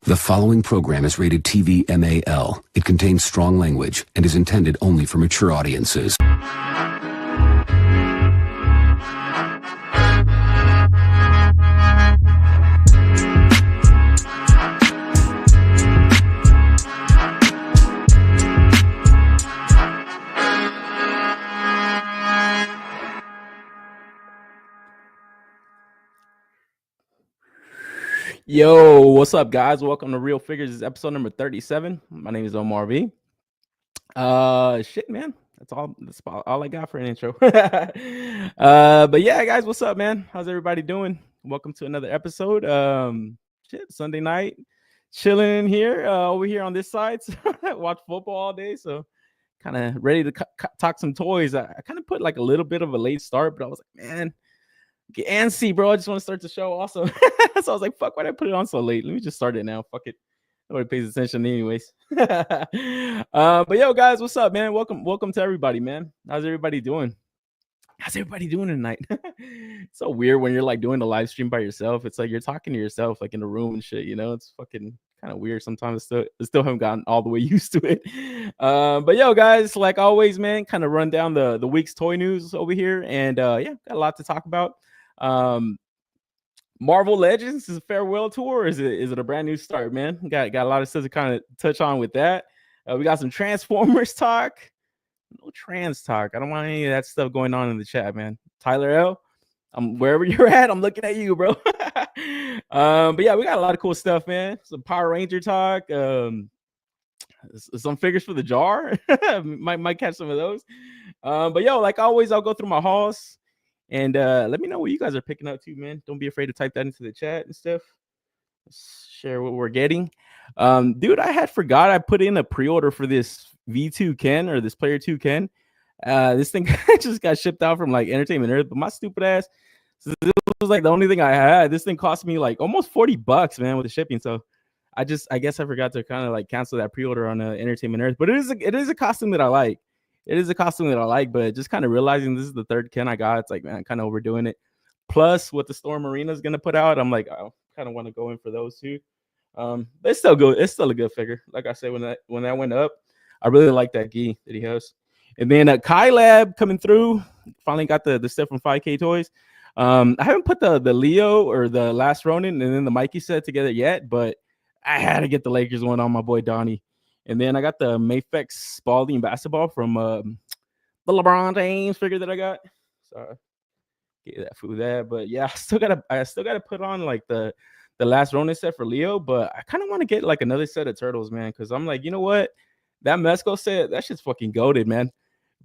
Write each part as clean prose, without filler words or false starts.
The following program is rated TV MAL. It contains strong language and is intended only for mature audiences. Yo, what's up, guys? Welcome to Real Figures. This is episode number 37. My name is Omar V. Shit, man. That's all I got for an intro. But yeah, guys, what's up, man? How's everybody doing? Welcome to another episode. Sunday night, chilling here over here on this side. Watch football all day, so kind of ready to talk some toys. I kind of put like a little bit of a late start, but I was like, man, get antsy, bro. I just want to start the show also. So I was like, fuck, why'd I put it on so late? Let me just start it now. Fuck it. Nobody pays attention anyways. But yo, guys, what's up, man? Welcome to everybody, man. How's everybody doing? How's everybody doing tonight? It's so weird when you're like doing the live stream by yourself. It's like you're talking to yourself like in a room and shit, you know? It's fucking kind of weird sometimes. I still haven't gotten all the way used to it. But yo, guys, like always, man, kind of run down the week's toy news over here. And yeah, got a lot to talk about. Marvel Legends is a farewell tour, or is it a brand new start, man? Got a lot of stuff to kind of touch on with that. We got some Transformers talk. No trans talk. I don't want any of that stuff going on in the chat, man. Tyler L, wherever you're at, I'm looking at you, bro. But yeah, we got a lot of cool stuff, man. Some Power Ranger talk. Some figures for the jar. might catch some of those. But yo, like always, I'll go through my hauls. And let me know what you guys are picking up too, man. Don't be afraid to type that into the chat and stuff. Let's share what we're getting. Dude, I had forgot I put in a pre-order for this V2 Ken, or this Player 2 Ken. This thing just got shipped out from like Entertainment Earth, but my stupid ass, this was like the only thing I had. This thing cost me like almost $40, man, with the shipping. So I guess I forgot to kind of like cancel that pre-order on Entertainment Earth. But it is a costume that I like. It is a costume that I like, but just kind of realizing this is the third Ken I got, it's like, man, kind of overdoing it. Plus, what the Storm Arena is going to put out, I'm like, I kind of want to go in for those too. But it's still good. It's still a good figure. Like I said, when that went up, I really like that gi that he has. And then Kai Lab coming through. Finally got the stuff from 5K Toys. I haven't put the Leo or the Last Ronin and then the Mikey set together yet, but I had to get the Lakers one on my boy Donnie. And then I got the Mayflex Spalding basketball from the LeBron James figure that I got. So get that for that. But yeah, I still gotta put on like the Last Ronin set for Leo. But I kind of want to get like another set of turtles, man, because I'm like, you know what? That Mezco set, that shit's fucking goated, man.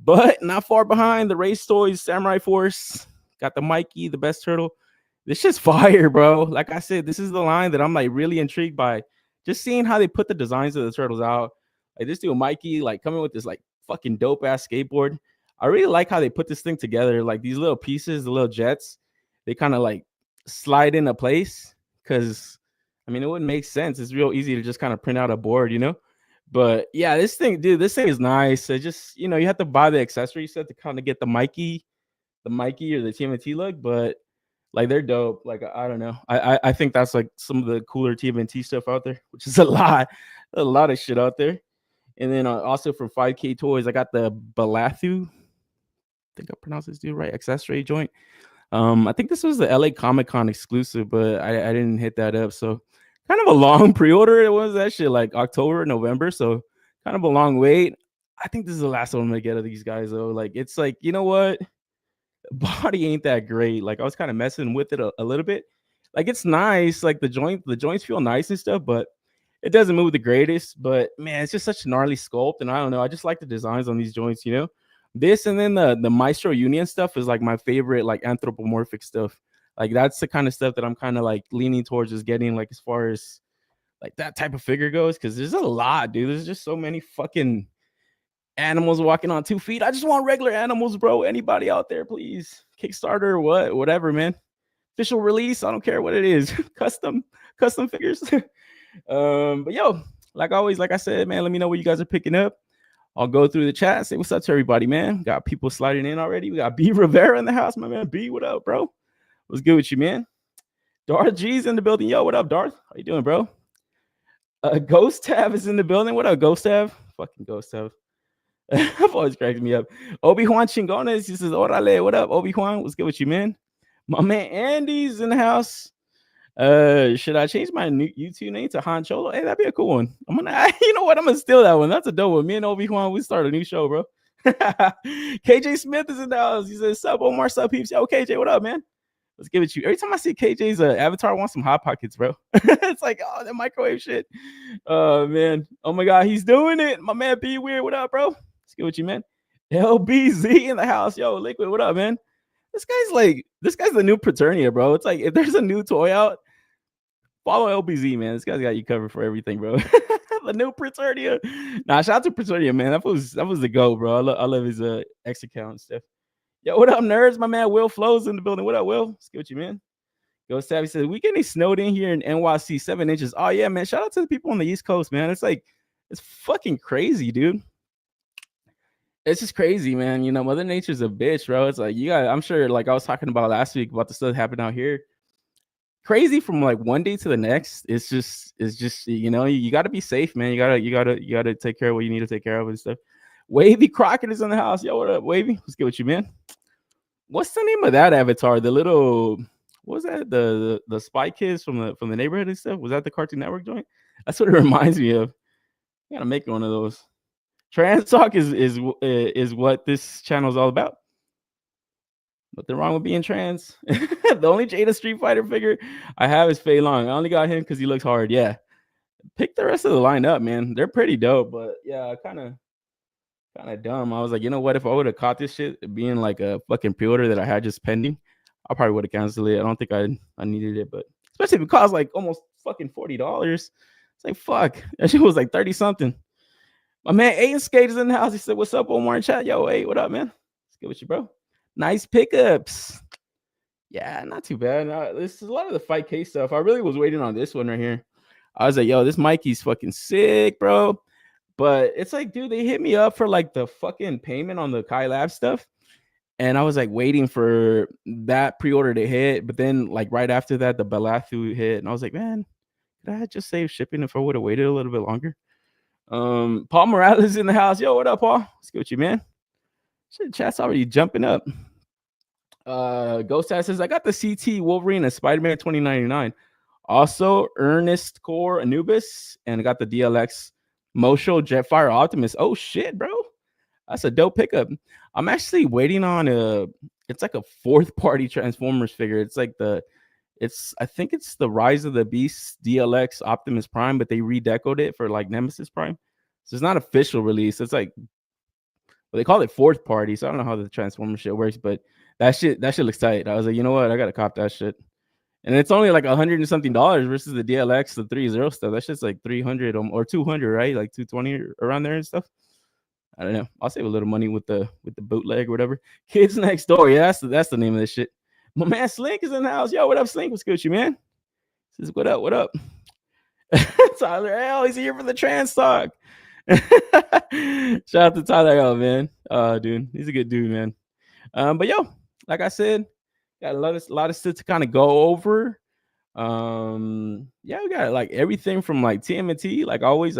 But not far behind, the Race Toys Samurai Force. Got the Mikey, the best turtle. This shit's fire, bro. Like I said, this is the line that I'm like really intrigued by. Just seeing how they put the designs of the turtles out. Like this dude Mikey, like coming with this like fucking dope ass skateboard. I really like how they put this thing together. Like these little pieces, the little jets, they kind of like slide into place. Cause I mean, it wouldn't make sense. It's real easy to just kind of print out a board, you know? But yeah, this thing is nice. It just, you know, you have to buy the accessory set to kind of get the Mikey or the TMNT look, but like they're dope. Like I don't know. I think that's like some of the cooler TMNT stuff out there, which is a lot of shit out there. And then also from 5K Toys, I got the Balathu. I think I pronounced this dude right. Accessory joint. I think this was the LA Comic Con exclusive, but I didn't hit that up. So kind of a long pre-order. It was that shit like October, November. So kind of a long wait. I think this is the last one I'm gonna get of these guys though. Like it's like, you know what? Body ain't that great. Like I was kind of messing with it a little bit. Like it's nice. Like the joints feel nice and stuff, but it doesn't move the greatest. But man, it's just such a gnarly sculpt, and I don't know. I just like the designs on these joints, you know. This and then the Maestro Union stuff is like my favorite, like anthropomorphic stuff. Like that's the kind of stuff that I'm kind of like leaning towards just getting, like as far as like that type of figure goes, because there's a lot, dude. There's just so many fucking animals walking on 2 feet. I just want regular animals, bro. Anybody out there, please? Kickstarter, whatever, man. Official release, I don't care what it is. custom figures. But yo, like always, like I said, man, let me know what you guys are picking up. I'll go through the chat and say what's up to everybody, man. Got people sliding in already. We got B Rivera in the house, my man. B, what up, bro? What's good with you, man? Darth G's in the building. Yo, what up, Darth? How you doing, bro? Ghost Tab is in the building. What up, Ghost Tab? Fucking Ghost Tab. I've always cracked me up. Obi-Juan Chingones, he says, Orale, what up, Obi-Juan? What's good with you, man? My man Andy's in the house. Should I change my new YouTube name to Han Cholo? Hey, that'd be a cool one. I'm gonna, you know what? I'm gonna steal that one. That's a dope one. Me and Obi-Juan, we start a new show, bro. KJ Smith is in the house. He says, sup, Omar, sup, peeps. Yo, KJ, what up, man? Let's give it to you. Every time I see KJ's avatar, I want some Hot Pockets, bro. It's like, oh, that microwave shit. Oh, man. Oh, my God. He's doing it. My man, Be Weird. What up, bro? Let's get with you, man. LBZ in the house. Yo, Liquid, what up, man? This guy's the new Preternia, bro. It's like, if there's a new toy out, follow LBZ, man. This guy's got you covered for everything, bro. The new Preternia. Nah, shout out to Preternia, man. That was the go, bro. I love his X account and stuff. Yo, what up, nerds? My man Will Flows in the building. What up, Will? Let's get with you, man. Go Savvy says, we getting snowed in here in NYC, 7 inches. Oh, yeah, man. Shout out to the people on the East Coast, man. It's like, it's fucking crazy, dude. It's just crazy, man. You know, Mother Nature's a bitch, bro. It's like, I'm sure, like I was talking about last week about the stuff that happened out here. Crazy from like one day to the next. It's just, you know, you got to be safe, man. You gotta take care of what you need to take care of and stuff. Wavy Crockett is in the house. Yo, what up, Wavy? Let's get with you, man. What's the name of that avatar? The little, what was that? The Spy Kids from the neighborhood and stuff. Was that the Cartoon Network joint? That's what it reminds me of. I gotta make one of those. Trans talk is what this channel is all about. Nothing wrong with being trans. The only Jada Street Fighter figure I have is Fei Long. I only got him because he looks hard. Yeah, pick the rest of the line up, man. They're pretty dope, but yeah, kind of dumb. I was like, you know what? If I would have caught this shit being like a fucking pre-order that I had just pending, I probably would have canceled it. I don't think I needed it, but especially if it cost like almost fucking $40. It's like, fuck. That shit was like 30 something. My man Aiden Skate is in the house. He said, what's up, Omar in chat? Yo, hey, what up, man? Let's get with you, bro. Nice pickups. Yeah, not too bad. This is a lot of the Fight K stuff. I really was waiting on this one right here. I was like, yo, this Mikey's fucking sick, bro. But it's like, dude, they hit me up for like the fucking payment on the Kai Lab stuff. And I was like waiting for that pre-order to hit. But then like right after that, the Balathu hit. And I was like, man, could I just save shipping if I would have waited a little bit longer? Paul Morales in the house. Yo, what up, Paul? Let's go with you, man. Shit, chat's already jumping up. Ghost Ass says, I got the CT Wolverine and Spider-Man 2099. Also, Ernest Core Anubis. And I got the DLX Mosho Jetfire Optimus. Oh shit, bro. That's a dope pickup. I'm actually waiting on it's like a fourth party Transformers figure. It's like I think it's the Rise of the Beast DLX Optimus Prime, but they redecoed it for like Nemesis Prime. So it's not official release. It's like, well, they call it fourth party. So I don't know how the Transformers shit works, but that shit looks tight. I was like, you know what? I gotta cop that shit. And it's only like $100 and something versus the DLX, the 3.0 stuff. That shit's like 300 or 200, right? Like 220 around there and stuff. I don't know. I'll save a little money with the bootleg or whatever. Kids Next Door. Yeah, that's the name of this shit. My man Slink is in the house. Yo, what up, Slink? What's good with you, man? Says, what up? What up? Tyler L, he's here for the trans talk. Shout out to Tyler L, man. Dude, he's a good dude, man. But yo, like I said, got a lot of stuff to kind of go over. Yeah, we got like everything from like TMNT. Like I always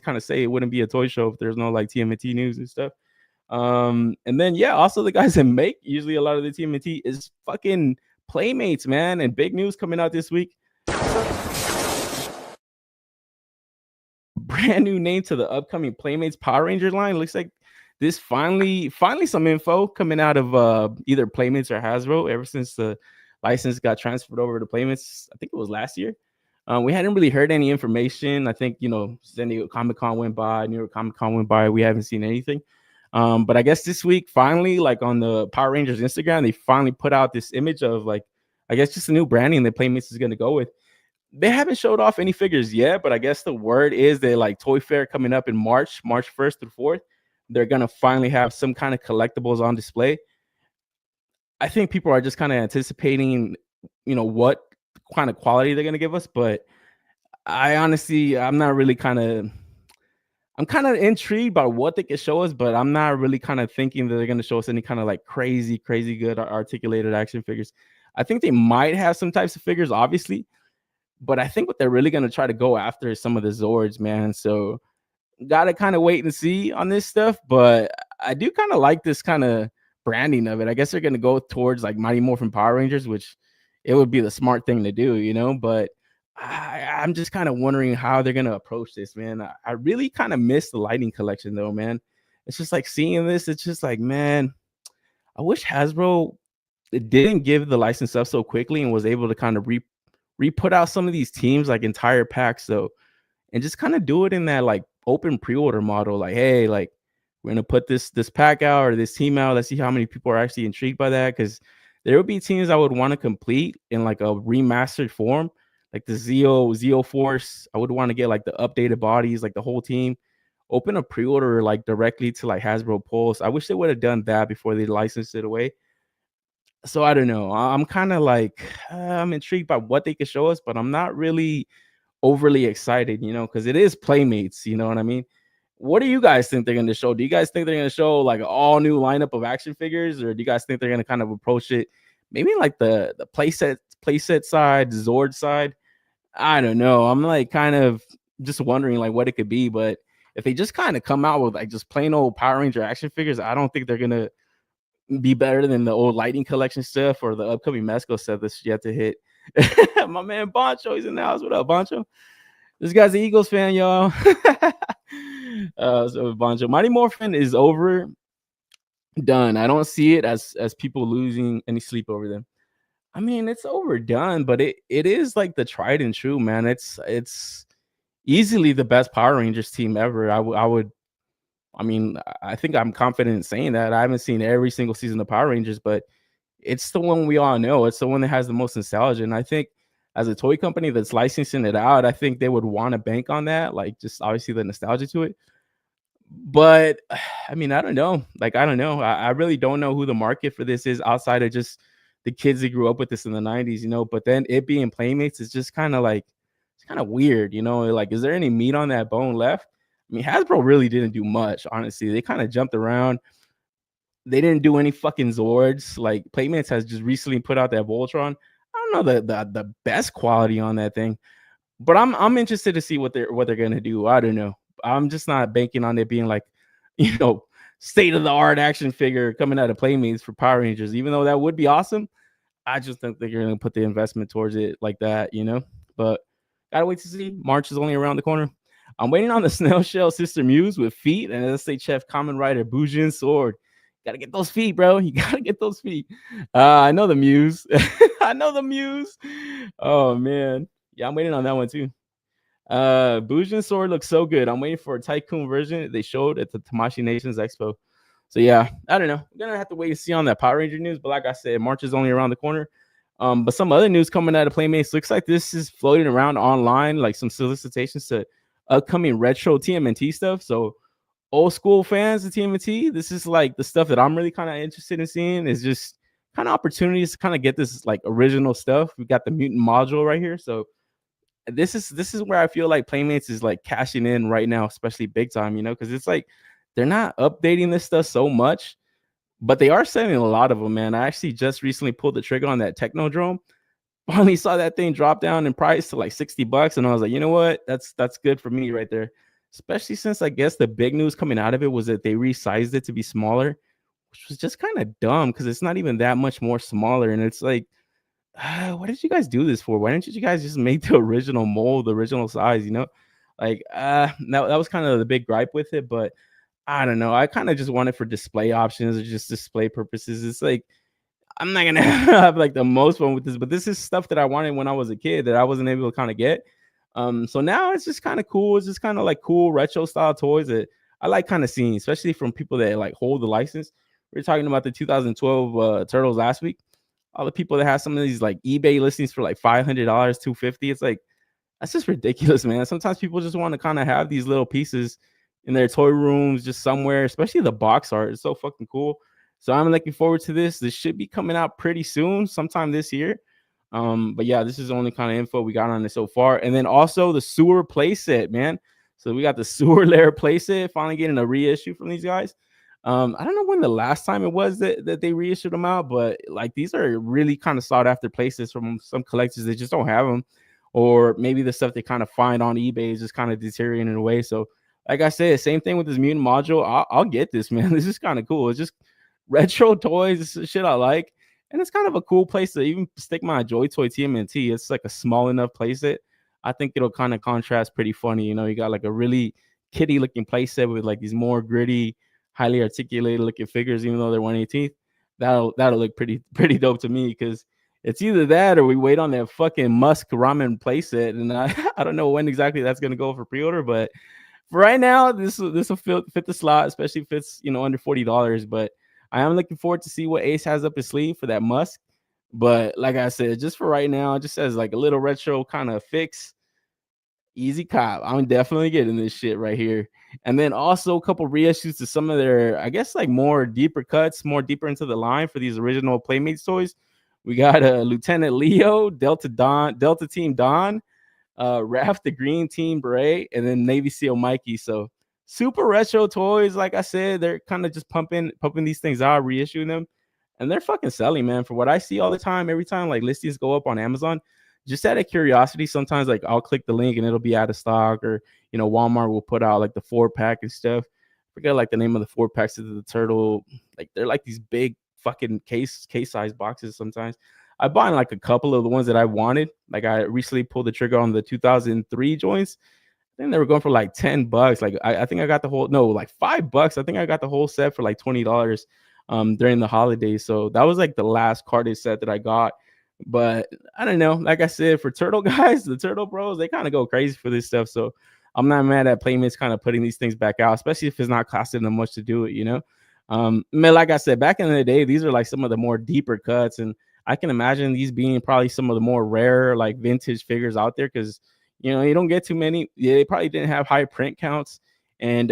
kind of say, it wouldn't be a toy show if there's no like TMNT news and stuff. And then yeah, also the guys that make usually a lot of the TMNT is fucking Playmates, man. And big news coming out this week. Brand new name to the upcoming Playmates Power Rangers line. Looks like this finally some info coming out of either Playmates or Hasbro ever since the license got transferred over to Playmates. I think it was last year. We hadn't really heard any information. I think, you know, San Diego Comic-Con went by, New York Comic-Con went by. We haven't seen anything. But I guess this week, finally, like on the Power Rangers Instagram, they finally put out this image of like, I guess just a new branding that Playmates is going to go with. They haven't showed off any figures yet, but I guess the word is that like Toy Fair coming up in March 1st through 4th, they're going to finally have some kind of collectibles on display. I think people are just kind of anticipating, you know, what kind of quality they're going to give us. But I'm kind of intrigued by what they can show us, but I'm not really kind of thinking that they're going to show us any kind of like crazy good articulated action figures. I think they might have some types of figures, obviously, But I think what they're really gonna try to go after is some of the Zords, man. So gotta kind of wait and see on this stuff. But I do kind of like this kind of branding of it. I guess they're gonna go towards like Mighty Morphin Power Rangers, which it would be the smart thing to do, you know. But I'm just kind of wondering how they're gonna approach this, man. I really kind of miss the Lightning collection though, man. It's just like seeing this, it's just like, man, I wish Hasbro it didn't give the license up so quickly and was able to kind of re-put out some of these teams like entire packs. So and just kind of do it in that like open pre-order model. Like, hey, like we're gonna put this pack out or this team out. Let's see how many people are actually intrigued by that. Because there would be teams I would want to complete in like a remastered form, like the Zeo Force. I would want to get like the updated bodies, like the whole team. Open a pre-order like directly to like Hasbro Pulse. I wish they would have done that before they licensed it away. So I don't know. I'm kind of like I'm intrigued by what they could show us, but I'm not really overly excited, you know, because it is Playmates, you know what I mean? What do you guys think they're going to show? Do you guys think they're going to show like an all new lineup of action figures, or do you guys think they're going to kind of approach it maybe like the playset side, Zord side? I don't know. I'm like kind of just wondering like what it could be, but if they just kind of come out with like just plain old Power Ranger action figures, I don't think they're gonna be better than the old Lightning collection stuff or the upcoming Mesco stuff that's yet to hit. My man Boncho, he's in the house. What up, Boncho? This guy's an Eagles fan, y'all. So Boncho, Mighty Morphin is over, done. I don't see it as people losing any sleep over them. I mean, it's overdone, but it is like the tried and true, man. It's easily the best Power Rangers team ever. I would. I mean, I think I'm confident in saying that. I haven't seen every single season of Power Rangers, but it's the one we all know. It's the one that has the most nostalgia. And I think as a toy company that's licensing it out, I think they would want to bank on that, like just obviously the nostalgia to it. But I mean, I don't know. Like, I don't know. I really don't know who the market for this is outside of just the kids that grew up with this in the 90s, you know. But then it being Playmates is just kind of like, it's kind of weird, you know. Like, is there any meat on that bone left? I mean, Hasbro really didn't do much, honestly. They kind of jumped around. They didn't do any fucking Zords. Like Playmates has just recently put out that Voltron. I don't know the best quality on that thing, but I'm interested to see what they're gonna do. I don't know. I'm just not banking on it being like, you know, state of the art action figure coming out of Playmates for Power Rangers. Even though that would be awesome, I just think they're gonna put the investment towards it like that, you know. But gotta wait to see. March is only around the corner. I'm waiting on the Snail Shell Sister Muse with feet and SSA Chef Common Rider Bujin Sword. Gotta get those feet, bro. You gotta get those feet. I know the Muse. I know the Muse. Oh man. Yeah, I'm waiting on that one too. Bujin Sword looks so good. I'm waiting for a Tycoon version they showed at the Tamashi Nations Expo. So yeah, I don't know. I'm gonna have to wait and see on that Power Ranger news. But like I said, March is only around the corner. But some other news coming out of Playmates looks like this is floating around online, like some solicitations to upcoming retro TMNT stuff. So old school fans of TMNT, this is like the stuff that I'm really kind of interested in seeing is just kind of opportunities to kind of get this like original stuff. We got the mutant module right here. So this is where I feel like Playmates is like cashing in right now, especially big time, you know, because it's like they're not updating this stuff so much, but they are selling a lot of them, man. I actually just recently pulled the trigger on that Technodrome. Finally saw that thing drop down in price to like $60, and I was like, you know what? That's good for me right there. Especially since I guess the big news coming out of it was that they resized it to be smaller, which was just kind of dumb because it's not even that much more smaller. And it's like, what did you guys do this for? Why didn't you guys just make the original mold, the original size? You know, like that was kind of the big gripe with it. But I don't know. I kind of just want it for display options or just display purposes. It's like I'm not gonna have like the most fun with this, but this is stuff that I wanted when I was a kid that I wasn't able to kind of get. So now it's just kind of cool. It's just kind of like cool retro style toys that I like kind of seeing, especially from people that like hold the license. We were talking about the 2012 Turtles last week. All the people that have some of these like eBay listings for like $500, $250. It's like that's just ridiculous, man. Sometimes people just want to kind of have these little pieces in their toy rooms just somewhere, especially the box art. It's so fucking cool. So I'm looking forward to this. This should be coming out pretty soon, sometime this year. But yeah, this is the only kind of info we got on it so far. And then also the sewer playset, man. So we got the sewer layer playset finally getting a reissue from these guys. I don't know when the last time it was that they reissued them out, but like these are really kind of sought after places from some collectors that just don't have them, or maybe the stuff they kind of find on eBay is just kind of deteriorating away. So, like I said, same thing with this mutant module. I'll get this, man. This is kind of cool. It's just retro toys. This is shit I like, and it's kind of a cool place to even stick my Joy Toy TMNT. It's like a small enough place that I think it'll kind of contrast pretty funny. You know, you got like a really kitty looking playset with like these more gritty, highly articulated looking figures, even though they're 1/18th. That'll look pretty dope to me, because it's either that or we wait on that fucking Musk ramen playset, and I don't know when exactly that's gonna go for pre-order, but for right now, this will fit the slot, especially if it's under $40. But I am looking forward to see what Ace has up his sleeve for that Musk. But like I said, just for right now, just as like a little retro kind of fix, easy cop. I'm definitely getting this shit right here. And then also a couple reissues to some of their, I guess, like more deeper cuts, more deeper into the line for these original Playmates toys. We got Lieutenant Leo, Delta Team Don, Raph the Green Team Beret, and then Navy SEAL Mikey. So super retro toys. Like I said, they're kind of just pumping these things out, reissuing them, and they're fucking selling, man. For what I see all the time, every time like listings go up on Amazon, just out of curiosity, sometimes like I'll click the link and it'll be out of stock, or Walmart will put out like the 4-pack and stuff. I forget like the name of the 4-packs of the turtle. Like they're like these big fucking case size boxes sometimes. I bought like a couple of the ones that I wanted. Like I recently pulled the trigger on the 2003 joints. I think they were going for like $10. Like I think I got the whole, no, like $5. I think I got the whole set for like $20 during the holidays. So that was like the last carded set that I got. But I don't know. Like I said, for turtle guys, the turtle bros, they kind of go crazy for this stuff. So I'm not mad at Playmates kind of putting these things back out, especially if it's not costing them much to do it, Man, like I said, back in the day, these are like some of the more deeper cuts, and I can imagine these being probably some of the more rare, like vintage figures out there, because you don't get too many. Yeah, they probably didn't have high print counts, and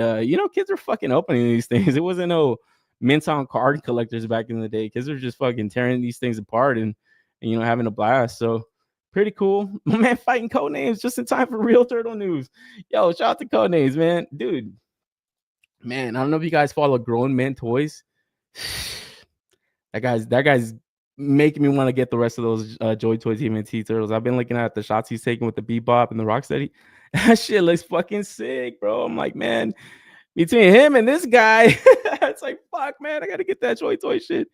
kids are fucking opening these things. It wasn't no mint on card collectors back in the day. Kids are just fucking tearing these things apart and having a blast. So pretty cool. My man fighting Codenames just in time for real turtle news. Yo, shout out to Codenames, man. Dude, man, I don't know if you guys follow Grown Men Toys. That guy's making me want to get the rest of those Joy Toy TMNT turtles. I've been looking at the shots he's taking with the Bebop and the Rocksteady. That shit looks fucking sick, bro. I'm like, man, between him and this guy, it's like, fuck, man, I gotta get that Joy Toy shit.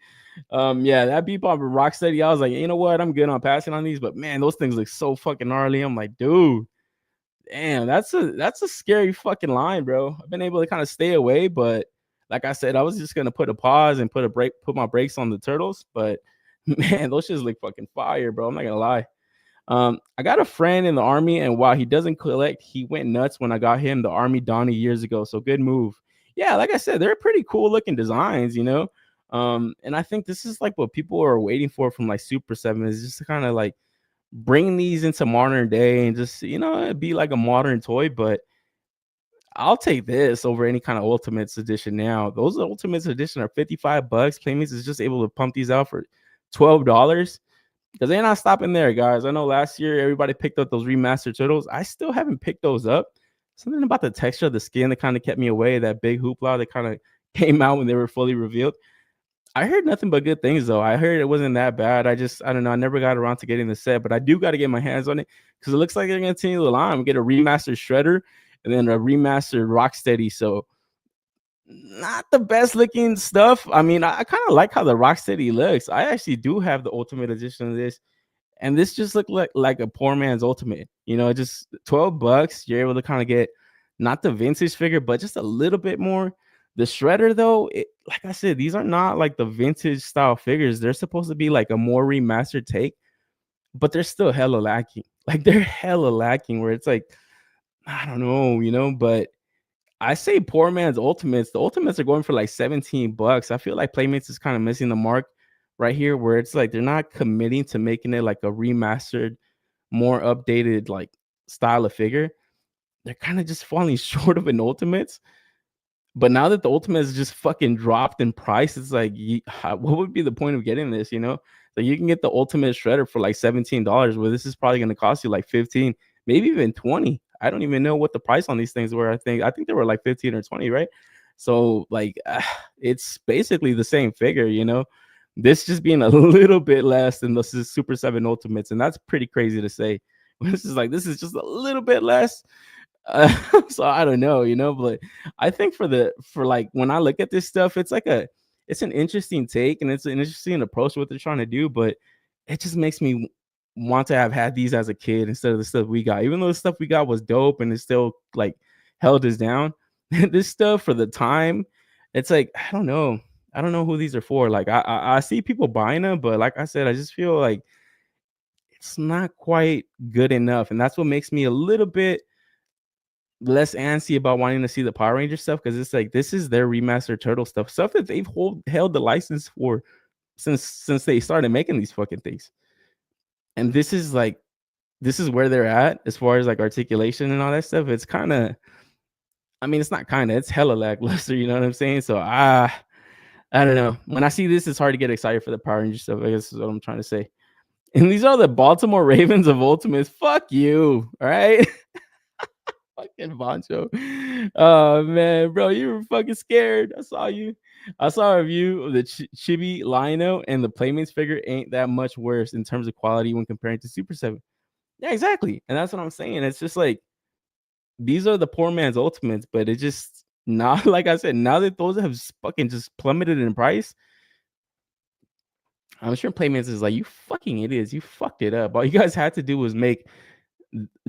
Yeah, that Bebop and Rocksteady, I was like, you know what? I'm good on passing on these, but man, those things look so fucking gnarly. I'm like, dude, damn, that's a scary fucking line, bro. I've been able to kind of stay away, but like I said, I was just gonna put a pause and put my brakes on the turtles, but man, those shits look fucking fire, bro. I'm not gonna lie. I got a friend in the army, and while he doesn't collect, he went nuts when I got him the Army Donnie years ago. So good move. Yeah, like I said, they're pretty cool looking designs, and I think this is like what people are waiting for from like Super 7, is just to kind of like bring these into modern day and just be like a modern toy. But I'll take this over any kind of Ultimates edition now. Those Ultimates edition are $55. Playmates is just able to pump these out for $12, because they're not stopping there, guys. I know last year everybody picked up those remastered turtles. I still haven't picked those up. Something about the texture of the skin that kind of kept me away. That big hoopla that kind of came out when they were fully revealed. I heard nothing but good things, though. I heard it wasn't that bad. I don't know. I never got around to getting the set, but I do got to get my hands on it, because it looks like they're going to continue the line. We get a remastered Shredder and then a remastered Rocksteady. So not the best looking stuff. I mean, I kind of like how the Rocksteady looks. I actually do have the Ultimate edition of this, and this just looked like a poor man's Ultimate. Just $12. You're able to kind of get not the vintage figure, but just a little bit more. The Shredder, though, like I said, these are not like the vintage style figures. They're supposed to be like a more remastered take, but they're still hella lacking. Like they're hella lacking, where it's like, I don't know, but I say poor man's Ultimates. The Ultimates are going for like $17. I feel like Playmates is kind of missing the mark right here, where it's like they're not committing to making it like a remastered, more updated like style of figure. They're kind of just falling short of an Ultimates. But now that the Ultimates just fucking dropped in price, it's like, what would be the point of getting this? Like you can get the Ultimate Shredder for like $17, where this is probably going to cost you like 15, maybe even 20. I don't even know what the price on these things were. I think they were like 15 or 20, right? So like, it's basically the same figure, This just being a little bit less than the Super 7 Ultimates, and that's pretty crazy to say. This is like, this is just a little bit less. So I don't know, but I think for like when I look at this stuff, it's an interesting take and it's an interesting approach to what they're trying to do, but it just makes me want to have had these as a kid instead of the stuff we got. Even though the stuff we got was dope and it still like held us down, this stuff for the time, it's like I don't know. I don't know who these are for. Like I see people buying them, but like I said, I just feel like it's not quite good enough, and that's what makes me a little bit less antsy about wanting to see the Power Ranger stuff because it's like this is their remastered turtle stuff that they've held the license for since they started making these fucking things. And this is where they're at as far as like articulation and all that stuff. It's kind of, I mean, it's not kind of, it's hella lackluster. You know what I'm saying? So I don't know. When I see this, it's hard to get excited for the Power Ranger stuff. I guess is what I'm trying to say. And these are the Baltimore Ravens of Ultimates. Fuck you. All right. Fucking Boncho. Oh man, bro, you were fucking scared. I saw you. I saw a review of the Chibi Lino, and the Playmates figure ain't that much worse in terms of quality when comparing to Super 7. Yeah, exactly. And that's what I'm saying. It's just like these are the poor man's Ultimates, but it just now, like I said, now that those have fucking just plummeted in price, I'm sure Playmates is like, you fucking idiots, you fucked it up. All you guys had to do was make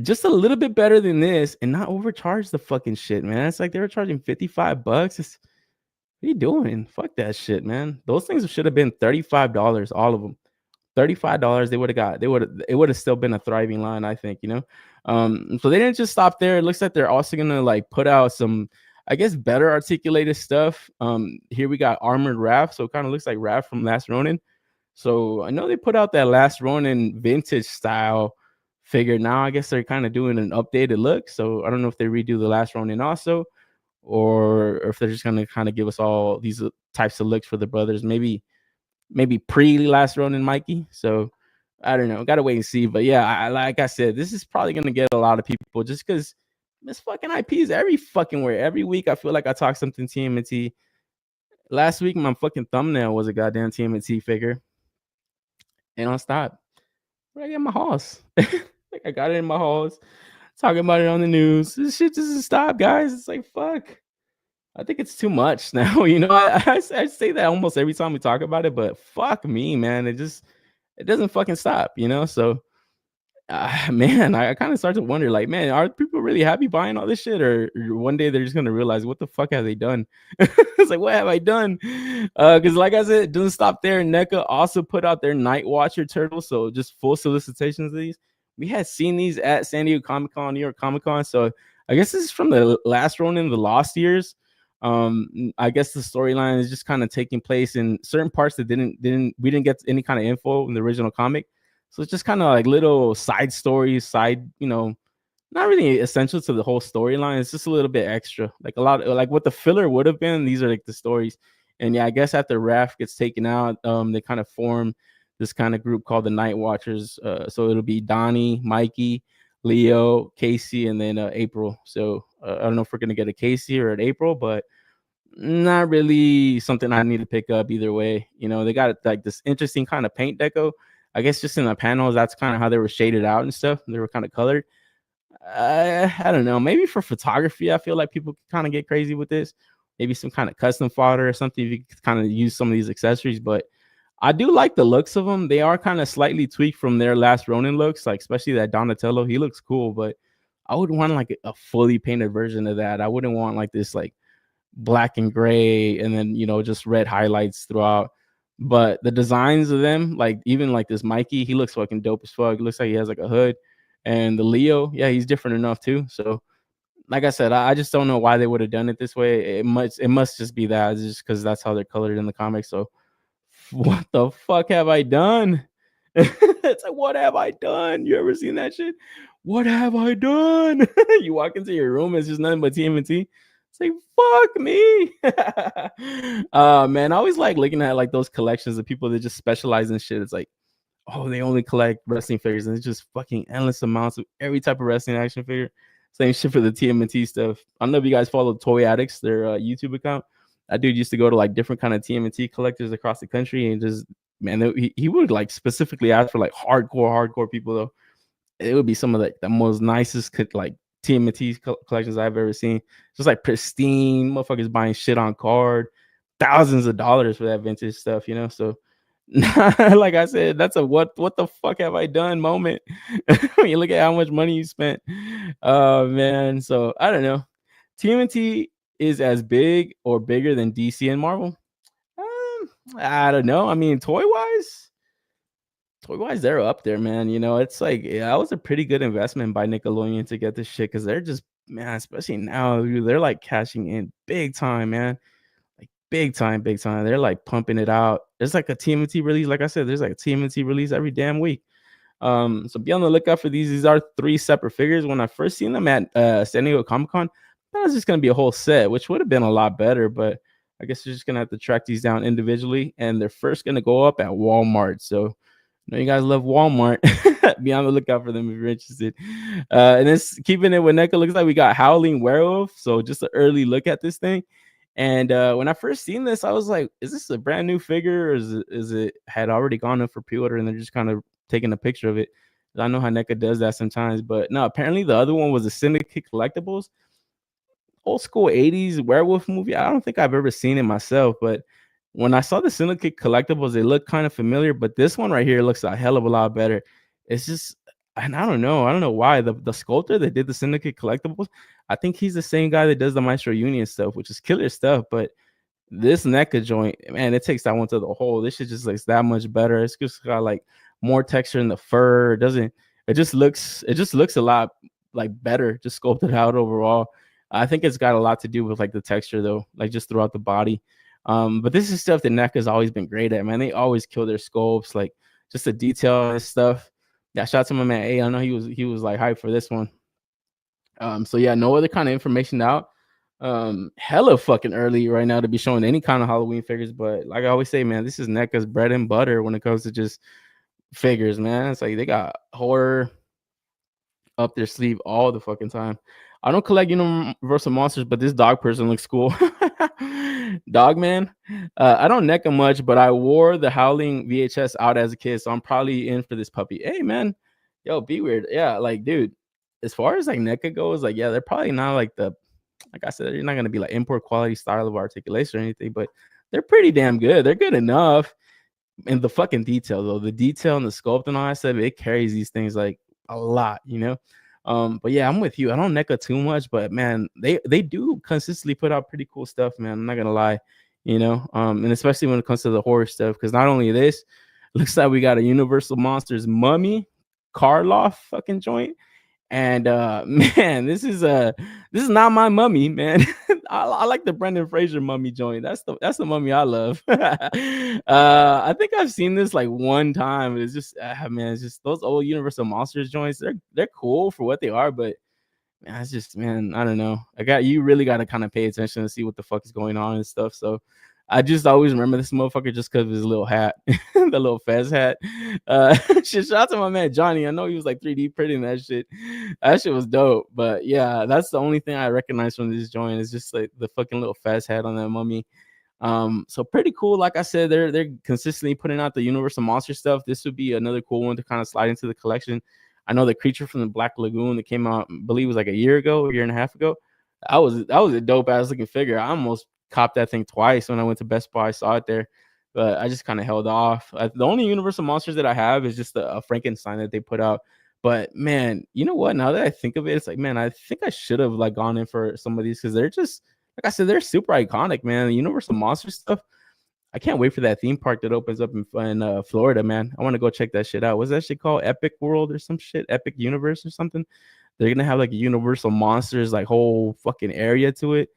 just a little bit better than this and not overcharge the fucking shit, man. It's like they were charging $55. What are you doing? Fuck that shit, man. Those things should have been $35, all of them. $35 it would have still been a thriving line, I think, so they didn't just stop there. It looks like they're also gonna like put out some, I guess, better articulated stuff. Here we got Armored Raph, so it kind of looks like Raph from Last Ronin. So I know they put out that Last Ronin vintage style figure. Now I guess they're kind of doing an updated look, so I don't know if they redo the Last Ronin also, or if they're just gonna kind of give us all these types of looks for the brothers, maybe pre Last Ronin Mikey. So I don't know, gotta wait and see. But yeah, like I said, this is probably gonna get a lot of people just because this fucking IP is every fucking where. Every week I feel like I talk something TMNT. Last week my fucking thumbnail was a goddamn TMNT figure. It don't stop. Right in my house. Like I got it in my house, talking about it on the news. This shit doesn't stop, guys. It's like fuck. I think it's too much now. I say that almost every time we talk about it, but fuck me, man. It doesn't fucking stop, So man, I kind of start to wonder, like, man, are people really happy buying all this shit, or one day they're just gonna realize what the fuck have they done? It's like, what have I done? Because like I said, it doesn't stop there. NECA also put out their Night Watcher turtle, so just full solicitations of these. We had seen these at San Diego Comic-Con, New York Comic-Con, so I guess this is from the Last Ronin, the Lost Years. I guess the storyline is just kind of taking place in certain parts that we didn't get any kind of info in the original comic. So it's just kind of like little side stories, not really essential to the whole storyline. It's just a little bit extra, like a lot, like what the filler would have been. These are like the stories. And yeah, I guess after Raph gets taken out, they kind of form this kind of group called the Night Watchers. So it'll be Donnie, Mikey, Leo, Casey, and then April. So I don't know if we're gonna get a Casey or an April, but not really something I need to pick up either way. They got like this interesting kind of paint deco. I guess just in the panels, that's kind of how they were shaded out and stuff. They were kind of colored. I don't know. Maybe for photography, I feel like people kind of get crazy with this. Maybe some kind of custom fodder or something. If you could kind of use some of these accessories, but I do like the looks of them. They are kind of slightly tweaked from their Last Ronin looks, like especially that Donatello. He looks cool, but I would want like a fully painted version of that. I wouldn't want like this like black and gray and then just red highlights throughout. But the designs of them, like even like this Mikey, he looks fucking dope as fuck. It looks like he has like a hood. And the Leo, yeah, he's different enough too. So like I said, I just don't know why they would have done it this way. It must just be that, it's just because that's how they're colored in the comics. So what the fuck have I done? It's like, what have I done? You ever seen that shit? What have I done? You walk into your room, it's just nothing but TMNT. It's like, fuck me. Man, I always like looking at like those collections of people that just specialize in shit. It's like, oh, they only collect wrestling figures, and it's just fucking endless amounts of every type of wrestling action figure. Same shit for the TMNT stuff. I don't know if you guys follow Toy Addicts, their YouTube account. That dude used to go to like different kind of TMNT collectors across the country, and just man, he would like specifically ask for like hardcore people though. it would be some of the most nicest like TMNT collections I've ever seen. Just like pristine, motherfuckers buying shit on card, thousands of dollars for that vintage stuff, you know. So, like I said, that's a what the fuck have I done moment. When you look at how much money you spent, oh man. So I don't know. TMNT is as big or bigger than DC and Marvel. I don't know. I mean, toy wise, they're up there, man. You know, it's like, yeah, that was a pretty good investment by Nickelodeon to get this shit because they're just, man, especially now, dude, they're like cashing in big time, man. Like big time, big time. They're like pumping it out. There's like a TMNT release. Like I said, there's like a TMNT release every damn week. So be on the lookout for these. These are 3 separate figures. When I first seen them at San Diego Comic-Con, that was just gonna be a whole set, which would have been a lot better, but I guess you're just gonna have to track these down individually, and they're first gonna go up at Walmart. So I know you guys love Walmart. Be on the lookout for them if you're interested. And this keeping it with NECA, looks like we got Howling Werewolf. So just an early look at this thing. And when I first seen this, I was like, is this a brand new figure, or is it had already gone up for pre-order and they're just kind of taking a picture of it? I know how NECA does that sometimes, but no, apparently the other one was a Syndicate Collectibles, old school 80s werewolf movie. I don't think I've ever seen it myself, but when I saw the Syndicate Collectibles, they look kind of familiar, but this one right here looks a hell of a lot better. It's just, and I don't know why the sculptor that did the Syndicate Collectibles, I think he's the same guy that does the Maestro Union stuff, which is killer stuff. But this NECA joint, man, it takes that one to the whole. This shit just looks that much better. It's just got like more texture in the fur. It just looks a lot like better, just sculpted out overall. I think it's got a lot to do with like the texture though, like just throughout the body. But this is stuff that NECA has always been great at, man. They always kill their sculpts, like just the detail and stuff. Yeah, shout out to my man. Hey, I know he was like hyped for this one. So yeah, no other kind of information out. Hella fucking early right now to be showing any kind of Halloween figures, but like I always say, man, this is NECA's bread and butter when it comes to just figures, man. It's like they got horror up their sleeve all the fucking time. I don't collect Universal Monsters, but this dog person looks cool. Dog man. I don't NECA much, but I wore the Howling VHS out as a kid, so I'm probably in for this puppy. Hey man, yo, be weird. Yeah, like dude, as far as like NECA goes, like yeah, they're probably not like like I said, you're not gonna be like import quality style of articulation or anything, but they're pretty damn good. They're good enough. And the fucking detail though, the detail and the sculpt and all that stuff, it carries these things like a lot, you know. But yeah, I'm with you. I don't NECA too much, but man, they do consistently put out pretty cool stuff, man. I'm not gonna lie, you know. And especially when it comes to the horror stuff, because not only this, looks like we got a Universal Monsters Mummy Karloff fucking joint. And man, this is not my mummy, man. I like the Brendan Fraser mummy joint. That's the mummy I love. I think I've seen this like one time. It's just man, it's just those old Universal Monsters joints. They're cool for what they are, but man, it's just, man, I don't know. You really got to kind of pay attention to see what the fuck is going on and stuff. So I just always remember this motherfucker just because of his little hat, the little Fez hat. Shout out to my man Johnny. I know he was like 3D printing that shit. That shit was dope. But yeah, that's the only thing I recognize from this joint is just like the fucking little Fez hat on that mummy. So pretty cool. Like I said, they're consistently putting out the Universal Monster stuff. This would be another cool one to kind of slide into the collection. I know the Creature from the Black Lagoon that came out, I believe, was like a year and a half ago. That was a dope ass looking figure. I almost copped that thing twice when I went to Best Buy. I saw it there, but I just kind of held off. The only Universal Monsters that I have is just a Frankenstein that they put out. But man, you know what? Now that I think of it, it's like, man, I think I should have like gone in for some of these because they're just, like I said, they're super iconic, man. The Universal Monster stuff. I can't wait for that theme park that opens up in Florida, man. I want to go check that shit out. What's that shit called? Epic World or some shit? Epic Universe or something? They're gonna have like a Universal Monsters like whole fucking area to it.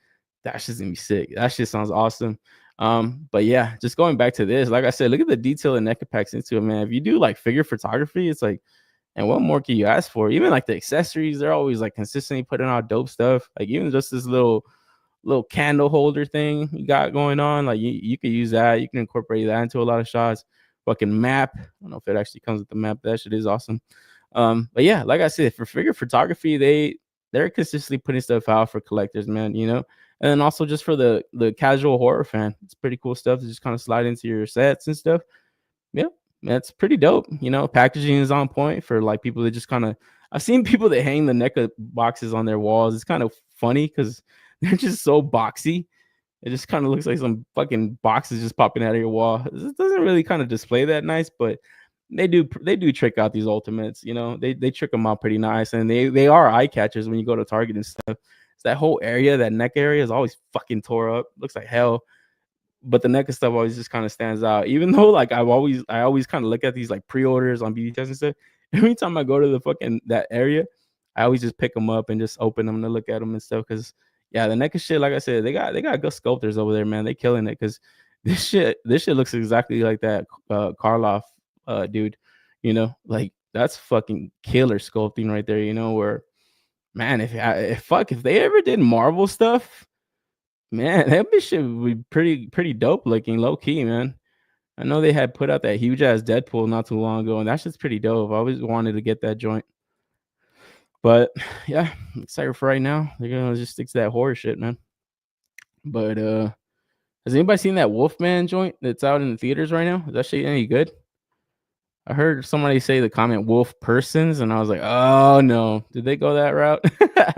That shit's gonna be sick. That shit sounds awesome. But yeah, just going back to this, like I said, look at the detail that NECA packs into it, man. If you do like figure photography, it's like, and what more can you ask for? Even like the accessories, they're always like consistently putting out dope stuff. Like even just this little candle holder thing you got going on, like you could use that. You can incorporate that into a lot of shots. Fucking map. I don't know if it actually comes with the map. That shit is awesome. But yeah, like I said, for figure photography, they're consistently putting stuff out for collectors, man, you know. And then also just for the casual horror fan, it's pretty cool stuff to just kind of slide into your sets and stuff. Yeah. That's pretty dope. Packaging is on point for like people that just kind of. I've seen people that hang the NECA boxes on their walls. It's kind of funny because they're just so boxy. It just kind of looks like some fucking boxes just popping out of your wall. It doesn't really kind of display that nice, but they do trick out these ultimates. They trick them out pretty nice, and they are eye catchers when you go to Target and stuff. It's that whole area, that neck area, is always fucking tore up. Looks like hell. But the NECA stuff always just kind of stands out. Even though like I always kind of look at these like pre-orders on BB and stuff. Every time I go to the fucking that area, I always just pick them up and just open them to look at them and stuff. Cause yeah, the NECA shit, like I said, they got good sculptors over there, man. They killing it. Cause this shit looks exactly like that Karloff dude. Like that's fucking killer sculpting right there. Where man, if they ever did Marvel stuff. Man, that bitch should be pretty dope looking, low key, man. I know they had put out that huge ass Deadpool not too long ago, and that shit's pretty dope. I always wanted to get that joint. But yeah, I'm excited for right now. They're gonna just stick to that horror shit, man. But has anybody seen that Wolfman joint that's out in the theaters right now? Is that shit any good? I heard somebody say the comment wolf persons, and I was like, oh no, did they go that route?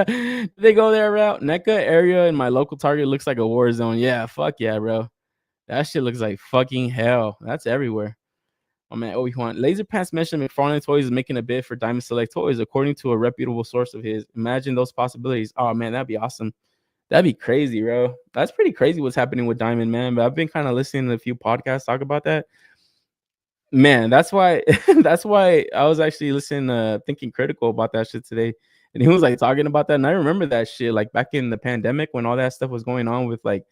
Did they go that route? NECA area in my local Target looks like a war zone. Yeah, fuck yeah, bro. That shit looks like fucking hell. That's everywhere. Oh man, Obi-Wan. Laser Pants mentioned McFarlane Toys is making a bid for Diamond Select Toys, according to a reputable source of his. Imagine those possibilities. Oh man, that'd be awesome. That'd be crazy, bro. That's pretty crazy what's happening with Diamond, man. But I've been kind of listening to a few podcasts talk about that. Man, that's why that's why I was actually listening Thinking Critical about that shit today. And he was like talking about that. And I remember that shit like back in the pandemic when all that stuff was going on with like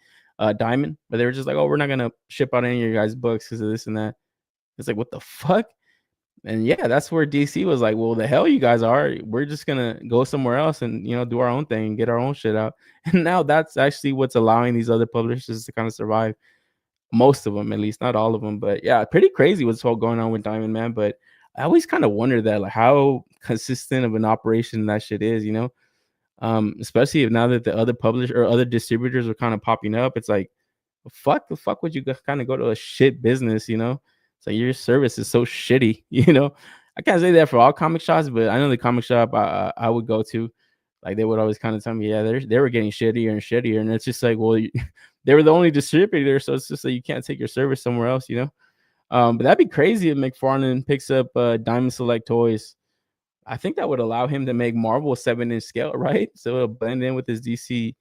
Diamond, but they were just like, oh, we're not gonna ship out any of your guys' books because of this and that. It's like, what the fuck? And yeah, that's where DC was like, well, the hell you guys are. We're just gonna go somewhere else and do our own thing and get our own shit out. And now that's actually what's allowing these other publishers to kind of survive. Most of them, at least, not all of them. But yeah, pretty crazy what's all going on with Diamond, man. But I always kind of wonder that, like, how consistent of an operation that shit is, especially if now that the other publisher or other distributors are kind of popping up. It's like, the fuck would you kind of go to a shit business, It's like your service is so shitty, I can't say that for all comic shops, but I know the comic shop I would go to, like they would always kind of tell me, yeah, they were getting shittier and shittier, and it's just like, well, they were the only distributor, so it's just like you can't take your service somewhere else, But that'd be crazy if McFarlane picks up Diamond Select Toys. I think that would allow him to make Marvel 7-inch scale, right? So it'll blend in with his DC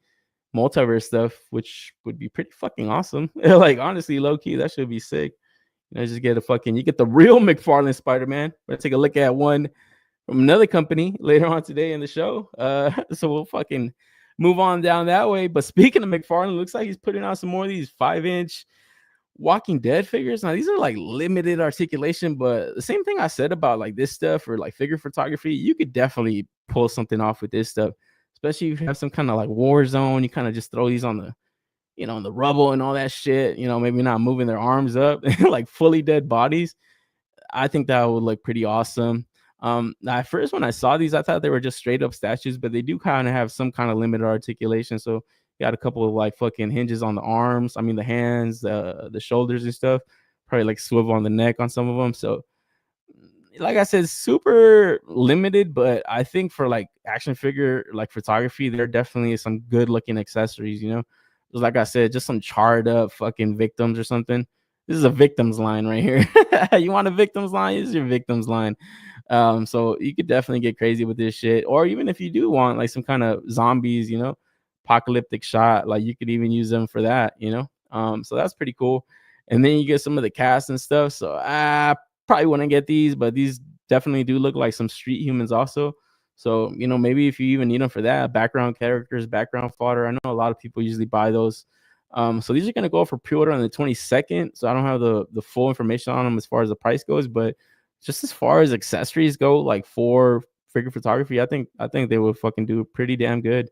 multiverse stuff, which would be pretty fucking awesome. Like honestly, low key, that should be sick. Just get you get the real McFarlane Spider-Man. We're gonna take a look at one from another company later on today in the show. So we'll fucking move on down that way. But speaking of McFarlane, looks like he's putting out some more of these 5-inch Walking Dead figures. Now these are like limited articulation, but the same thing I said about like this stuff or like figure photography, you could definitely pull something off with this stuff, especially if you have some kind of like war zone. You kind of just throw these on the on the rubble and all that shit, maybe not moving their arms up, like fully dead bodies. I think that would look pretty awesome. At first, when I saw these, I thought they were just straight up statues, but they do kind of have some kind of limited articulation. So you got a couple of like fucking hinges on the arms. I mean, the hands, the shoulders and stuff. Probably like swivel on the neck on some of them. So, like I said, super limited, but I think for like action figure, like photography, there definitely is some good looking accessories, Like I said, just some charred up fucking victims or something. This is a victims line right here. You want a victims line? This is your victims line. So you could definitely get crazy with this shit. Or even if you do want like some kind of zombies, apocalyptic shot, like you could even use them for that, So that's pretty cool. And then you get some of the cast and stuff. So I probably wouldn't get these, but these definitely do look like some street humans also. So, maybe if you even need them for that, background characters, background fodder. I know a lot of people usually buy those. So these are going to go for pre-order on the 22nd. So I don't have the full information on them as far as the price goes, but just as far as accessories go, like for figure photography, I think they would fucking do pretty damn good.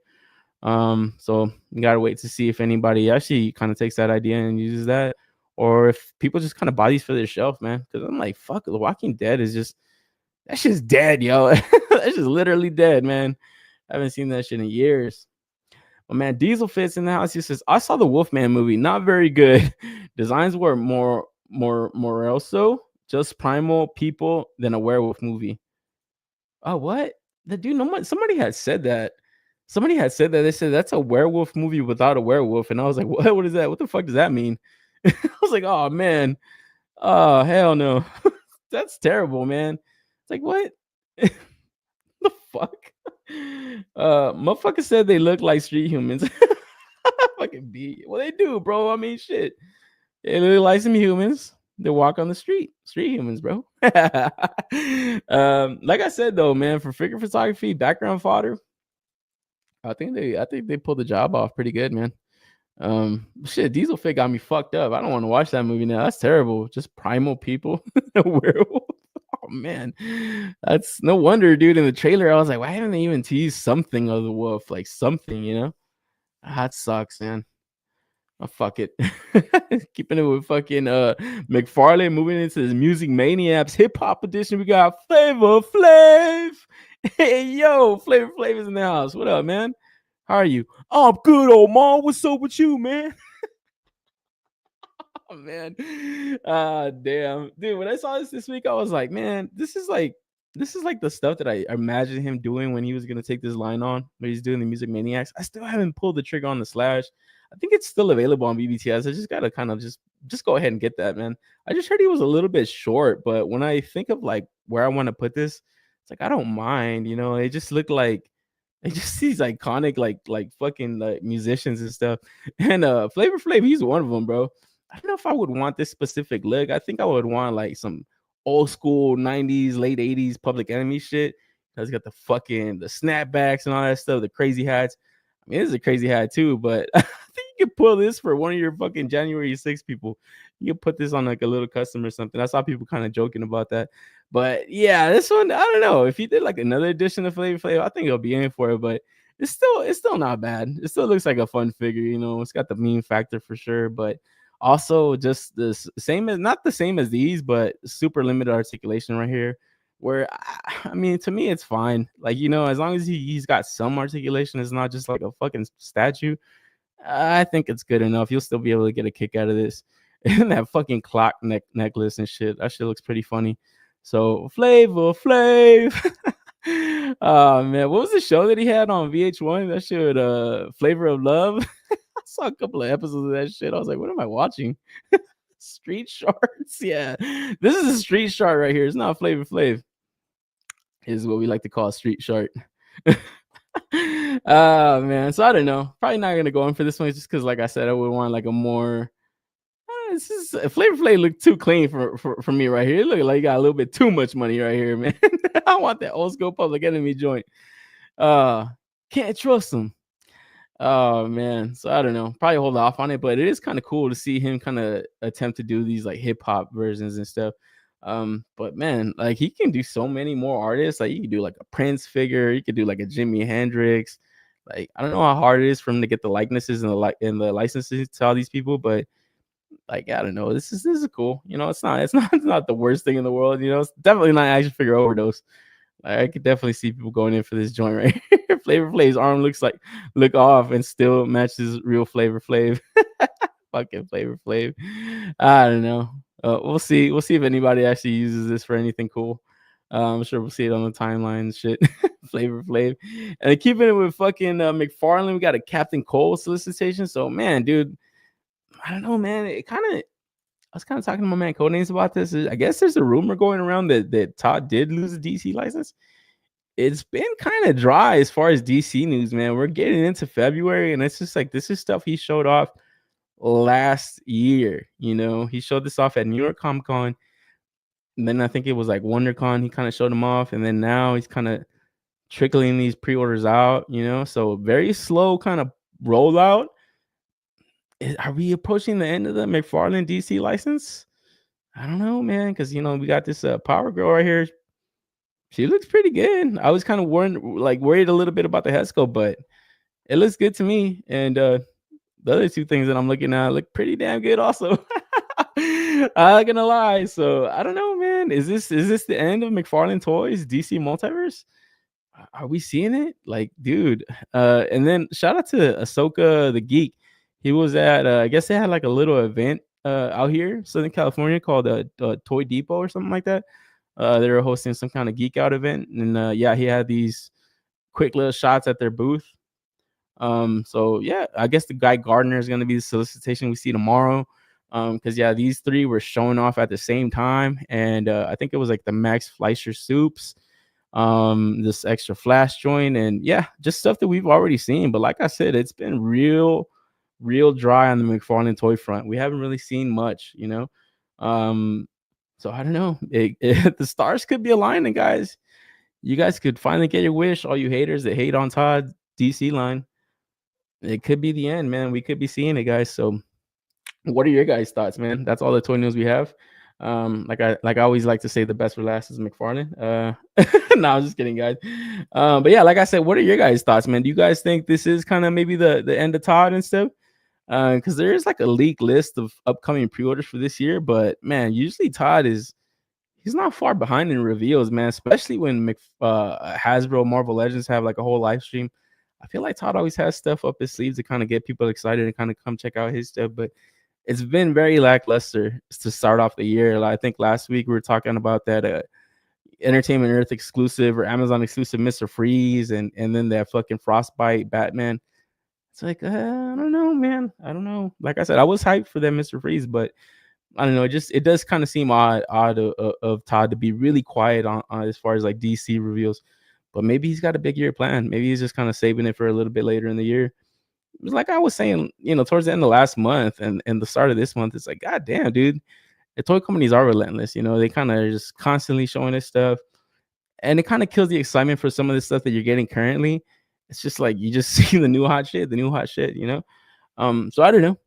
So you got to wait to see if anybody actually kind of takes that idea and uses that, or if people just kind of buy these for their shelf, man. Because I'm like, fuck, The Walking Dead is just, that shit's dead, yo. That's just literally dead, man. I haven't seen that shit in years. But man, Diesel Fits in the house. He says, I saw the Wolfman movie, not very good. Designs were more so. just primal people than a werewolf movie. Oh, what? The dude, no one, somebody had said that. Somebody had said that. They said that's a werewolf movie without a werewolf. And I was like, what? What is that? What the fuck does that mean? I was like, oh man. Oh, hell no. That's terrible, man. It's like, what? The fuck? Motherfucker said they look like street humans. Fucking B. Well, they do, bro. I mean, shit. They look like some humans. They walk on the street. Street humans, bro. Like I said though, man, for figure photography, background fodder, I think they pulled the job off pretty good, man. Shit, Diesel Fit got me fucked up. I don't want to watch that movie now. That's terrible. Just primal people. Werewolf. Oh man, that's no wonder, dude. In the trailer, I was like, why haven't they even teased something of the wolf? Like something, you know? That sucks, man. Oh, fuck it. Keeping it with fucking McFarlane, moving into this Music Maniacs hip hop edition. We got Flavor Flav. Hey yo, Flavor Flav is in the house. What up, man? How are you? Oh, I'm good, old mom. What's up with you, man? Oh man. Damn. Dude, when I saw this week, I was like, man, this is like the stuff that I imagined him doing when he was gonna take this line on, when he's doing the Music Maniacs. I still haven't pulled the trigger on the Slash. I think it's still available on BBTS. I just gotta kind of just go ahead and get that, man. I just heard he was a little bit short, but when I think of like where I want to put this, it's like I don't mind, you know. It just looked like it just these iconic like fucking like musicians and stuff. And Flavor Flav, he's one of them, bro. I don't know if I would want this specific look. I think I would want like some old school 90s, late 80s Public Enemy shit. He's got the snapbacks and all that stuff, the crazy hats. I mean, it's a crazy hat too, but I think you could pull this for one of your fucking January 6 people. You could put this on like a little custom or something. I saw people kind of joking about that. But yeah, this one, I don't know. If he did like another edition of Flavor Flav, I think he'll be in for it, but it's still not bad. It still looks like a fun figure, you know. It's got the meme factor for sure, but also just the same as not the same as these, but super limited articulation right here. Where I mean, to me, it's fine. Like, you know, as long as he's got some articulation, it's not just like a fucking statue. I think it's good enough. You'll still be able to get a kick out of this. And that fucking clock necklace and shit. That shit looks pretty funny. So Flavor Flav. Oh man, what was the show that he had on VH1? That shit, Flavor of Love. I saw a couple of episodes of that shit. I was like, what am I watching? Street Sharks. Yeah, this is a street shark right here. It's not Flavor Flav. Is what we like to call a street shark. Oh man, so I don't know. Probably not gonna go in for this one just because, like I said, I would want like a more. This is Flavor Flav look too clean for me right here. It look like you got a little bit too much money right here, man. I want that old school Public Enemy joint. Can't trust him. Oh man, so I don't know. Probably hold off on it, but it is kind of cool to see him kind of attempt to do these like hip hop versions and stuff. But man, like he can do so many more artists. Like you could do like a Prince figure, you could do like a Jimi Hendrix. Like I don't know how hard it is for him to get the likenesses and the licenses to all these people, but like I don't know. This is cool. You know, it's not the worst thing in the world. You know, it's definitely not action figure overdose. Like, I could definitely see people going in for this joint right here. Flavor Flav's arm look off and still matches real Flavor Flav. Fucking Flavor Flav. I don't know. We'll see. We'll see if anybody actually uses this for anything cool. I'm sure we'll see it on the timeline and shit. Flavor Flav. And keeping it with fucking McFarlane, we got a Captain Cole solicitation. So man, dude, I don't know, man. I was kind of talking to my man Codenames about this. I guess there's a rumor going around that Todd did lose a DC license. It's been kind of dry as far as DC news, man. We're getting into February, and it's just like this is stuff he showed off last year. You know, he showed this off at New York Comic Con, and then I think it was like WonderCon. He kind of showed them off, and then now he's kind of trickling these pre-orders out. You know, so very slow kind of rollout. Are we approaching the end of the McFarlane DC license? I don't know, man, because you know we got this Power Girl right here. She looks pretty good. I was kind of worried a little bit about the head sculpt, but it looks good to me. And the other two things that I'm looking at look pretty damn good, also. I'm not gonna lie. So I don't know, man. Is this the end of McFarlane Toys DC Multiverse? Are we seeing it? Like, dude. And then shout out to Ahsoka the Geek. He was at I guess they had like a little event out here, Southern California, called Toy Depot or something like that. They were hosting some kind of geek out event, and yeah, he had these quick little shots at their booth. So yeah, I guess the guy Gardner is gonna be the solicitation we see tomorrow. Because yeah, these three were showing off at the same time, and I think it was like the Max Fleischer soups, this extra flash joint, and yeah, just stuff that we've already seen. But like I said, it's been real dry on the McFarlane toy front. We haven't really seen much, you know. So I don't know. The stars could be aligning, guys. You guys could finally get your wish. All you haters that hate on Todd DC line, it could be the end, man. We could be seeing it, guys. So what are your guys' thoughts, man? That's all the toy news we have. Like I always like to say, the best for last is McFarlane. No, I'm just kidding, guys. But yeah, like I said, what are your guys' thoughts, man? Do you guys think this is kind of maybe the end of Todd and stuff? Because there is like a leaked list of upcoming pre-orders for this year, but man, usually Todd he's not far behind in reveals, man. Especially when Hasbro Marvel Legends have like a whole live stream. I feel like Todd always has stuff up his sleeves to kind of get people excited and kind of come check out his stuff, but it's been very lackluster to start off the year. Like, I think last week we were talking about that Entertainment Earth exclusive or Amazon exclusive Mr. Freeze, and then that fucking Frostbite Batman. It's like, I don't know, man. I don't know. Like I said, I was hyped for that Mr. Freeze, but I don't know. It does kind of seem odd of Todd to be really quiet on as far as like DC reveals. But maybe he's got a big year plan. Maybe he's just kind of saving it for a little bit later in the year. Like I was saying, towards the end of last month and the start of this month, it's like, God damn, dude, the toy companies are relentless. They kind of just constantly showing this stuff, and it kind of kills the excitement for some of the stuff that you're getting currently. It's just like you just see the new hot shit. So I don't know.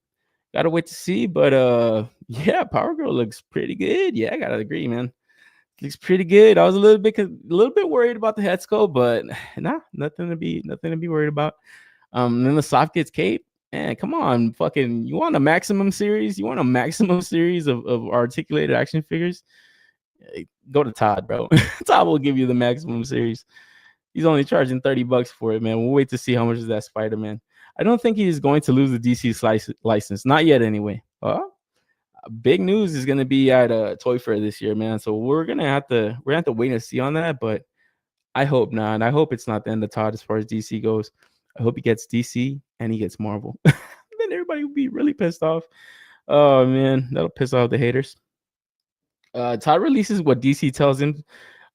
Gotta wait to see, but yeah, Power Girl looks pretty good. Yeah, I gotta agree, man. Looks pretty good. I was a little bit worried about the head sculpt, but nah, nothing to be worried about. And then the soft gets cape. Man, come on, fucking, you want a maximum series? You want a maximum series of articulated action figures? Go to Todd, bro. Todd will give you the maximum series. He's only charging $30 for it, man. We'll wait to see how much is that Spider-Man. I don't think he's going to lose the DC license. Not yet, anyway. Big news is going to be at a Toy Fair this year, man. So we're gonna have to wait and see on that. But I hope not. I hope it's not the end of Todd as far as DC goes. I hope he gets DC and he gets Marvel. Then everybody will be really pissed off. Oh man, that'll piss off the haters. Todd releases what DC tells him.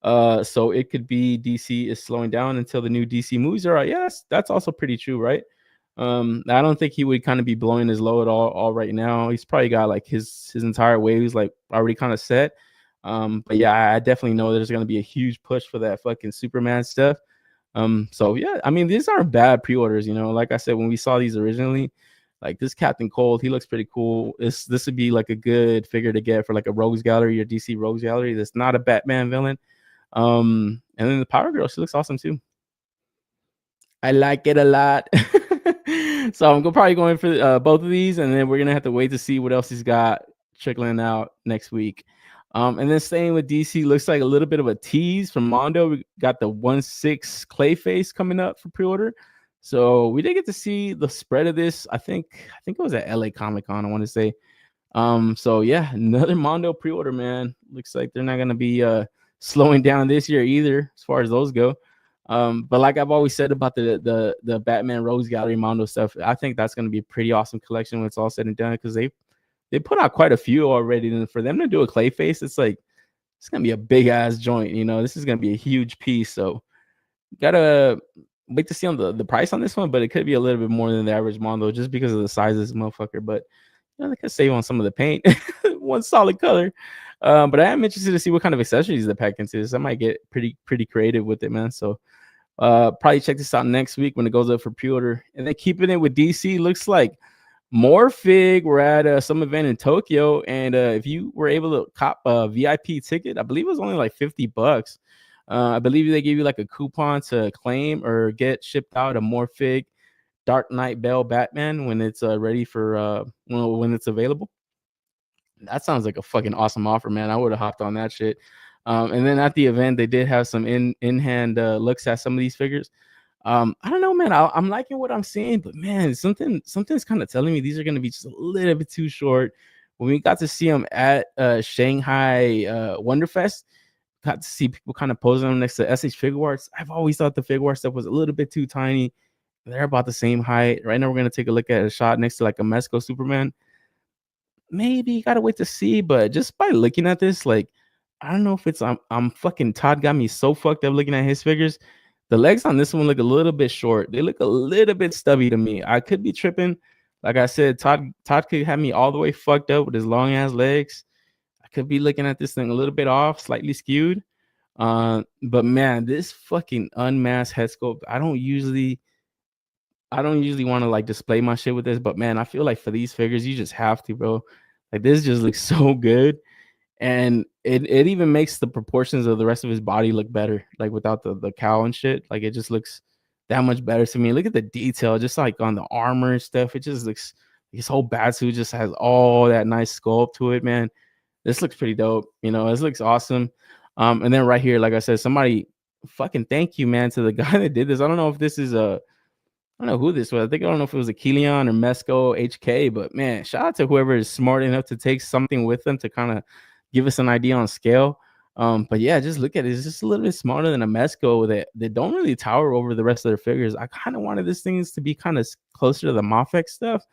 So it could be DC is slowing down until the new DC movies are out. Yeah, that's also pretty true, right? I don't think he would kind of be blowing his load all right now. He's probably got like his entire waves like already kind of set. But yeah, I definitely know there's gonna be a huge push for that fucking Superman stuff. So yeah, I mean, these aren't bad pre-orders, like I said, when we saw these originally, like this Captain Cold, he looks pretty cool. This would be like a good figure to get for like a Rogues Gallery or DC Rogues Gallery that's not a Batman villain. And then the Power Girl, she looks awesome too. I like it a lot. So I'm probably going for both of these, and then we're gonna have to wait to see what else he's got trickling out next week. And then staying with DC, looks like a little bit of a tease from Mondo. We got the 1/6 Clayface coming up for pre-order. So we did get to see the spread of this. I think it was at LA Comic Con, I want to say. So yeah, another Mondo pre-order, man. Looks like they're not gonna be slowing down this year either, as far as those go. But like I've always said about the Batman Rogues Gallery Mondo stuff, I think that's gonna be a pretty awesome collection when it's all said and done, because they put out quite a few already, and for them to do a Clayface, it's like it's gonna be a big ass joint. This is gonna be a huge piece. So gotta wait to see on the price on this one, but it could be a little bit more than the average Mondo just because of the size of this motherfucker. But they could save on some of the paint. One solid color. But I am interested to see what kind of accessories they pack into this. I might get pretty creative with it, man. So probably check this out next week when it goes up for pre-order. And then keeping it with DC, looks like more Fig. We're at some event in Tokyo, and if you were able to cop a VIP ticket, I believe it was only like $50. I believe they give you like a coupon to claim or get shipped out a more Fig Dark Knight Bell Batman when it's ready for when it's available. That sounds like a fucking awesome offer, man. I would have hopped on that shit. And then at the event, they did have some in-hand looks at some of these figures. I don't know, man. I'm liking what I'm seeing, but man, something's kind of telling me these are going to be just a little bit too short when we got to see him at Shanghai Wonderfest, got to see people kind of posing them next to SH Figure Arts. I've always thought the Figure Art stuff was a little bit too tiny. They're about the same height. Right now, we're gonna take a look at a shot next to like a Mezco Superman. Maybe gotta wait to see, but just by looking at this, like, I don't know if it's I'm fucking Todd got me so fucked up looking at his figures. The legs on this one look a little bit short. They look a little bit stubby to me. I could be tripping. Like I said, Todd could have me all the way fucked up with his long ass legs. I could be looking at this thing a little bit off, slightly skewed. But man, this fucking unmasked head sculpt, I don't usually want to like display my shit with this, but man, I feel like for these figures, you just have to, bro. Like this just looks so good. And it even makes the proportions of the rest of his body look better, like without the cowl and shit. Like it just looks that much better to me. Look at the detail, just like on the armor and stuff. It just looks his whole batsuit just has all that nice sculpt to it, man. This looks pretty dope. You know, this looks awesome. And then right here, like I said, somebody fucking thank you, man, to the guy that did this. I don't know if this is I don't know who this was. I don't know if it was a Kilian or Mesco HK, but man, shout out to whoever is smart enough to take something with them to kind of give us an idea on scale. But yeah, just look at it. It's just a little bit smaller than a Mesco that don't really tower over the rest of their figures. I kind of wanted this things to be kind of closer to the Mafex stuff,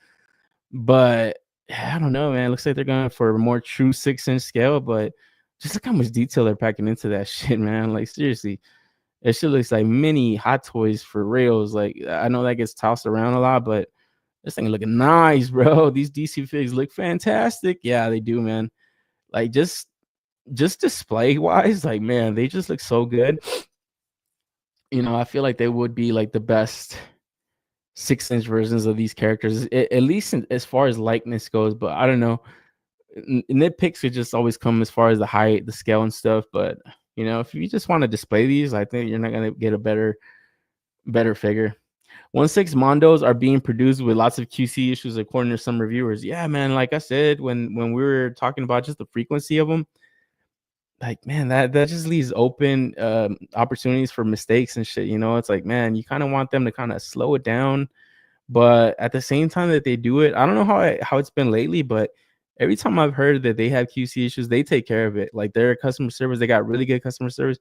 but I don't know, man. It looks like they're going for a more true 6-inch scale, but just look how much detail they're packing into that shit, man. Like seriously. It shit looks like mini Hot Toys for reals. Like I know that gets tossed around a lot, but this thing looking nice, bro. These DC figs look fantastic. Yeah, they do, man. Like just display wise, like man, they just look so good. You know, I feel like they would be like the best 6-inch versions of these characters, at least as far as likeness goes. But I don't know. Nitpicks could just always come as far as the height, the scale, and stuff. But you know, if you just want to display these, I think you're not gonna get a better figure. 1/6 Mondos are being produced with lots of QC issues, according to some reviewers. Yeah, man. Like I said, when we were talking about just the frequency of them, like man, that just leaves open opportunities for mistakes and shit. You know, it's like man, you kind of want them to kind of slow it down, but at the same time that they do it, I don't know how it's been lately, but every time I've heard that they have QC issues, they take care of it. Like their customer service, they got really good customer service.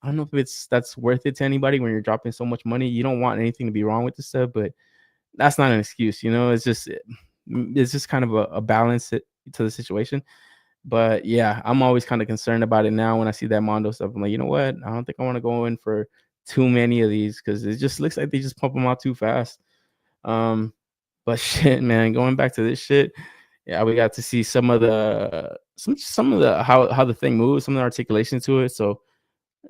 I don't know if that's worth it to anybody when you're dropping so much money. You don't want anything to be wrong with this stuff, but that's not an excuse, you know. It's just kind of a balance to the situation. But yeah, I'm always kind of concerned about it now when I see that Mondo stuff. I'm like, you know what? I don't think I want to go in for too many of these because it just looks like they just pump them out too fast. But shit, man, going back to this shit, yeah, we got to see some of the how the thing moves, some of the articulation to it. So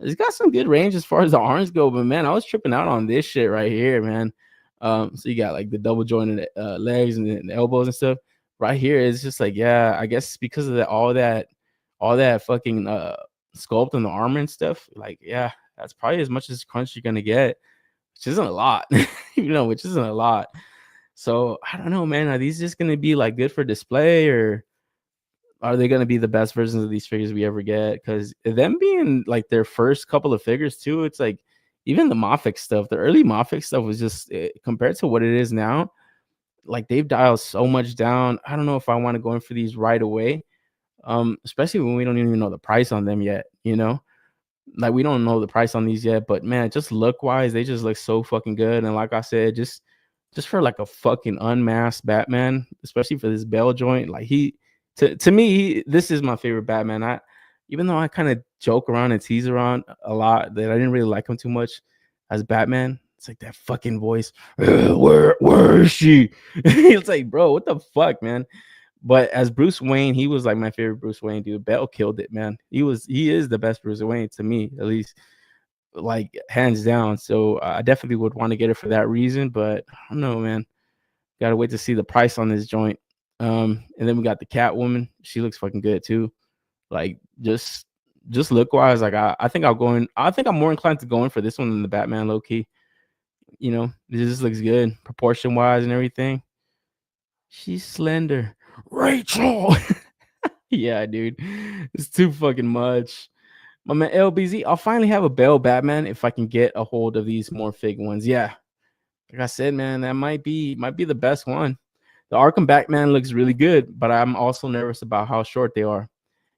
it's got some good range as far as the arms go, but man, I was tripping out on this shit right here, man. So you got like the double jointed legs and the elbows and stuff. Right here, it's just like, yeah, I guess because of all that fucking sculpt on the armor and stuff. Like, yeah, that's probably as much as crunch you're gonna get, which isn't a lot, which isn't a lot. So I don't know, man. Are these just gonna be like good for display, or are they going to be the best versions of these figures we ever get? Because them being like their first couple of figures too, it's like even the Mafex stuff, the early Mafex stuff was just compared to what it is now, like they've dialed so much down. I don't know if I want to go in for these right away, especially when we don't even know the price on them yet. You know, like we don't know the price on these yet, but man, just look wise, they just look so fucking good. And like I said, just for like a fucking unmasked Batman, especially for this bell joint, like to me, this is my favorite Batman. Even though I kind of joke around and tease around a lot that I didn't really like him too much as Batman. It's like that fucking voice. Where is she? It's like, bro, what the fuck, man? But as Bruce Wayne, he was like my favorite Bruce Wayne, dude. Bell killed it, man. He is the best Bruce Wayne to me, at least, like hands down. So I definitely would want to get it for that reason. But I don't know, man. Gotta wait to see the price on this joint. And then we got the Catwoman. She looks fucking good too. Like just look wise, like I think I'll go in. I think I'm more inclined to go in for this one than the Batman, low key. You know, this just looks good, proportion wise and everything. She's slender, Rachel. Yeah, dude, it's too fucking much. My man LBZ, I'll finally have a Bell Batman if I can get a hold of these more fig ones. Yeah, like I said, man, that might be the best one. The Arkham Batman looks really good, but I'm also nervous about how short they are.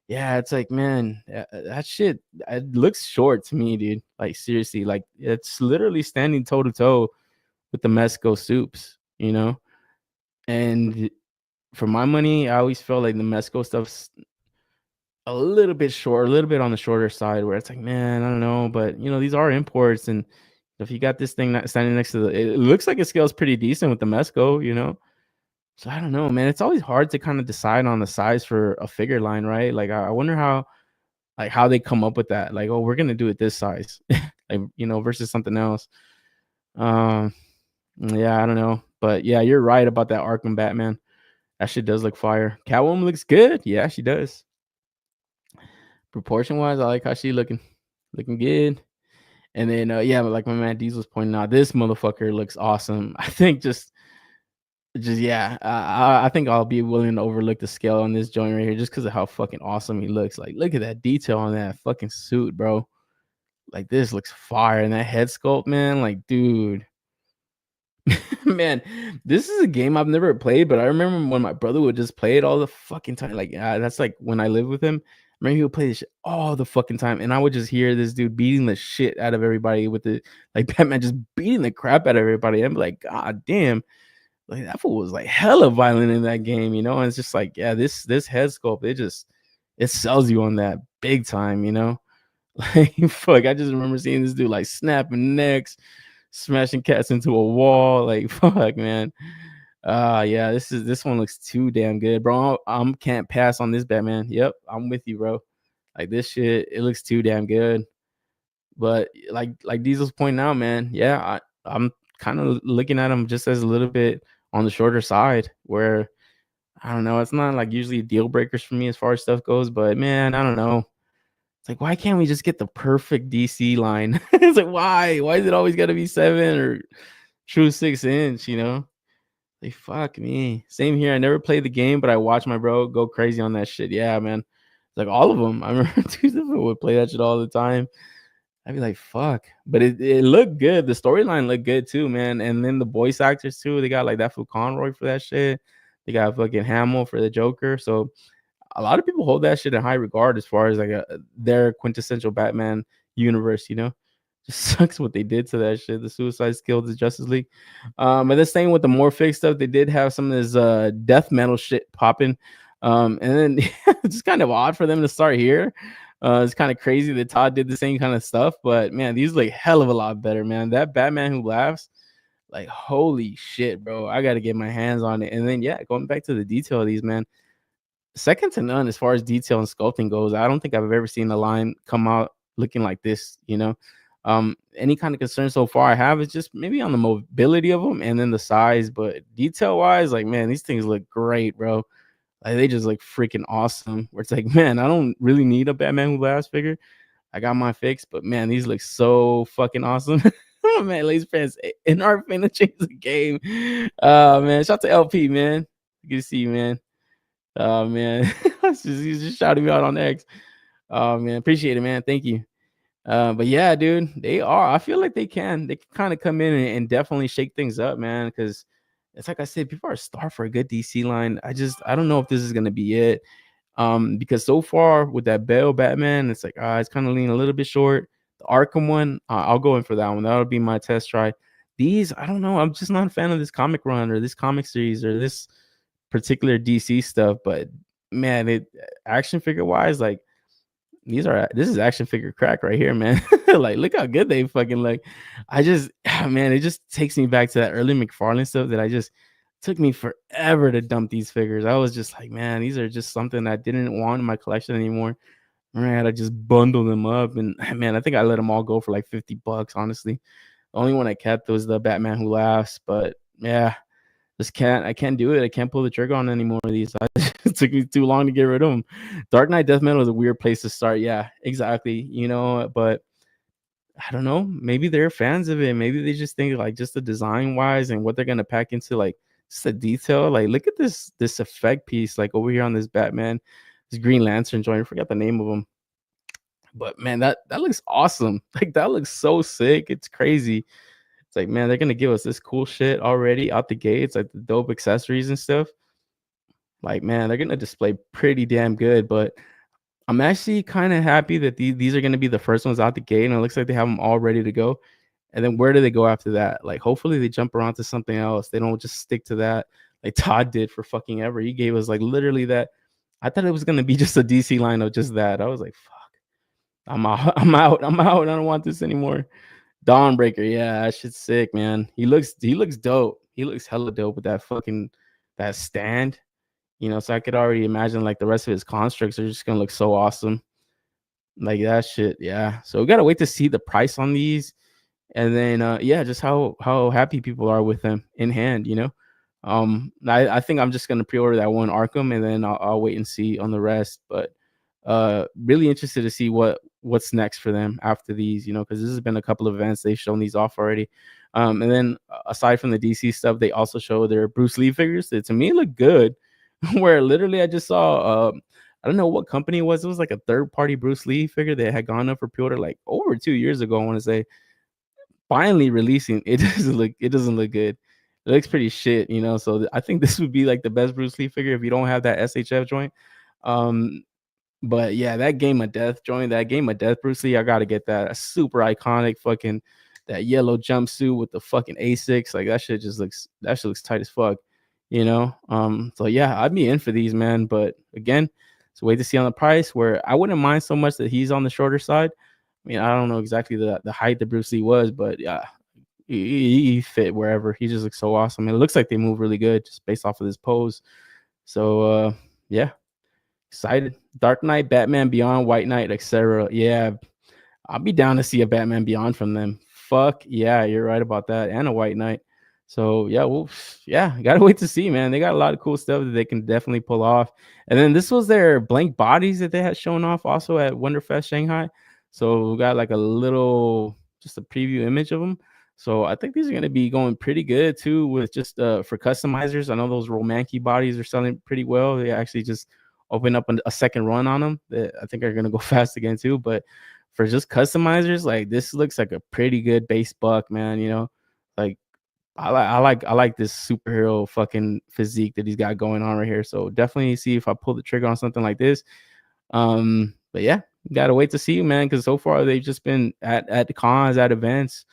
Yeah, it's like, man, that shit, it looks short to me, dude. Like, seriously, like, it's literally standing toe to toe with the Mesco soups, you know? And for my money, I always felt like the Mesco stuff's a little bit short, a little bit on the shorter side, where it's like, man, I don't know, but these are imports, and if you got this thing standing next to it looks like it scales pretty decent with the Mesco. So I don't know, man. It's always hard to kind of decide on the size for a figure line, right? Like, I wonder how they come up with that. Like, oh, we're gonna do it this size, like, versus something else. Um, yeah, I don't know, but yeah, you're right about that Arkham Batman. That shit does look fire. Catwoman looks good. Yeah, she does. Proportion wise, I like how she looking good. And then yeah, like my man Diesel was pointing out, this motherfucker looks awesome. I think just yeah, I think I'll be willing to overlook the scale on this joint right here just because of how fucking awesome he looks. Like, look at that detail on that fucking suit, bro. Like, this looks fire, and that head sculpt, man. Like, dude, man, this is a game I've never played, but I remember when my brother would just play it all the fucking time. Like, that's like when I lived with him. I remember he would play this shit all the fucking time, and I would just hear this dude beating the shit out of everybody with the like Batman just beating the crap out of everybody. I'm like, God damn, like that fool was like hella violent in that game. And it's just like, yeah, this head sculpt, it sells you on that big time. Like, fuck, I just remember seeing this dude like snapping necks, smashing cats into a wall. Like, fuck, man. Yeah, this one looks too damn good, bro. I'm can't pass on this Batman. Yep, I'm with you, bro. Like, this shit, it looks too damn good. But like Diesel's pointing out, man, yeah, I'm kind of looking at him just as a little bit on the shorter side, where I don't know, it's not like usually deal breakers for me as far as stuff goes, but man, I don't know. It's like, why can't we just get the perfect DC line? It's like, why? Why is it always got to be 7 or true 6 inch? Like, fuck me. Same here. I never played the game, but I watched my bro go crazy on that shit. Yeah, man. Like, all of them. I remember dudes would play that shit all the time. I'd be like, fuck. But it looked good. The storyline looked good too, man. And then the voice actors too. They got like that for Conroy for that shit. They got fucking Hamill for the Joker. So a lot of people hold that shit in high regard as far as like their quintessential Batman universe. Just sucks what they did to that shit. The Suicide Squad, the Justice League. But this thing with the Morphic stuff, they did have some of this death metal shit popping. And then it's just kind of odd for them to start here. It's kind of crazy that Todd did the same kind of stuff, but man, these look hell of a lot better, man. That Batman Who Laughs, like, holy shit, bro. I got to get my hands on it. And then, yeah, going back to the detail of these, man, second to none as far as detail and sculpting goes. I don't think I've ever seen a line come out looking like this. Any kind of concern so far I have is just maybe on the mobility of them and then the size, but detail wise, like, man, these things look great, bro. Like, they just look freaking awesome. Where it's like, man, I don't really need a Batman Who Laughs figure. I got my fix, but man, these look so fucking awesome. Oh, man, ladies fans, in our finna change the game. Man, shout out to LP, man. Good to see you, man. Oh, man. He's just shouting me out on X. Oh, man, appreciate it, man. Thank you. But yeah, dude, they are. I feel like they can kind of come in and definitely shake things up, man. Because it's like I said, people are starved for a good DC line. I don't know if this is gonna be it. Because so far with that Bale Batman, it's like it's kind of leaning a little bit short. The Arkham one, I'll go in for that one. That'll be my test try. These, I don't know. I'm just not a fan of this comic run or this comic series or this particular DC stuff. But man, it action figure wise, like, this is action figure crack right here, man. Like, look how good they fucking look. Man, it just takes me back to that early McFarlane stuff that I just took me forever to dump these figures. I was just like, man, these are just something I didn't want in my collection anymore. I had to just bundle them up, and man, I think I let them all go for like $50, honestly. The only one I kept was the Batman Who Laughs, but yeah, I can't do it. I can't pull the trigger on any more of these. It took me too long to get rid of them. Dark Knight Death Metal is a weird place to start. Yeah, exactly. But I don't know. Maybe they're fans of it. Maybe they just think like just the design wise and what they're gonna pack into like just the detail. Like, look at this effect piece like over here on this Batman, this Green Lantern joint. I forgot the name of them. But man, that looks awesome. Like, that looks so sick. It's crazy. It's like, man, they're gonna give us this cool shit already out the gates, like the dope accessories and stuff. Like, man, they're gonna display pretty damn good. But I'm actually kind of happy that these are gonna be the first ones out the gate, and it looks like they have them all ready to go. And then where do they go after that? Like, hopefully they jump around to something else. They don't just stick to that like Todd did for fucking ever. He gave us like literally that. I thought it was gonna be just a DC line of just that. I was like, fuck, I'm out, I'm out, I'm out. I don't want this anymore. Dawnbreaker, yeah, that shit's sick, man. He looks dope. He looks hella dope with that fucking that stand. So I could already imagine like the rest of his constructs are just gonna look so awesome. Like that shit, yeah. So we gotta wait to see the price on these, and then yeah, just how happy people are with them in hand. I think I'm just gonna pre-order that one Arkham, and then I'll wait and see on the rest. But really interested to see what's next for them after these, because this has been a couple of events they've shown these off already. And then aside from the DC stuff, they also show their Bruce Lee figures that to me look good. Where literally I just saw I don't know what company it was. It was like a third-party Bruce Lee figure that had gone up for pre-order like over 2 years ago, I want to say. Finally releasing, it doesn't look good. It looks pretty shit. So I think this would be like the best Bruce Lee figure if you don't have that SHF joint. Um, but yeah, that Game of Death joint, that Game of Death Bruce Lee, I gotta get that. A super iconic fucking that yellow jumpsuit with the fucking A6. Like that shit looks tight as fuck. So yeah, I'd be in for these, man. But again, it's wait to see on the price, where I wouldn't mind so much that he's on the shorter side. I mean, I don't know exactly the height that Bruce Lee was, but yeah, he fit wherever. He just looks so awesome. It looks like they move really good just based off of this pose. So yeah, excited. Dark Knight, Batman Beyond, White Knight, etc. Yeah, I'll be down to see a Batman Beyond from them. Fuck yeah, you're right about that. And a White Knight. So yeah, well, yeah, gotta wait to see, man. They got a lot of cool stuff that they can definitely pull off. And then this was their blank bodies that they had shown off also at Wonderfest Shanghai. So we got like just a preview image of them. So I think these are gonna be going pretty good too, with just for customizers. I know those Romanky bodies are selling pretty well. They actually just open up a second run on them that I think are gonna go fast again too. But for just customizers, like this looks like a pretty good base buck, man. Like I like this superhero fucking physique that he's got going on right here. So definitely see if I pull the trigger on something like this. But yeah, gotta wait to see, man, because so far they've just been at the cons, at events.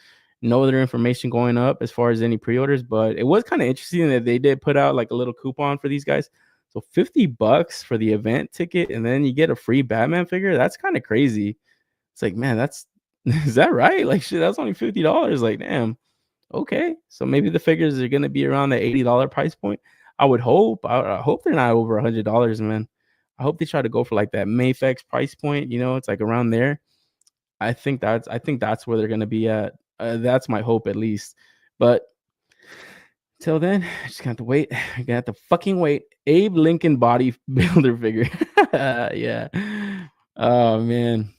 No other information going up as far as any pre-orders, but it was kind of interesting that they did put out like a little coupon for these guys. So $50 for the event ticket, and then you get a free Batman figure. That's kind of crazy. It's like, man, that's is that right? Like shit, that's only $50. Like, damn. Okay, so maybe the figures are gonna be around the $80 price point. I would hope. I hope they're not over $100, man. I hope they try to go for like that Mayfex price point. It's like around there. I think that's where they're gonna be at. That's my hope at least. But till then, I just got to wait. I got to fucking wait. Abe Lincoln bodybuilder figure. Yeah. Oh man.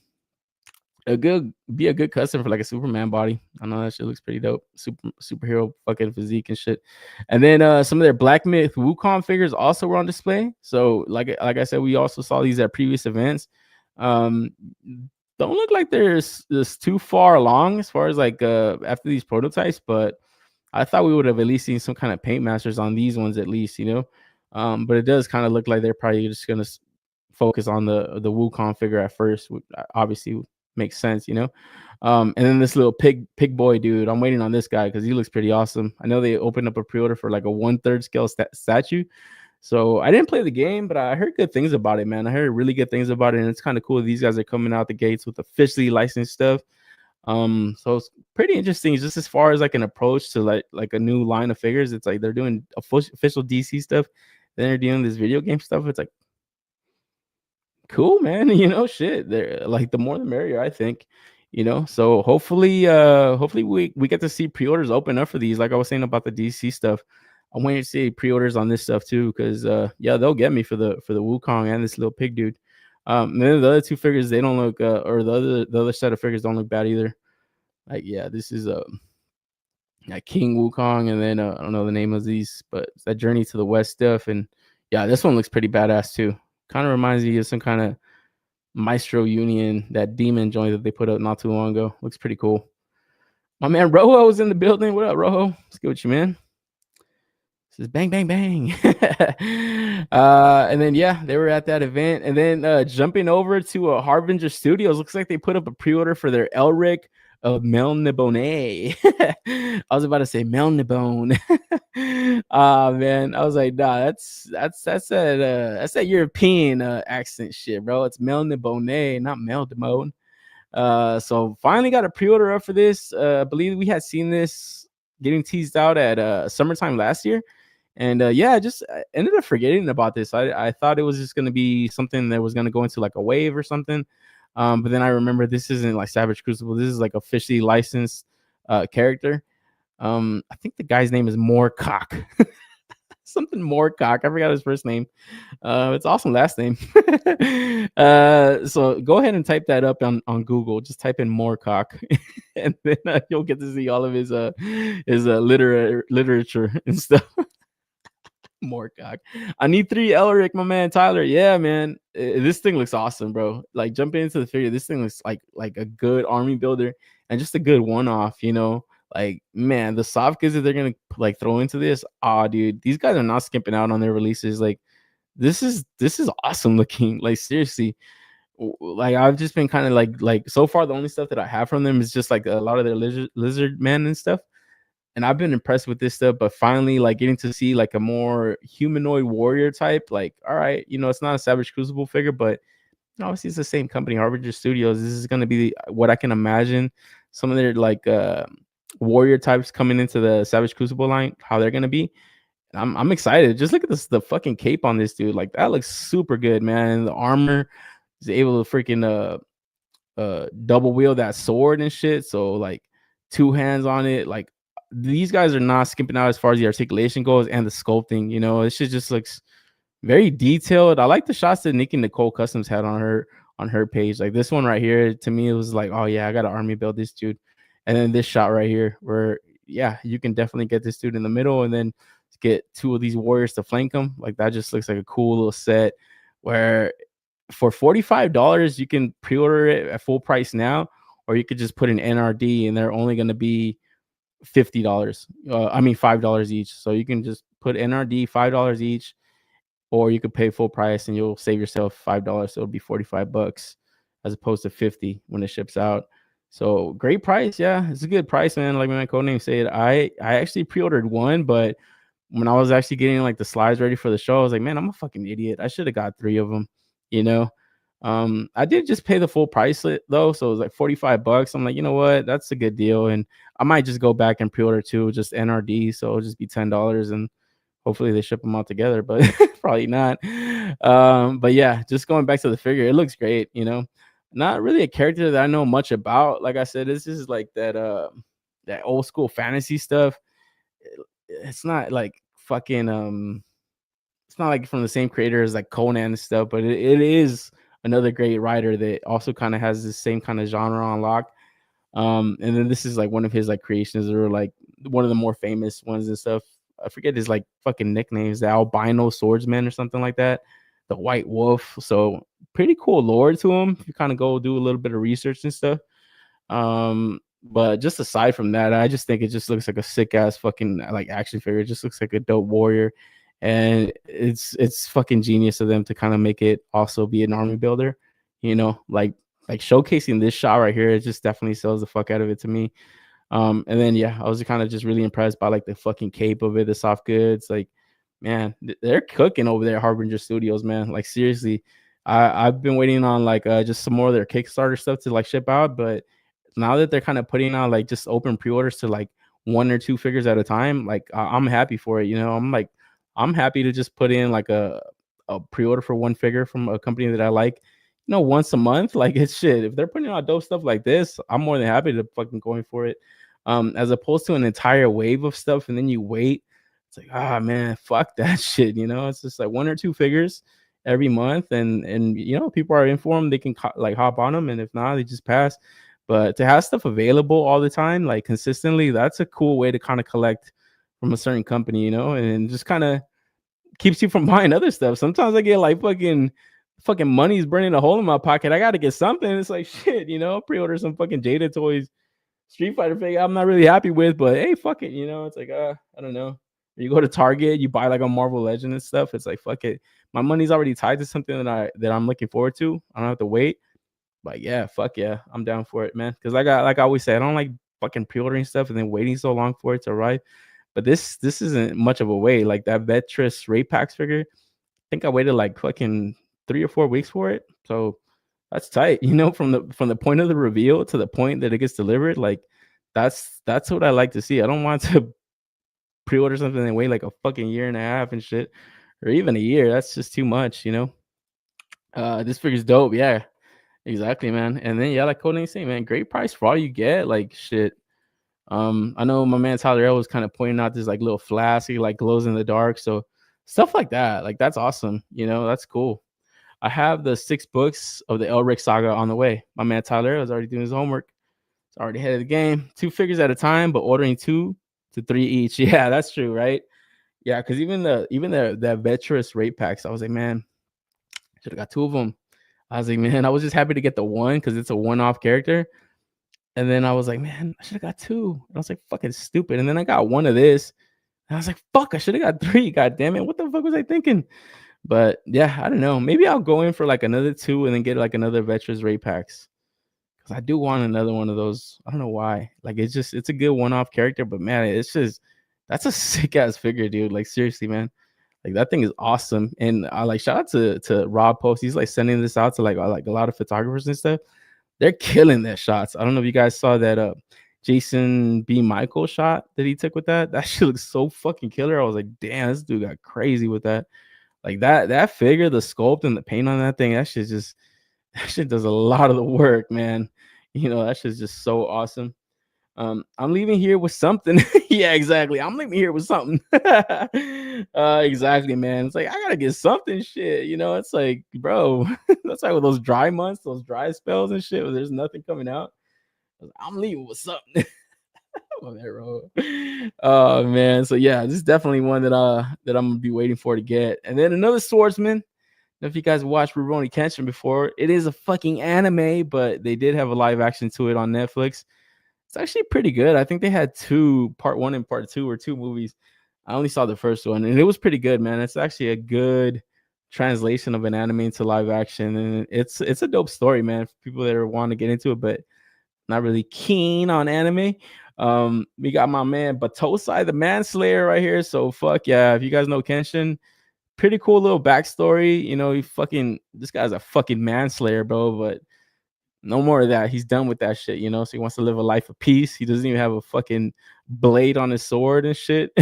Be a good custom for like a Superman body. I know that shit looks pretty dope. Superhero fucking physique and shit. And then some of their Black Myth Wukong figures also were on display. So like I said, we also saw these at previous events. Don't look like there's too far along as far as like after these prototypes, but I thought we would have at least seen some kind of paint masters on these ones at least. But it does kind of look like they're probably just gonna focus on the Wukong figure at first, which obviously makes sense. And then this little pig boy dude, I'm waiting on this guy because he looks pretty awesome. I know they opened up a pre-order for like a 1/3 scale statue. So I didn't play the game, but I heard good things about it, man. I heard really good things about it, and it's kind of cool. These guys are coming out the gates with officially licensed stuff. So it's pretty interesting just as far as like an approach to like a new line of figures. It's like they're doing official DC stuff, then they're doing this video game stuff. It's like cool, man. Shit. They're like the more the merrier, I think. So hopefully we get to see pre-orders open up for these. Like I was saying about the DC stuff. I'm waiting to see pre-orders on this stuff too, because yeah, they'll get me for the Wukong and this little pig dude. And then the other two figures, they don't look or the other set of figures don't look bad either. Like, yeah, this is like King Wukong, and then I don't know the name of these, but it's that Journey to the West stuff. And yeah, this one looks pretty badass too. Kind of reminds me of some kind of Maestro Union, that demon joint that they put up not too long ago. Looks pretty cool. My man Rojo was in the building. What up, Rojo? Let's go with you, man. Says bang, bang, bang. And then yeah, they were at that event. And then jumping over to Harbinger Studios, looks like they put up a pre-order for their Elric of Melnibone. I was about to say Melnibone. Man, I was like, nah, that's that European accent shit, bro. It's Melnibone, not Meldimone. So finally got a pre-order up for this. I believe we had seen this getting teased out at summertime last year. And yeah, just ended up forgetting about this. I thought it was just gonna be something that was gonna go into like a wave or something. But then I remember this isn't like Savage Crucible. This is like officially licensed character. I think the guy's name is Moorcock. Something Moorcock. I forgot his first name. It's awesome last name. So go ahead and type that up on Google. Just type in Moorcock, and then you'll get to see all of his literature and stuff. Moorcock. I need 3 Elric, my man Tyler. Yeah, man. This thing looks awesome, bro. Like jumping into the figure, this thing looks like a good army builder and just a good one-off, you know. Like, man, the soft goods that they're gonna like throw into this, dude, these guys are not skimping out on their releases. Like, this is awesome looking. Like, seriously. Like, I've just been kind of like so far the only stuff that I have from them is just like a lot of their lizard men and stuff. And I've been impressed with this stuff, but finally, like getting to see like a more humanoid warrior type, like, all right, you know, it's not a Savage Crucible figure, but obviously it's the same company, Harbinger Studios. This is going to be what I can imagine some of their like warrior types coming into the Savage Crucible line, how they're going to be. I'm excited. Just look at this, the fucking cape on this dude. Like, that looks super good, man. The armor is able to freaking double wield that sword and shit. So like 2 hands on it, like these guys are not skimping out as far as the articulation goes and the sculpting. You know, this shit just looks very detailed. I like the shots that Nikki Nicole Customs had on her page. Like this one right here, to me, it was like, oh yeah, I got to army build this dude. And then this shot right here, where yeah, you can definitely get this dude in the middle and then get 2 of these warriors to flank him. Like, that just looks like a cool little set where for $45 you can pre-order it at full price now, or you could just put an NRD and they're only going to be $50. $5 each. So you can just put NRD $5 each, or you could pay full price and you'll save yourself $5. So it'll be $45 as opposed to 50 when it ships out. So great price. Yeah, it's a good price, man. Like my codename said, I actually pre-ordered one, but when I was actually getting like the slides ready for the show, I was like, man, I'm a fucking idiot. I should have got 3 of them, you know. I did just pay the full price though, so it was like $45. I'm like, you know what, that's a good deal, and I might just go back and pre-order 2, just NRD, so it'll just be $10, and hopefully they ship them all together, but probably not. But yeah, just going back to the figure, it looks great, you know. Not really a character that I know much about. Like I said, this is like that old school fantasy stuff. It's not like fucking it's not like from the same creator as like Conan and stuff, but it is another great writer that also kind of has the same kind of genre on lock. And then this is like one of his like creations, or like one of the more famous ones and stuff. I forget his like fucking nicknames, the albino swordsman or something like that, the white wolf. So pretty cool lore to him if you kind of go do a little bit of research and stuff. But just aside from that, I just think it just looks like a sick ass fucking like action figure. It just looks like a dope warrior, and it's fucking genius of them to kind of make it also be an army builder, you know, like showcasing this shot right here. It just definitely sells the fuck out of it to me. And then yeah, I was kind of just really impressed by like the fucking cape of it, the soft goods. Like, man, they're cooking over there at Harbinger Studios, man. Like, seriously, I've been waiting on like just some more of their Kickstarter stuff to like ship out, but now that they're kind of putting out like just open pre-orders to like 1 or 2 figures at a time, like I'm happy for it. You know, I'm happy to just put in like a pre-order for 1 figure from a company that I like, you know, once a month. Like, it's shit. If they're putting out dope stuff like this, I'm more than happy to fucking going for it. As opposed to an entire wave of stuff and then you wait. It's like, man, fuck that shit. You know, it's just like 1 or 2 figures every month, and you know, people are informed, they can like hop on them, and if not, they just pass. But to have stuff available all the time, like consistently, that's a cool way to kind of collect from a certain company, you know, and just kind of keeps you from buying other stuff. Sometimes I get like fucking money's burning a hole in my pocket. I got to get something. It's like, shit, you know, pre-order some fucking Jada toys, Street Fighter figure I'm not really happy with, but hey, fuck it, it's like I don't know. You go to Target, you buy like a Marvel Legend and stuff. It's like fuck it. My money's already tied to something that I'm looking forward to. I don't have to wait. But yeah, fuck yeah, I'm down for it, man. Because like I always say, I don't like fucking pre-ordering stuff and then waiting so long for it to arrive. But this isn't much of a wait. Like that Vetris Ray Packs figure, I think I waited like fucking 3 or 4 weeks for it. So that's tight. From the point of the reveal to the point that it gets delivered, like that's what I like to see. I don't want to pre-order something and wait like a fucking year and a half and shit, or even a year. That's just too much. This figure's dope. Yeah, exactly, man. And then yeah, like Codename saying, man, great price for all you get. Like shit. I know my man Tyler L was kind of pointing out this like little flask, he like glows in the dark. So stuff like that, like that's awesome. That's cool. I have the 6 books of the Elric saga on the way. My man Tyler was already doing his homework. It's already ahead of the game. 2 figures at a time, but ordering 2 to 3 each. Yeah, that's true, right? Yeah, because even the that Vetris rate packs, I was like, man, should have got 2 of them. I was like, man, I was just happy to get the one because it's a one-off character. And then I was like, man, I should have got 2. And I was like, fucking stupid. And then I got 1 of this. And I was like, fuck, I should have got 3. God damn it. What the fuck was I thinking? But yeah, I don't know. Maybe I'll go in for like another 2 and then get like another Vetris rate packs. Because I do want another one of those. I don't know why. Like it's a good one-off character, but man, it's just that's a sick ass figure, dude. Like seriously, man. Like that thing is awesome. And I like shout out to Rob Post. He's like sending this out to like a lot of photographers and stuff. They're killing their shots. I don't know if you guys saw that Jason B. Michael shot that he took with that. That shit looks so fucking killer. I was like, damn, this dude got crazy with that. Like that figure, the sculpt and the paint on that thing, that shit does a lot of the work, man. That shit's just so awesome. I'm leaving here with something. Yeah, exactly. I'm leaving here with something. Exactly, man. It's like I gotta get something. Shit, it's like, bro, that's like with those dry months, those dry spells and shit, where there's nothing coming out. I'm leaving with something. Oh man, so yeah, this is definitely one that I'm gonna be waiting for to get. And then another swordsman. If you guys watched Rurouni Kenshin before, it is a fucking anime, but they did have a live action to it on Netflix. It's actually pretty good. I think they had 2, part 1 and part 2, or 2 movies. I only saw the first one, and it was pretty good, man. It's actually a good translation of an anime into live action, and it's a dope story, man. For people that want to get into it, but not really keen on anime. We got my man Batosai the Manslayer right here. So fuck yeah, if you guys know Kenshin, pretty cool little backstory. This guy's a fucking manslayer, bro. But no more of that. He's done with that shit, so he wants to live a life of peace. He doesn't even have a fucking blade on his sword and shit.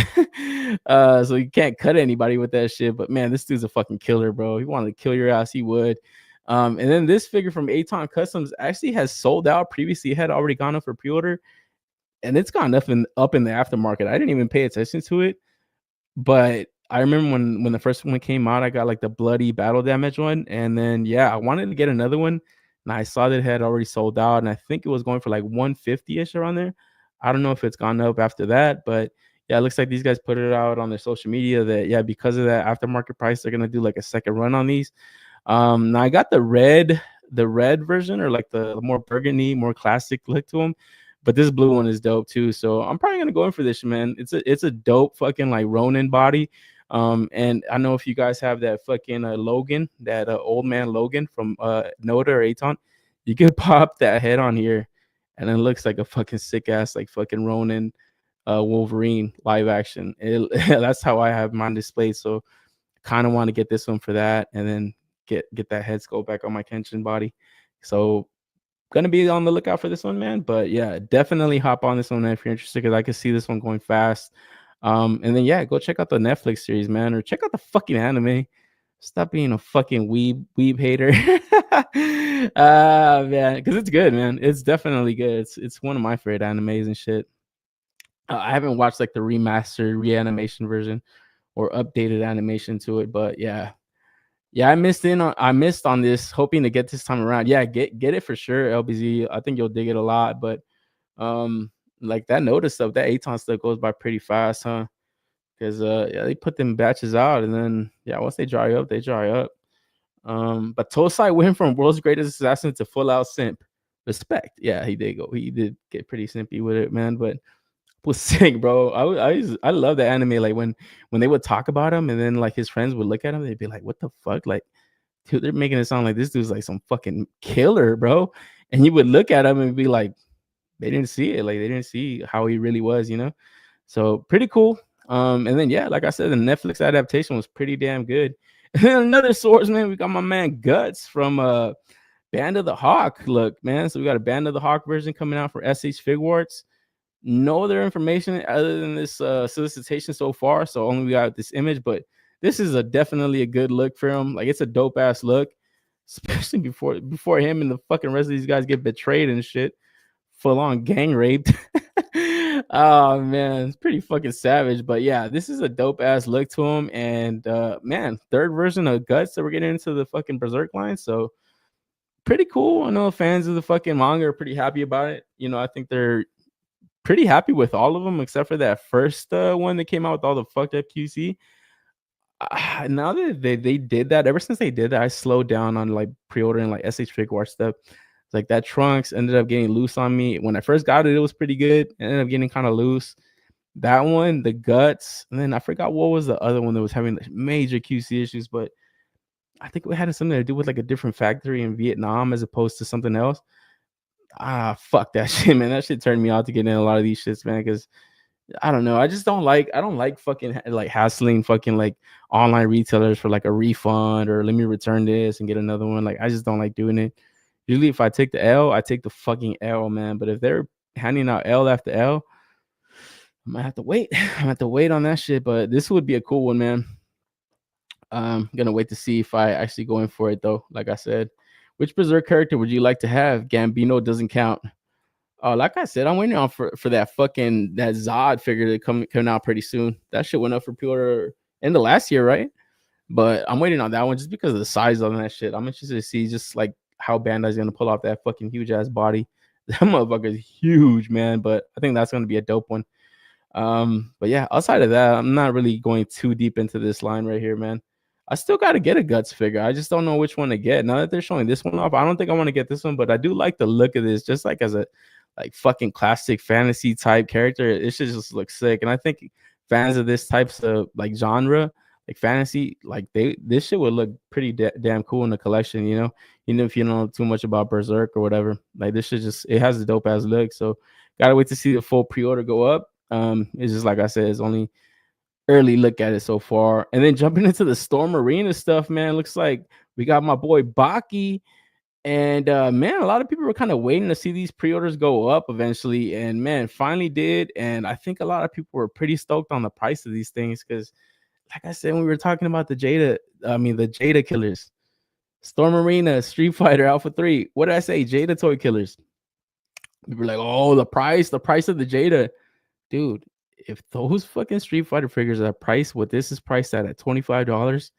So you can't cut anybody with that shit. But man, this dude's a fucking killer, bro. He wanted to kill your ass, he would. And then this figure from Aton Customs actually has sold out previously. It had already gone up for pre-order, and it's gone up in the aftermarket. I didn't even pay attention to it, but I remember when the first one came out, I got like the bloody battle damage one, and then yeah, I wanted to get another one, and I saw that it had already sold out, and I think it was going for like 150-ish around there. I don't know if it's gone up after that, but yeah, it looks like these guys put it out on their social media that yeah, because of that aftermarket price, they're gonna do like a second run on these. Now I got the red version, or like the more burgundy, more classic look to them. But this blue one is dope too. So I'm probably gonna go in for this, man. It's a dope fucking like Ronin body. And I know if you guys have that fucking Logan, that old man Logan from Noda or Aton, you could pop that head on here, and it looks like a fucking sick ass like fucking Ronin Wolverine live action. That's how I have mine displayed. So kind of want to get this one for that, and then get that head sculpt back on my Kenshin body. So gonna be on the lookout for this one, man. But yeah, definitely hop on this one if you're interested, because I can see this one going fast. And then yeah, go check out the Netflix series, man, or check out the fucking anime. Stop being a fucking weeb hater. Man, because it's good, man. It's definitely good. It's one of my favorite animes and shit. I haven't watched like the remastered reanimation version or updated animation to it, but yeah, I missed on this, hoping to get this time around. Yeah, get it for sure, LBZ. I think you'll dig it a lot. But like that Notice stuff, that Aton stuff goes by pretty fast, huh? Because yeah, they put them batches out, and then yeah, once they dry up, they dry up. But Tosai went from world's greatest assassin to full out simp. respect. Yeah, he did get pretty snippy with it, man. But was sick, bro. I love the anime. Like when they would talk about him, and then like his friends would look at him, they'd be like, "What the fuck?" Like, dude, they're making it sound like this dude's like some fucking killer, bro. And you would look at him and be like, they didn't see it. Like they didn't see how he really was, you know. So pretty cool. And then yeah, like I said, the Netflix adaptation was pretty damn good. And then another source, man, we got my man Guts from Band of the Hawk. Look, man, so we got a Band of the Hawk version coming out for SH Figuarts. No other information other than this solicitation so far. So only we got this image, but this is definitely a good look for him. Like it's a dope ass look, especially before him and the fucking rest of these guys get betrayed and shit, full on gang raped. Oh man, it's pretty fucking savage. But yeah, this is a dope ass look to him. And man, third version of Guts that we're getting into the fucking Berserk line. So pretty cool. I know fans of the fucking manga are pretty happy about it. You know, I think they're pretty happy with all of them except for that first one that came out with all the fucked up QC. Now that they did that, ever since they did that, I slowed down on like pre-ordering like SH Figuart stuff. Like that Trunks ended up getting loose on me. When I first got it, it was pretty good. It ended up getting kind of loose. That one, the Guts, and then I forgot what was the other one that was having major QC issues, but I think it had something to do with like a different factory in Vietnam as opposed to something else. Fuck that shit, man. That shit turned me off to get in a lot of these shits, man, because I don't know. I don't like fucking like hassling fucking like online retailers for like a refund or let me return this and get another one. Like I just don't like doing it. Usually if I take the L, I take the fucking L, man. But if they're handing out L after L, I might have to wait. I have to wait on that shit. But this would be a cool one, man. I'm gonna wait to see if I actually go in for it though. Like I said, which Berserk character would you like to have? Gambino doesn't count. Like I said, I'm waiting on for that fucking that Zod figure to coming out pretty soon. That shit went up for pre-order in the last year, right? But I'm waiting on that one just because of the size of that shit. I'm interested to see just like how Bandai's gonna pull off that fucking huge ass body. That motherfucker's huge, man. But I think that's gonna be a dope one. But yeah, outside of that, I'm not really going too deep into this line right here, man. I still got to get a Guts figure. I just don't know which one to get. Now that they're showing this one off, I don't think I want to get this one, but I do like the look of this, just like as a like fucking classic fantasy type character. It should just look sick. And I think fans of this types of like genre, like fantasy, like this shit would look pretty damn cool in the collection, you know, even if you don't know too much about Berserk or whatever. Like this shit just it has a dope ass look. So gotta wait to see the full pre-order go up. It's just like I said, it's only early look at it so far. And then jumping into the Storm Arena stuff, man, looks like we got my boy Baki. And man, a lot of people were kind of waiting to see these pre-orders go up eventually. And man, finally did. And I think a lot of people were pretty stoked on the price of these things because, like I said, when we were talking about the Jada killers, Storm Arena, Street Fighter, Alpha 3. What did I say? Jada toy killers. People were like, oh, the price of the Jada. Dude, if those fucking Street Fighter figures are priced what this is priced at $25,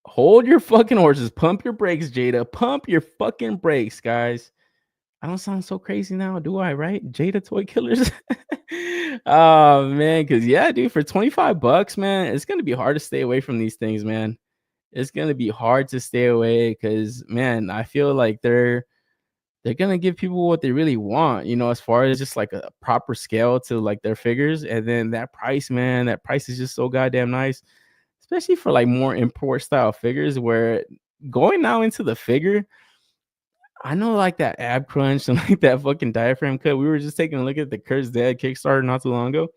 hold your fucking horses. Pump your brakes, Jada. Pump your fucking brakes, guys. I don't sound so crazy now, do I? Right? Jada toy killers. Oh man, because yeah, dude, for $25, man, it's gonna be hard to stay away from these things, man. It's gonna be hard to stay away because man, I feel like they're gonna give people what they really want, you know, as far as just like a proper scale to like their figures. And then that price, man, that price is just so goddamn nice, especially for like more import style figures where going now into the figure, I know like that ab crunch and like that fucking diaphragm cut. We were just taking a look at the Kurt's Dead Kickstarter not too long ago.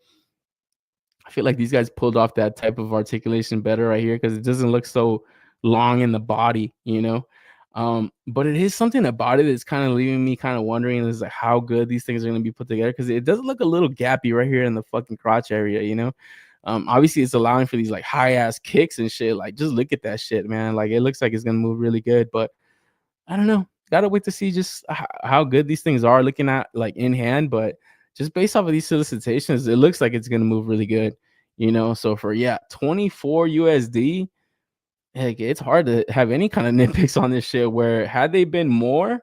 I feel like these guys pulled off that type of articulation better right here because it doesn't look so long in the body, you know. But it is something about it that's kind of leaving me kind of wondering is like how good these things are going to be put together because it does look a little gappy right here in the fucking crotch area, you know. Obviously it's allowing for these like high ass kicks and shit. Like just look at that shit, man. Like it looks like it's gonna move really good, but I don't know. Gotta wait to see just how good these things are looking at like in hand, but just based off of these solicitations, it looks like it's gonna move really good, you know. So for 24 USD, heck, it's hard to have any kind of nitpicks on this shit. Where had they been more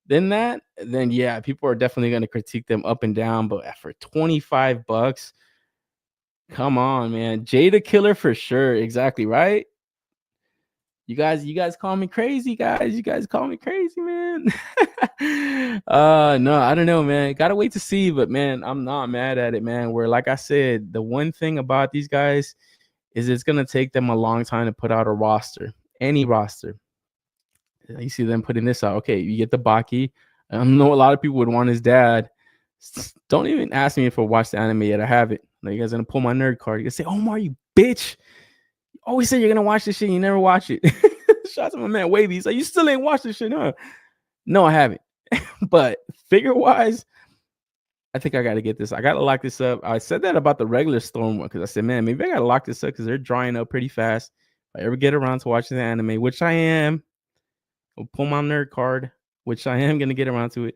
than that, then yeah, people are definitely gonna critique them up and down. But for $25, come on, man, Jada Killer for sure, exactly right. You guys call me crazy, guys. You guys call me crazy, man. No, I don't know, man. Gotta wait to see, but man, I'm not mad at it, man. Where, like I said, the one thing about these guys is it's gonna take them a long time to put out a roster, any roster. You see them putting this out. Okay, you get the Baki. I know a lot of people would want his dad. Don't even ask me if I watched the anime yet. I haven't. Like, you guys gonna pull my nerd card. You guys say, "Omar, you bitch! You always say you're gonna watch this shit. You never watch it." Shout out to my man Wavy. He's like, "You still ain't watched this shit, huh?" No, I haven't. But figure wise, I think I got to get this. I got to lock this up. I said that about the regular Storm one because I said, man, maybe I got to lock this up because they're drying up pretty fast. If I ever get around to watching the anime, which I am, I'll pull my nerd card, which I am going to get around to it.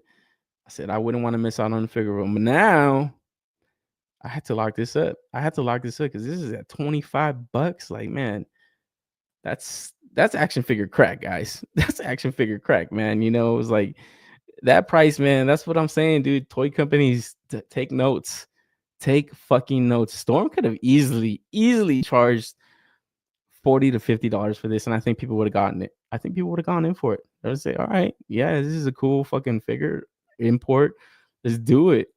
I said I wouldn't want to miss out on the figure room. But now I had to lock this up. I had to lock this up because this is at $25. Like, man, that's action figure crack, guys. That's action figure crack, man. You know, it was like that price, man. That's what I'm saying, dude. Toy companies, take notes. Take fucking notes. Storm could have easily charged $40 to $50 for this, and I think people would have gotten it. I think people would have gone in for it. They would say, all right, yeah, this is a cool fucking figure. Import. Let's do it.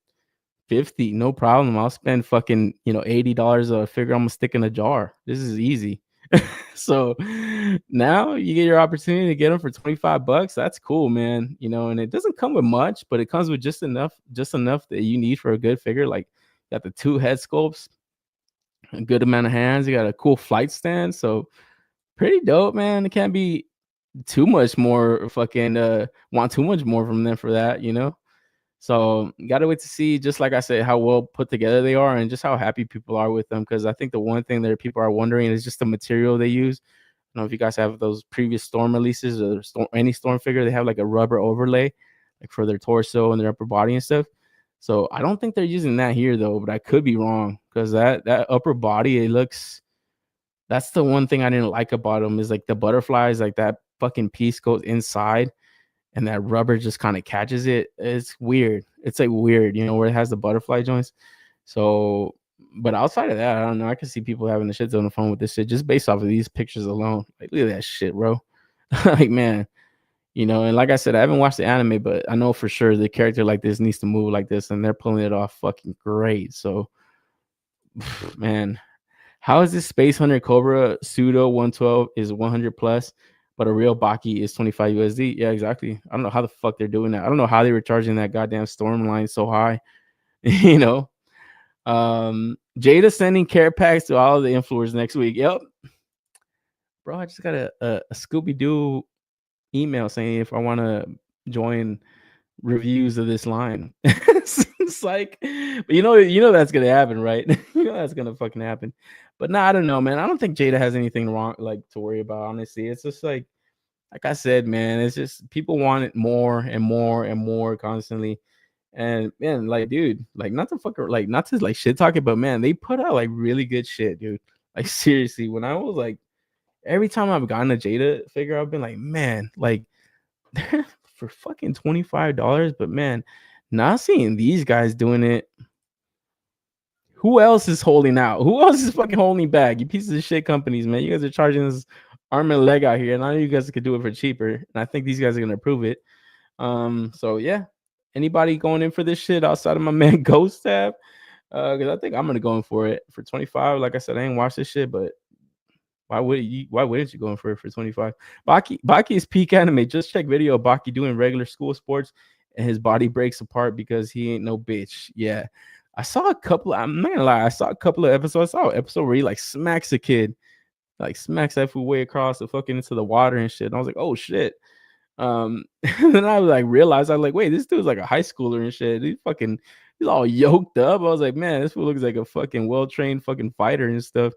50, no problem. I'll spend fucking, $80 a figure. I'm gonna stick in a jar. This is easy. So now you get your opportunity to get them for $25. That's cool, man. And it doesn't come with much, but it comes with just enough that you need for a good figure. Like, you got the 2 head sculpts, a good amount of hands. You got a cool flight stand. So pretty dope, man. It can't be too much more fucking want too much more from them for that, So gotta wait to see, just like I said, how well put together they are and just how happy people are with them. Because I think the one thing that people are wondering is just the material they use. I don't know if you guys have those previous Storm releases or any Storm figure. They have like a rubber overlay, like for their torso and their upper body and stuff. So I don't think they're using that here though, but I could be wrong because that upper body, that's the one thing I didn't like about them is like the butterflies, like that fucking piece goes inside and that rubber just kind of catches it. It's weird. It's like weird, where it has the butterfly joints. So, but outside of that, I don't know. I can see people having the shit on the phone with this shit just based off of these pictures alone. Like, look at that shit, bro. Like, man, and like I said, I haven't watched the anime, but I know for sure the character like this needs to move like this, and they're pulling it off fucking great. So, man, how is this Space Hunter Cobra pseudo 112 is 100 plus, but a real Baki is 25 USD? Yeah, exactly. I don't know how the fuck they're doing that. I don't know how they were charging that goddamn Storm line so high. Jada sending care packs to all of the influencers next week. Yep. Bro, I just got a Scooby-Doo email saying if I want to join reviews of this line. It's like, but you know that's gonna happen, right? That's gonna fucking happen. But no, I don't know, man. I don't think Jada has anything wrong like to worry about. Honestly, it's just like I said, man. It's just people want it more and more and more constantly. And man, like, dude, like not to like shit talk it, but man, they put out like really good shit, dude. Like seriously, when I was like, every time I've gotten a Jada figure, I've been like, man, like for fucking $25. But man, not seeing these guys doing it. Who else is holding out? Who else is fucking holding back? You pieces of shit companies, man. You guys are charging this arm and leg out here, and I know you guys could do it for cheaper. And I think these guys are gonna prove it. So yeah. Anybody going in for this shit outside of my man Ghost Tab? Because I think I'm gonna go in for it for 25. Like I said, I ain't watched this shit, but why wouldn't you go in for it for 25? Baki is peak anime. Just check video of Baki doing regular school sports and his body breaks apart because he ain't no bitch. Yeah. I saw a couple, I'm not gonna lie, I saw a couple of episodes. I saw an episode where he like smacks a kid, like smacks that fool way across the fucking into the water and shit. And I was like, oh shit. And then I was like, realized I was like, wait, this dude's like a high schooler and shit. He's all yoked up. I was like, man, this fool looks like a fucking well-trained fucking fighter and stuff.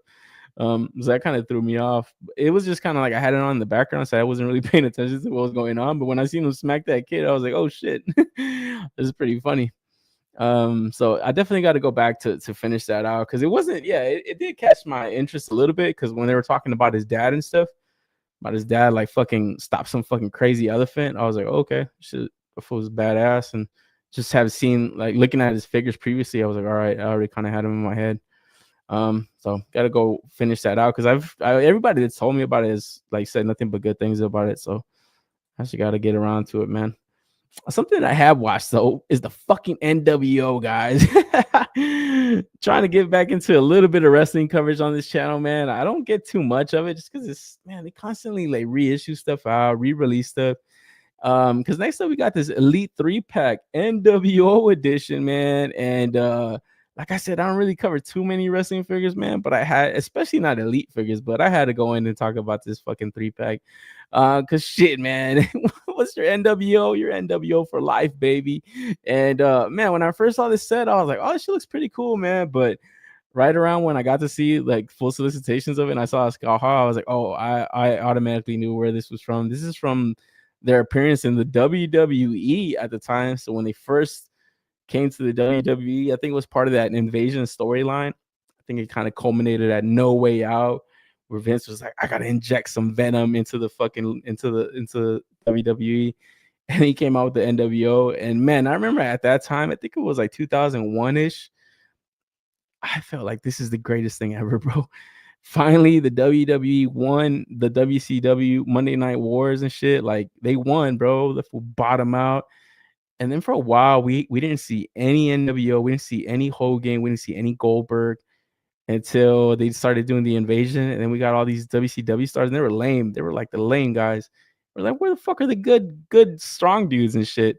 So that kind of threw me off. It was just kind of like I had it on in the background, so I wasn't really paying attention to what was going on. But when I seen him smack that kid, I was like, oh shit, this is pretty funny. So I definitely got to go back to finish that out because it wasn't, it did catch my interest a little bit because when they were talking about his dad and stuff, about his dad like fucking stop some fucking crazy elephant, I was like, okay, shit, before was badass. And just have seen like looking at his figures previously, I was like, all right, I already kind of had him in my head. So gotta go finish that out because everybody that's told me about it has like said nothing but good things about it. So I actually gotta get around to it, man. Something I have watched though is the fucking NWO, guys. Trying to get back into a little bit of wrestling coverage on this channel, man. I don't get too much of it just because it's, man, they constantly like reissue stuff out, re-release stuff. Because next up we got this Elite 3-pack NWO edition, man. And like I said, I don't really cover too many wrestling figures, man, but I had, especially not Elite figures, but I had to go in and talk about this fucking 3-pack. Cause shit, man, what's your NWO? Your NWO for life, baby. And man, when I first saw this set, I was like, oh, this shit looks pretty cool, man. But right around when I got to see like full solicitations of it and I saw Scott Hall, I was like, oh, I automatically knew where this was from. This is from their appearance in the WWE at the time. So when they first came to the WWE, I think it was part of that invasion storyline. I think it kind of culminated at No Way Out, where Vince was like, I gotta inject some venom into the fucking into WWE. And he came out with the NWO. And man, I remember at that time, I think it was like 2001-ish. I felt like this is the greatest thing ever, bro. Finally, the WWE won the WCW Monday Night Wars and shit. Like they won, bro. The full bottom out. And then for a while, we didn't see any NWO, we didn't see any Hogan, we didn't see any Goldberg until they started doing the invasion. And then we got all these WCW stars, and they were lame. They were like the lame guys. We're like, where the fuck are the good, strong dudes and shit?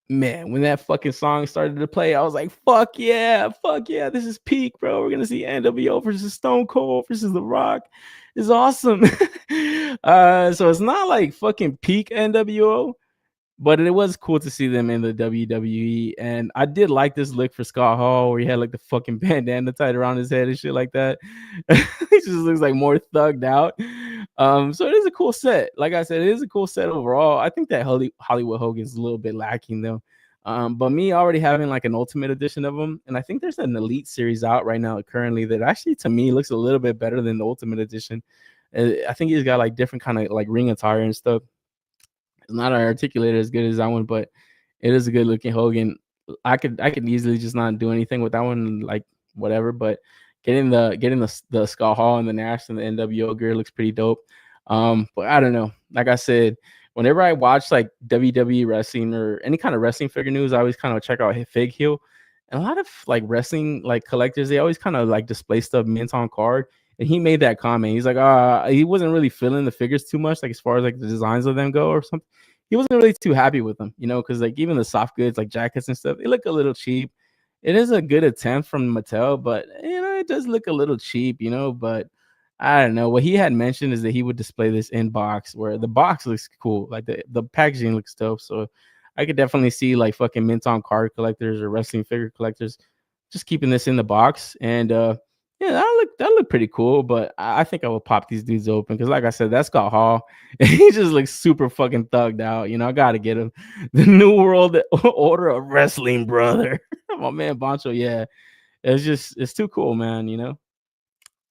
Man, when that fucking song started to play, I was like, fuck yeah, this is peak, bro. We're gonna see NWO versus Stone Cold versus The Rock. It's awesome. So it's not like fucking peak NWO, but it was cool to see them in the WWE. And I did like this look for Scott Hall, where he had like the fucking bandana tied around his head and shit like that. It just looks like more thugged out. So it is a cool set. Like I said, it is a cool set overall. I think that Hollywood Hogan's a little bit lacking though. But me already having like an Ultimate Edition of him, and I think there's an Elite series out right now currently that actually to me looks a little bit better than the Ultimate Edition. I think he's got like different kind of like ring attire and stuff. It's not articulated as good as that one, but it is a good looking Hogan. I could easily just not do anything with that one, like whatever. But getting the Scott Hall and the Nash and the NWO gear looks pretty dope. But I don't know. Like I said, whenever I watch like WWE wrestling or any kind of wrestling figure news, I always kind of check out Fig Heel. And a lot of like wrestling like collectors, they always kind of like display stuff mint on card. And he made that comment. He's like, he wasn't really feeling the figures too much, like as far as like the designs of them go or something. He wasn't really too happy with them, you know, because like even the soft goods, like jackets and stuff, they look a little cheap. It is a good attempt from Mattel, but you know, it does look a little cheap, you know. But I don't know. What he had mentioned is that he would display this in box, where the box looks cool, like the packaging looks dope. So I could definitely see like fucking mint on card collectors or wrestling figure collectors just keeping this in the box. And yeah, that looked pretty cool. But I think I will pop these dudes open because, like I said, that's Scott Hall. He just looks super fucking thugged out. You know, I gotta get him. The New World Order of Wrestling, brother. My man Boncho, yeah, it's too cool, man. You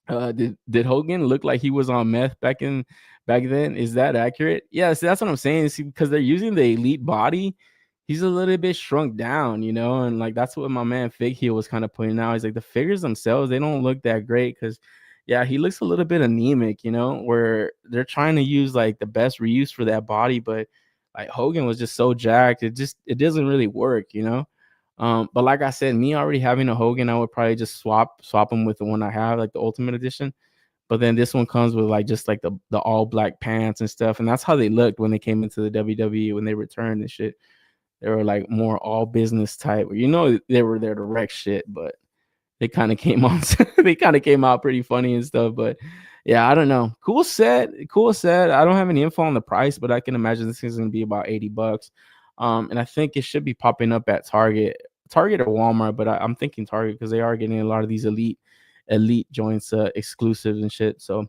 know. Did Hogan look like he was on meth back then? Is that accurate? Yeah, see, that's what I'm saying. See, because they're using the Elite body, he's a little bit shrunk down, you know, and like that's what my man Fig Heel was kind of pointing out. He's like the figures themselves, they don't look that great because yeah, he looks a little bit anemic, you know, where they're trying to use like the best reuse for that body, but like Hogan was just so jacked, it doesn't really work, you know. But like I said, me already having a Hogan, I would probably just swap him with the one I have, like the Ultimate Edition. But then this one comes with like just like the all black pants and stuff, and that's how they looked when they came into the WWE when they returned and shit. They were like more all business type. You know, they were there to wreck shit, but they kind of came on. They kind of came out pretty funny and stuff. But yeah, I don't know. Cool set. I don't have any info on the price, but I can imagine this is gonna be about $80. And I think it should be popping up at Target or Walmart, but I'm thinking Target because they are getting a lot of these elite joints, exclusives and shit. So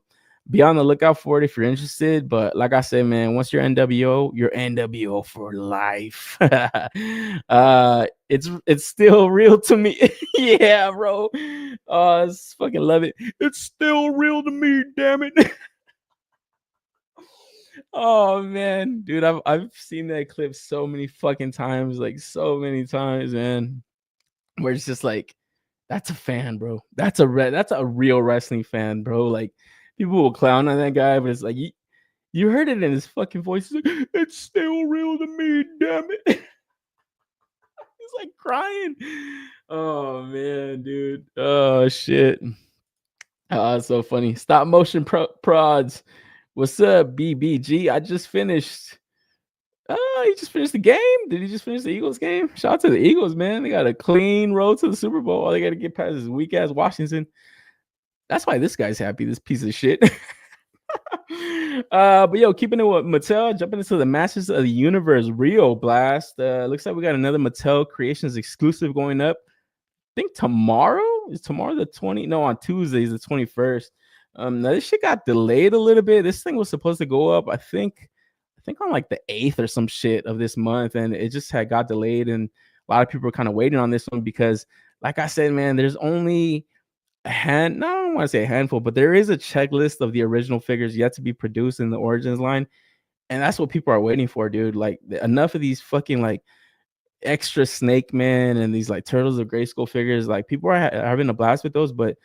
be on the lookout for it if you're interested. But like I said, man, once you're NWO, you're NWO for life. It's still real to me. Yeah, bro. I fucking love it. It's still real to me, damn it. Oh man, dude, I've seen that clip so many fucking times, like so many times, man. Where it's just like That's a fan, bro. That's a real wrestling fan, bro. Like people will clown on that guy, but it's like you heard it in his fucking voice. He's like, it's still real to me, damn it. He's like crying. Oh man, dude. Oh shit. Oh, it's so funny. Stop motion prods. What's up, BBG? I just finished. Oh, he just finished the game. Did he just finish the Eagles game? Shout out to the Eagles, man. They got a clean road to the Super Bowl. All they got to get past is weak ass Washington. That's why this guy's happy. This piece of shit. But yo, keeping it with Mattel, jumping into the Masters of the Universe Rio Blast. Looks like we got another Mattel Creations exclusive going up. I think tomorrow is tomorrow the 20. No, on Tuesday is the 21st. Now this shit got delayed a little bit. This thing was supposed to go up, I think on like the 8th or some shit of this month, and it just had got delayed. And a lot of people are kind of waiting on this one because, like I said, man, there's only I don't want to say a handful, but there is a checklist of the original figures yet to be produced in the Origins line, and that's what people are waiting for, dude. Like enough of these fucking like extra Snake Man and these like Turtles of Grayskull figures. Like people are having a blast with those, but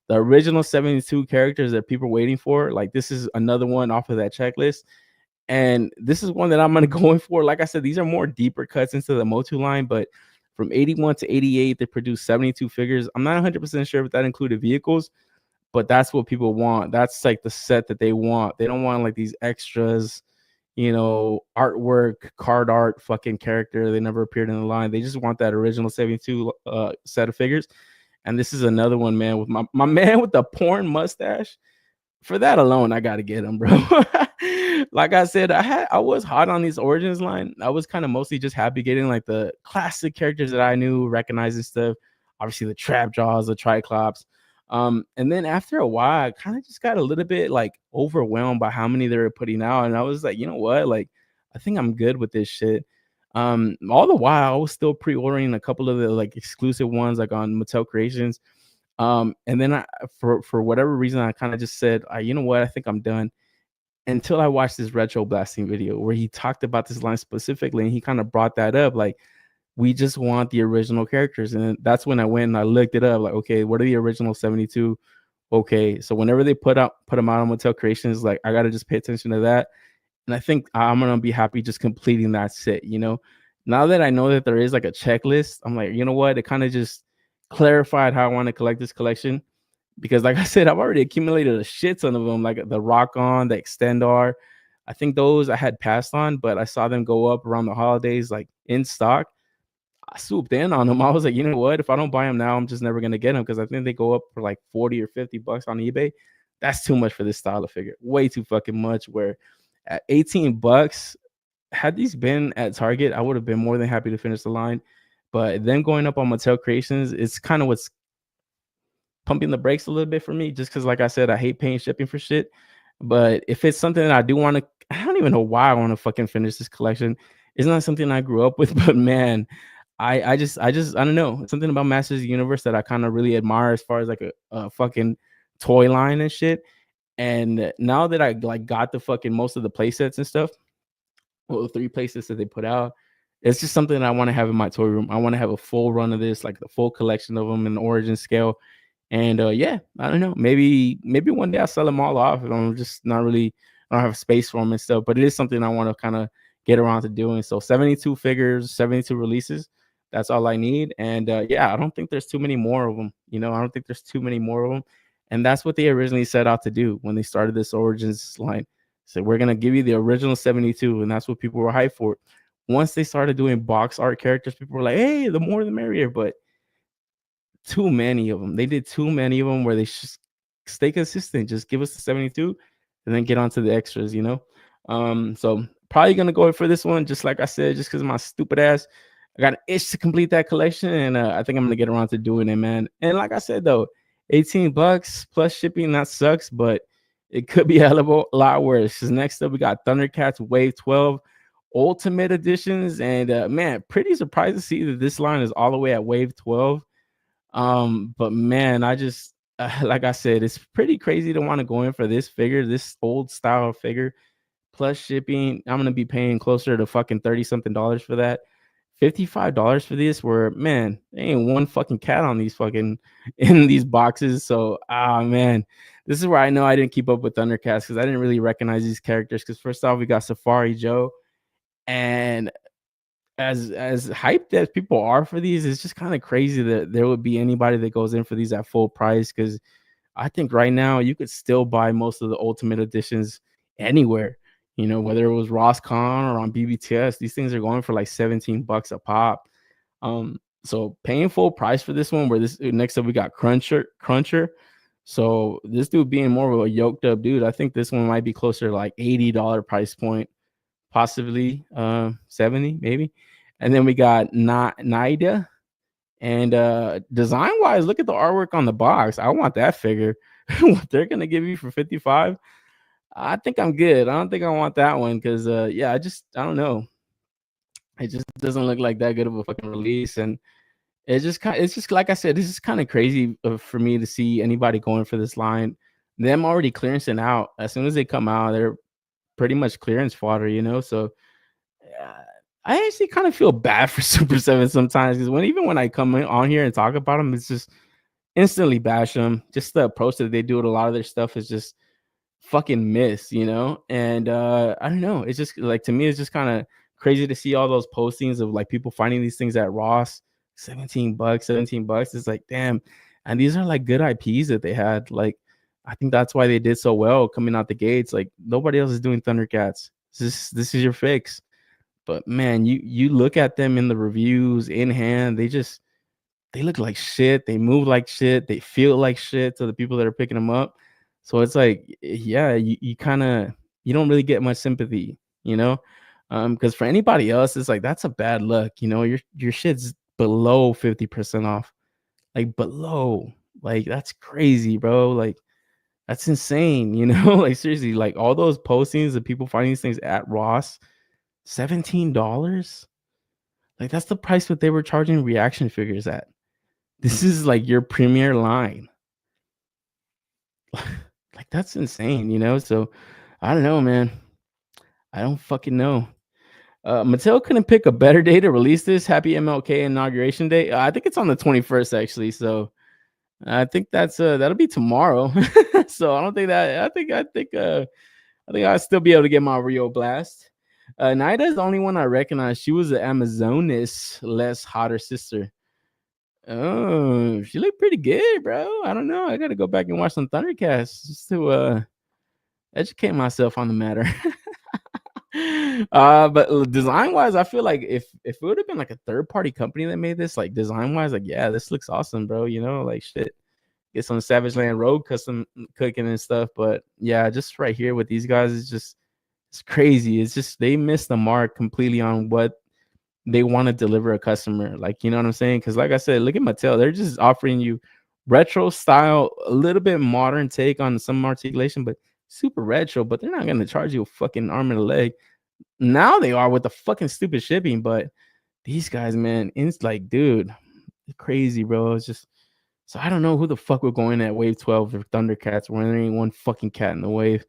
the original 72 characters that people are waiting for, like this is another one off of that checklist. And this is one that I'm gonna go in for. Like I said, these are more deeper cuts into the Motu line, but from 81 to 88, they produced 72 figures. I'm not 100% sure if that included vehicles, but that's what people want. That's like the set that they want. They don't want like these extras, artwork, card art, fucking character. They never appeared in the line. They just want that original 72 set of figures. And this is another one, man, with my man with the porn mustache. For that alone, I gotta get him, bro. Like I said, I was hot on these Origins line. I was kind of mostly just happy getting like the classic characters that I knew, recognizing stuff. Obviously, the Trap Jaws, the Triclops. And then after a while, I kind of just got a little bit like overwhelmed by how many they were putting out, and I was like, you know what? Like, I think I'm good with this shit. All the while, I was still pre-ordering a couple of the like exclusive ones, like on Mattel Creations. And then for whatever reason, I kind of just said, you know what? I think I'm done. Until I watched this retro blasting video where he talked about this line specifically, and he kind of brought that up, like we just want the original characters. And that's when I went and I looked it up, like, okay, what are the original 72? Okay, so whenever they put them out on Mattel Creations, like I gotta just pay attention to that. And I think I'm gonna be happy just completing that set. Now that I know that there is like a checklist, I'm like, you know what? It kind of just clarified how I want to collect this collection. Because like I said, I've already accumulated a shit ton of them, like the Rock On, the Extendar. I think those I had passed on, but I saw them go up around the holidays, like in stock. I swooped in on them. I was like, you know what? If I don't buy them now, I'm just never gonna get them because I think they go up for like 40 or 50 bucks on eBay. That's too much for this style of figure. Way too fucking much. Where at 18 bucks, had these been at Target, I would have been more than happy to finish the line. But them going up on Mattel Creations, it's kind of what's pumping the brakes a little bit for me, just because, like I said, I hate paying shipping for shit. But if it's something that I do want to, I don't even know why I want to fucking finish this collection. It's not something I grew up with, but man, I just I don't know. It's something about Masters of the Universe that I kind of really admire as far as like a fucking toy line and shit. And now that I like got the fucking most of the play sets and stuff, well, the 3 play sets that they put out, it's just something that I want to have in my toy room. I want to have a full run of this, like the full collection of them in the origin scale. And yeah, I don't know. Maybe one day I'll sell them all off. I'm just not really, I don't have space for them and stuff. But it is something I want to kind of get around to doing. So 72 figures, 72 releases. That's all I need. And yeah, I don't think there's too many more of them. I don't think there's too many more of them. And that's what they originally set out to do when they started this Origins line. So we're gonna give you the original 72, and that's what people were hyped for. Once they started doing box art characters, people were like, "Hey, the more the merrier." But too many of them. They did too many of them where they just stay consistent. Just give us the 72 and then get on to the extras, So probably gonna go for this one, just like I said, just because of my stupid ass. I got an itch to complete that collection, and I think I'm gonna get around to doing it, man. And like I said though, 18 bucks plus shipping, that sucks, but it could be a hell of a lot worse. Because next up we got Thundercats Wave 12 Ultimate Editions, and man, pretty surprised to see that this line is all the way at Wave 12. But man, I just like I said, it's pretty crazy to want to go in for this figure, this old style figure, plus shipping. I'm gonna be paying closer to fucking $30 something for that $55 for this, where man, there ain't one fucking cat on these fucking in these boxes. So man, this is where I know I didn't keep up with Thundercats, because I didn't really recognize these characters. Because first off, we got Safari Joe, and as hyped as people are for these, it's just kind of crazy that there would be anybody that goes in for these at full price. Because I think right now you could still buy most of the Ultimate Editions anywhere. You know, whether it was Rosscon or on BBTS, these things are going for like $17 a pop. So paying full price for this one, where this next up we got Cruncher. So this dude being more of a yoked up dude, I think this one might be closer to like $80 price point, possibly 70 maybe. And then we got Naida. And design wise, look at the artwork on the box. I want that figure. What they're gonna give you for 55, I think I'm good. I don't think I want that one, because yeah, I don't know. It just doesn't look like that good of a fucking release. And it's just like I said, this is kind of crazy for me to see anybody going for this line. Them already clearancing out. As soon as they come out, they're pretty much clearance fodder, you know. So I actually kind of feel bad for Super 7 sometimes, because even when I come on here and talk about them, it's just instantly bash them. Just the approach that they do with a lot of their stuff is just fucking miss, you know. And I don't know, it's just like, to me, it's just kind of crazy to see all those postings of like people finding these things at Ross, $17. It's like, damn. And these are like good IPs that they had. Like, I think that's why they did so well coming out the gates. Like, nobody else is doing Thundercats. This is your fix. But man, you look at them in the reviews in hand, they look like shit. They move like shit. They feel like shit to the people that are picking them up. So it's like, yeah, you kind of, you don't really get much sympathy, you know, because for anybody else, it's like, that's a bad look, you know. Your shit's below 50% off, like below, like that's crazy, bro. Like that's insane, you know. Like seriously, like all those postings of people finding these things at Ross, $17. Like that's the price that they were charging reaction figures at. This is like your premier line. Like that's insane, you know. So I don't know, man. I don't fucking know. Mattel couldn't pick a better day to release this. Happy MLK inauguration day. I think it's on the 21st actually. So I think that'll be tomorrow. So I don't think that. I think I'll still be able to get my Rio Blast. Naida is the only one I recognize. She was the Amazonas less hotter sister. Oh, she looked pretty good, bro. I don't know. I gotta go back and watch some Thundercats just to educate myself on the matter. But design wise, I feel like if it would have been like a third party company that made this, like design wise, like yeah, this looks awesome, bro. You know, like shit. Get some Savage Land Road custom cooking and stuff. But yeah, just right here with these guys, it's crazy. It's just they missed the mark completely on what they want to deliver a customer. Like, you know what I'm saying? Because like I said, look at Mattel. They're just offering you retro style, a little bit modern take on some articulation, but super retro. But they're not going to charge you a fucking arm and a leg. Now they are with the fucking stupid shipping. But these guys, man, it's like, dude, crazy, bro. It's just, so I don't know who the fuck would go in at Wave 12 for Thundercats when there ain't one fucking cat in the wave.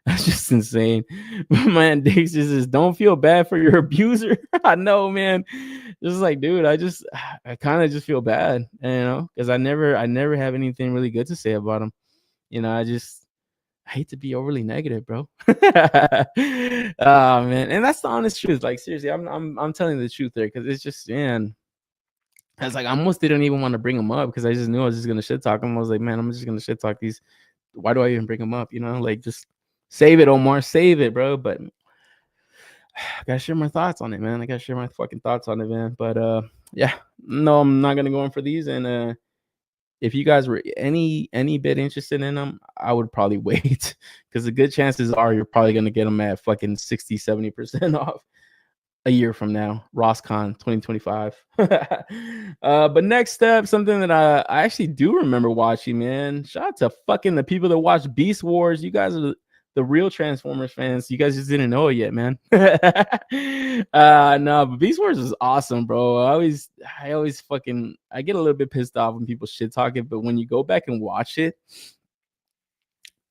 That's just insane. Man, Dix just says, don't feel bad for your abuser. I know, man. Just like, dude, I kind of just feel bad, you know, because I never have anything really good to say about him. You know, I hate to be overly negative, bro. Oh man, and that's the honest truth. Like seriously, I'm telling the truth there, because it's just, man. I was like, I almost didn't even want to bring them up because I just knew I was just gonna shit talk them. I was like, man, I'm just gonna shit talk these. Why do I even bring them up? You know, like just save it, Omar, save it, bro. But I gotta share my thoughts on it, man. I gotta share my fucking thoughts on it, man. But yeah, no, I'm not gonna go in for these. And if you guys were any bit interested in them, I would probably wait, because the good chances are you're probably gonna get them at fucking 60-70% off a year from now, RossCon 2025. But next up, something that I actually do remember watching, man. Shout out to fucking the people that watch Beast Wars. You guys are the real Transformers fans. You guys just didn't know it yet, man. No, but Beast Wars is awesome, bro. I always fucking, I get a little bit pissed off when people shit talk it, but when you go back and watch it,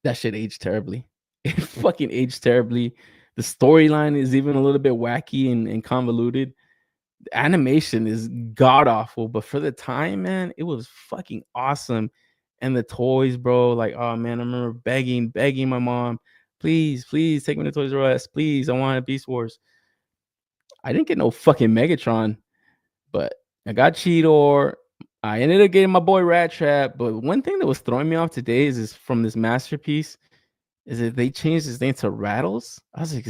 that shit aged terribly. It fucking aged terribly. The storyline is even a little bit wacky and convoluted. The animation is god awful, but for the time, man, it was fucking awesome. And the toys, bro, like, oh man, I remember begging my mom, please, please take me to Toys R Us, please, I want a Beast Wars. I didn't get no fucking Megatron, but I got Cheetor. I ended up getting my boy Rat Trap. But one thing that was throwing me off today is from this masterpiece is that they changed his name to Rattles. I was like,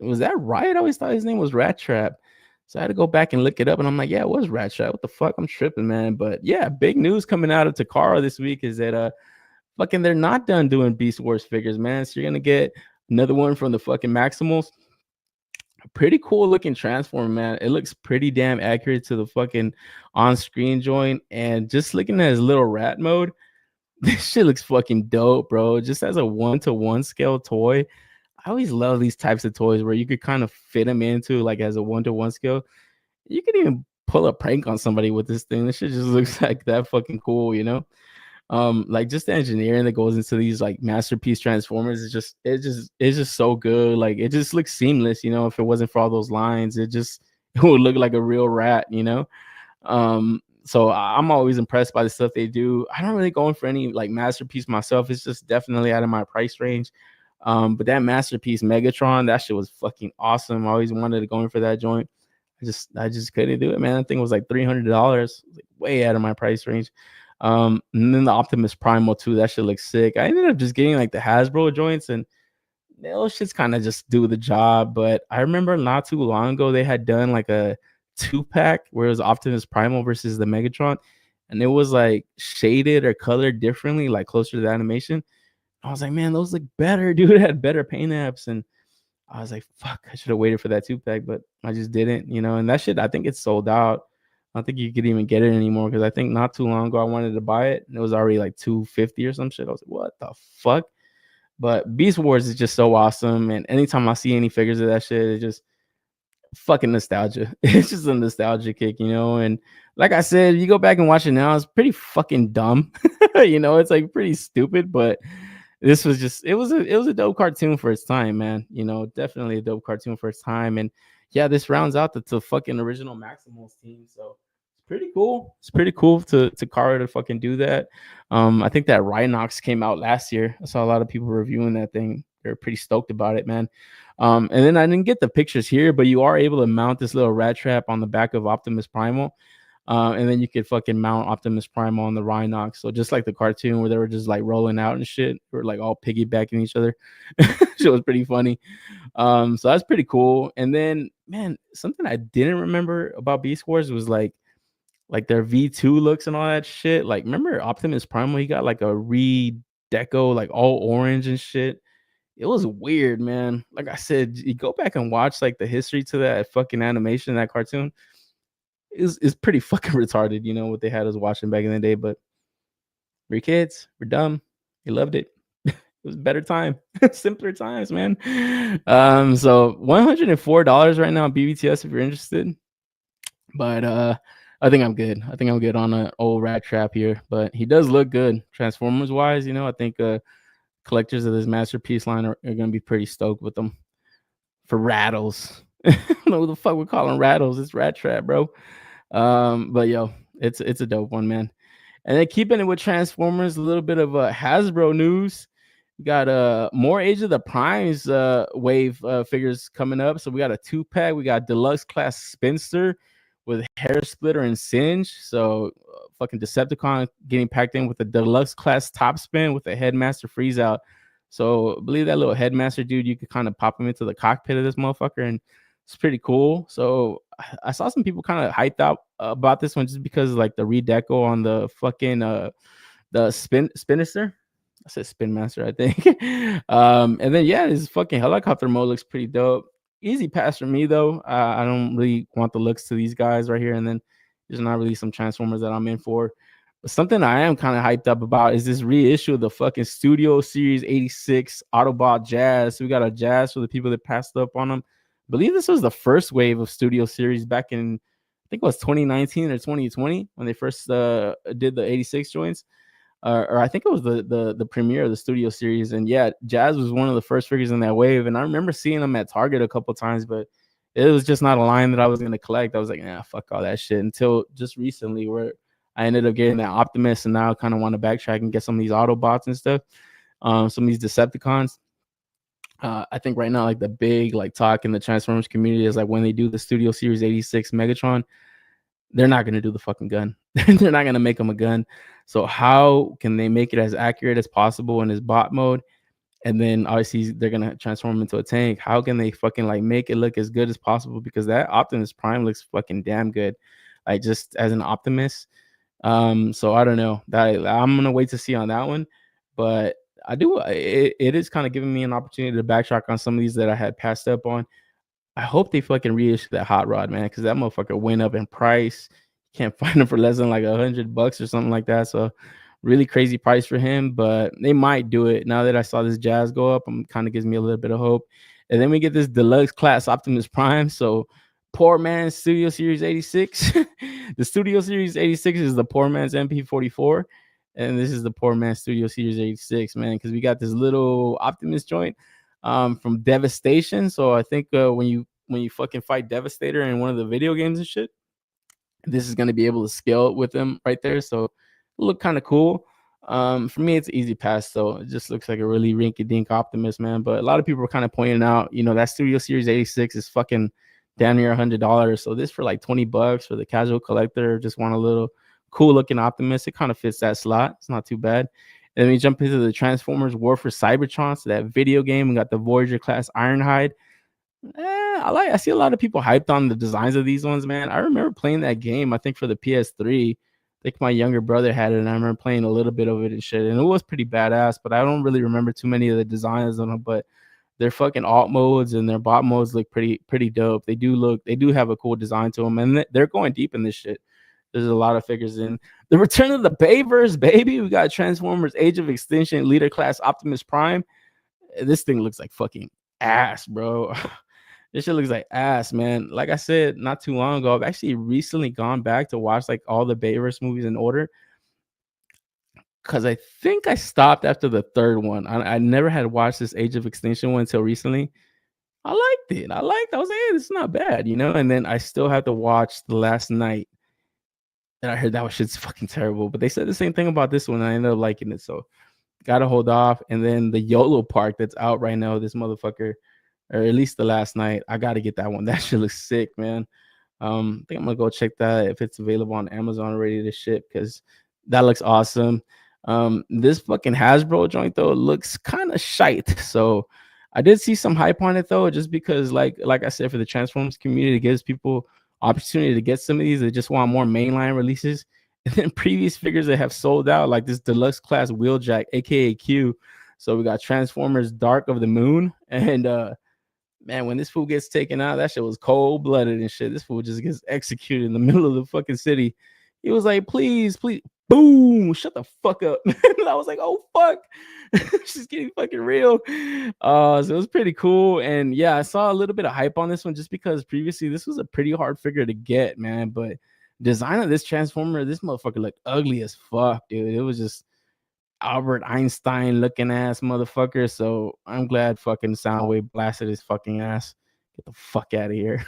was that right? I always thought his name was Rat Trap. So I had to go back and look it up, and I'm like, yeah, it was Rat Trap. What the fuck? I'm tripping, man. But yeah, big news coming out of Takara this week is that fucking they're not done doing Beast Wars figures, man. So you're gonna get another one from the fucking Maximals. Pretty cool looking transform, man. It looks pretty damn accurate to the fucking on-screen joint. And just looking at his little rat mode, this shit looks fucking dope, bro. Just as a 1-to-1 scale toy. I always love these types of toys where you could kind of fit them into like as a 1-to-1 scale. You could even pull a prank on somebody with this thing. This shit just looks like that fucking cool, you know? Like just the engineering that goes into these like masterpiece transformers is it's just so good. Like it just looks seamless, you know. If it wasn't for all those lines, it would look like a real rat, you know. So I'm always impressed by the stuff they do. I don't really go in for any like masterpiece myself. It's just definitely out of my price range. But that masterpiece Megatron, that shit was fucking awesome. I always wanted to go in for that joint. I just couldn't do it, man. I think it was like $300, like way out of my price range. And then the Optimus Primal too, that shit looks sick. I ended up just getting like the Hasbro joints, and those shits kind of just do the job. But I remember not too long ago they had done like a 2-pack where it was Optimus Primal versus the Megatron, and it was like shaded or colored differently, like closer to the animation. I was like, man, those look better, dude. It had better paint apps, and I was like, fuck, I should have waited for that 2-pack, but I just didn't, you know. And that shit, I think it's sold out. I don't think you could even get it anymore because I think not too long ago I wanted to buy it and it was already like $250 or some shit. I was like, what the fuck? But Beast Wars is just so awesome, and anytime I see any figures of that shit, it's just fucking nostalgia. It's just a nostalgia kick, you know. And like I said, you go back and watch it now, it's pretty fucking dumb. You know, it's like pretty stupid, but this was just it was a dope cartoon for its time, man. You know, definitely a dope cartoon for its time. And yeah, this rounds out the fucking original Maximals team. So it's pretty cool. It's pretty cool to Kara to fucking do that. I think that Rhinox came out last year. I saw a lot of people reviewing that thing. They're pretty stoked about it, man. And then I didn't get the pictures here, but you are able to mount this little rat trap on the back of Optimus Primal. And then you could fucking mount Optimus Primal on the Rhinox. So just like the cartoon where they were just like rolling out and shit, or like all piggybacking each other. It was pretty funny. So that's pretty cool. And then, man, something I didn't remember about Beast Wars was like their V2 looks and all that shit. Like, remember Optimus Primal? He got like a redeco, like all orange and shit. It was weird, man. Like I said, you go back and watch like the history to that fucking animation, that cartoon. Is pretty fucking retarded, you know, what they had us watching back in the day. But we're kids, we're dumb, we loved it. It was better time, simpler times, man. So $104 right now on BBTS if you're interested. But I think I'm good. I think I'm good on an old rat trap here. But he does look good, Transformers wise. You know, I think collectors of this masterpiece line are gonna be pretty stoked with them. For Rattles, I don't know what the fuck we're calling Rattles. It's Rat Trap, bro. But yo, it's a dope one, man. And then keeping it with Transformers, a little bit of Hasbro news. We got more Age of the Primes wave figures coming up. So we got a 2-pack. We got Deluxe Class Spinster with Hair Splitter and Singe. So fucking Decepticon getting packed in with a Deluxe Class Top Spin with a Headmaster Freeze Out. So I believe that little Headmaster dude, you could kind of pop him into the cockpit of this motherfucker, and it's pretty cool. So I saw some people kind of hyped out about this one just because like the redeco on the fucking the Spinister. I said Spin Master, I think. And then yeah, this fucking helicopter mode looks pretty dope. Easy pass for me though. I don't really want the looks to these guys right here, and then there's not really some Transformers that I'm in for. But something I am kind of hyped up about is this reissue of the fucking Studio Series 86 Autobot Jazz. So we got a Jazz for the people that passed up on them. I believe this was the first wave of Studio Series back in, I think it was 2019 or 2020 when they first did the 86 joints. Or I think it was the premiere of the Studio Series. And yeah, Jazz was one of the first figures in that wave. And I remember seeing them at Target a couple times, but it was just not a line that I was gonna collect. I was like, nah, fuck all that shit. Until just recently, where I ended up getting that Optimus, and now I kind of want to backtrack and get some of these Autobots and stuff. Some of these Decepticons. I think right now, like the big like talk in the Transformers community is like when they do the Studio Series 86 Megatron, they're not gonna do the fucking gun. They're not gonna make him a gun. So how can they make it as accurate as possible in his bot mode? And then obviously they're gonna transform him into a tank. How can they fucking like make it look as good as possible? Because that Optimus Prime looks fucking damn good. Like just as an Optimus. So I don't know. That I'm gonna wait to see on that one. But I do it is kind of giving me an opportunity to backtrack on some of these that I had passed up on. I hope they fucking reissue that hot rod, man, because that motherfucker went up in price. You can't find them for less than like $100 or something like that. So really crazy price for him, but they might do it. Now that I saw this Jazz go up, kind of gives me a little bit of hope. And then we get this deluxe class Optimus Prime. So poor man's Studio Series 86. The Studio Series 86 is the poor man's MP44. And this is the poor man's Studio Series 86, man, because we got this little Optimus joint from Devastation. So I think when you fucking fight Devastator in one of the video games and shit, this is going to be able to scale with them right there. So look kind of cool. For me, it's an easy pass, though. It just looks like a really rinky-dink Optimus, man. But a lot of people are kind of pointing out, that Studio Series 86 is fucking down near $100. So this for like $20 for the casual collector, just want a little cool-looking Optimus. It kind of fits that slot. It's not too bad. And then we jump into the Transformers War for Cybertron. So that video game, we got the Voyager class Ironhide. I see a lot of people hyped on the designs of these ones, man. I remember playing that game, I think for the PS3. I think my younger brother had it, and I remember playing a little bit of it and shit. And it was pretty badass, but I don't really remember too many of the designs on them. But their fucking alt modes and their bot modes look pretty dope. They do have a cool design to them, and they're going deep in this shit. There's a lot of figures in the return of the Bayverse, baby. We got Transformers Age of Extinction Leader Class Optimus Prime. This thing looks like fucking ass, bro. This shit looks like ass, man. Like I said not too long ago, I've actually recently gone back to watch like all the Bayverse movies in order, because I think I stopped after the third one. I never had watched this Age of Extinction one until recently. I liked it. I was like, hey, this is not bad, And then I still had to watch The Last Night, and I heard that shit's fucking terrible. But they said the same thing about this one, and I ended up liking it. So gotta hold off. And then the YOLO Park that's out right now, this motherfucker, or at least The Last Night, I gotta get that one. That shit looks sick, man. I think I'm gonna go check that if it's available on Amazon ready to ship, because that looks awesome. This fucking Hasbro joint though looks kind of shite. So I did see some hype on it though, just because like I said, for the Transformers community, it gives people opportunity to get some of these. They just want more mainline releases. And then previous figures that have sold out, like this deluxe class Wheeljack, aka Q. So we got Transformers Dark of the Moon, and man, when this fool gets taken out, that shit was cold blooded and shit. This fool just gets executed in the middle of the fucking city. He was like, please, boom, shut the fuck up. And I was like, oh fuck, she's getting fucking real. So it was pretty cool. And yeah, I saw a little bit of hype on this one just because previously this was a pretty hard figure to get, man. But design of this Transformer, this motherfucker looked ugly as fuck, dude. It was just Albert Einstein looking ass motherfucker. So I'm glad fucking Soundwave blasted his fucking ass. Get the fuck out of here.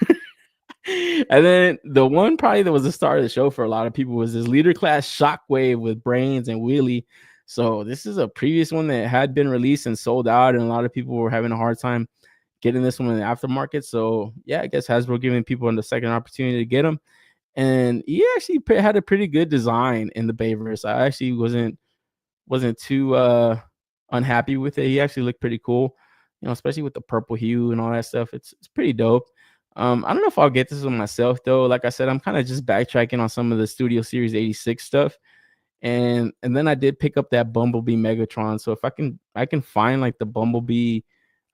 And then the one probably that was the star of the show for a lot of people was this leader class Shockwave with Brains and Wheelie. So this is a previous one that had been released and sold out, and a lot of people were having a hard time getting this one in the aftermarket. So yeah, I guess Hasbro giving people the second opportunity to get them. And he actually had a pretty good design in the Bayverse. I actually wasn't too unhappy with it. He actually looked pretty cool, especially with the purple hue and all that stuff. It's pretty dope. I don't know if I'll get this one myself though. Like I said, I'm kind of just backtracking on some of the Studio Series 86 stuff. And then I did pick up that Bumblebee Megatron. So if I can find like the Bumblebee,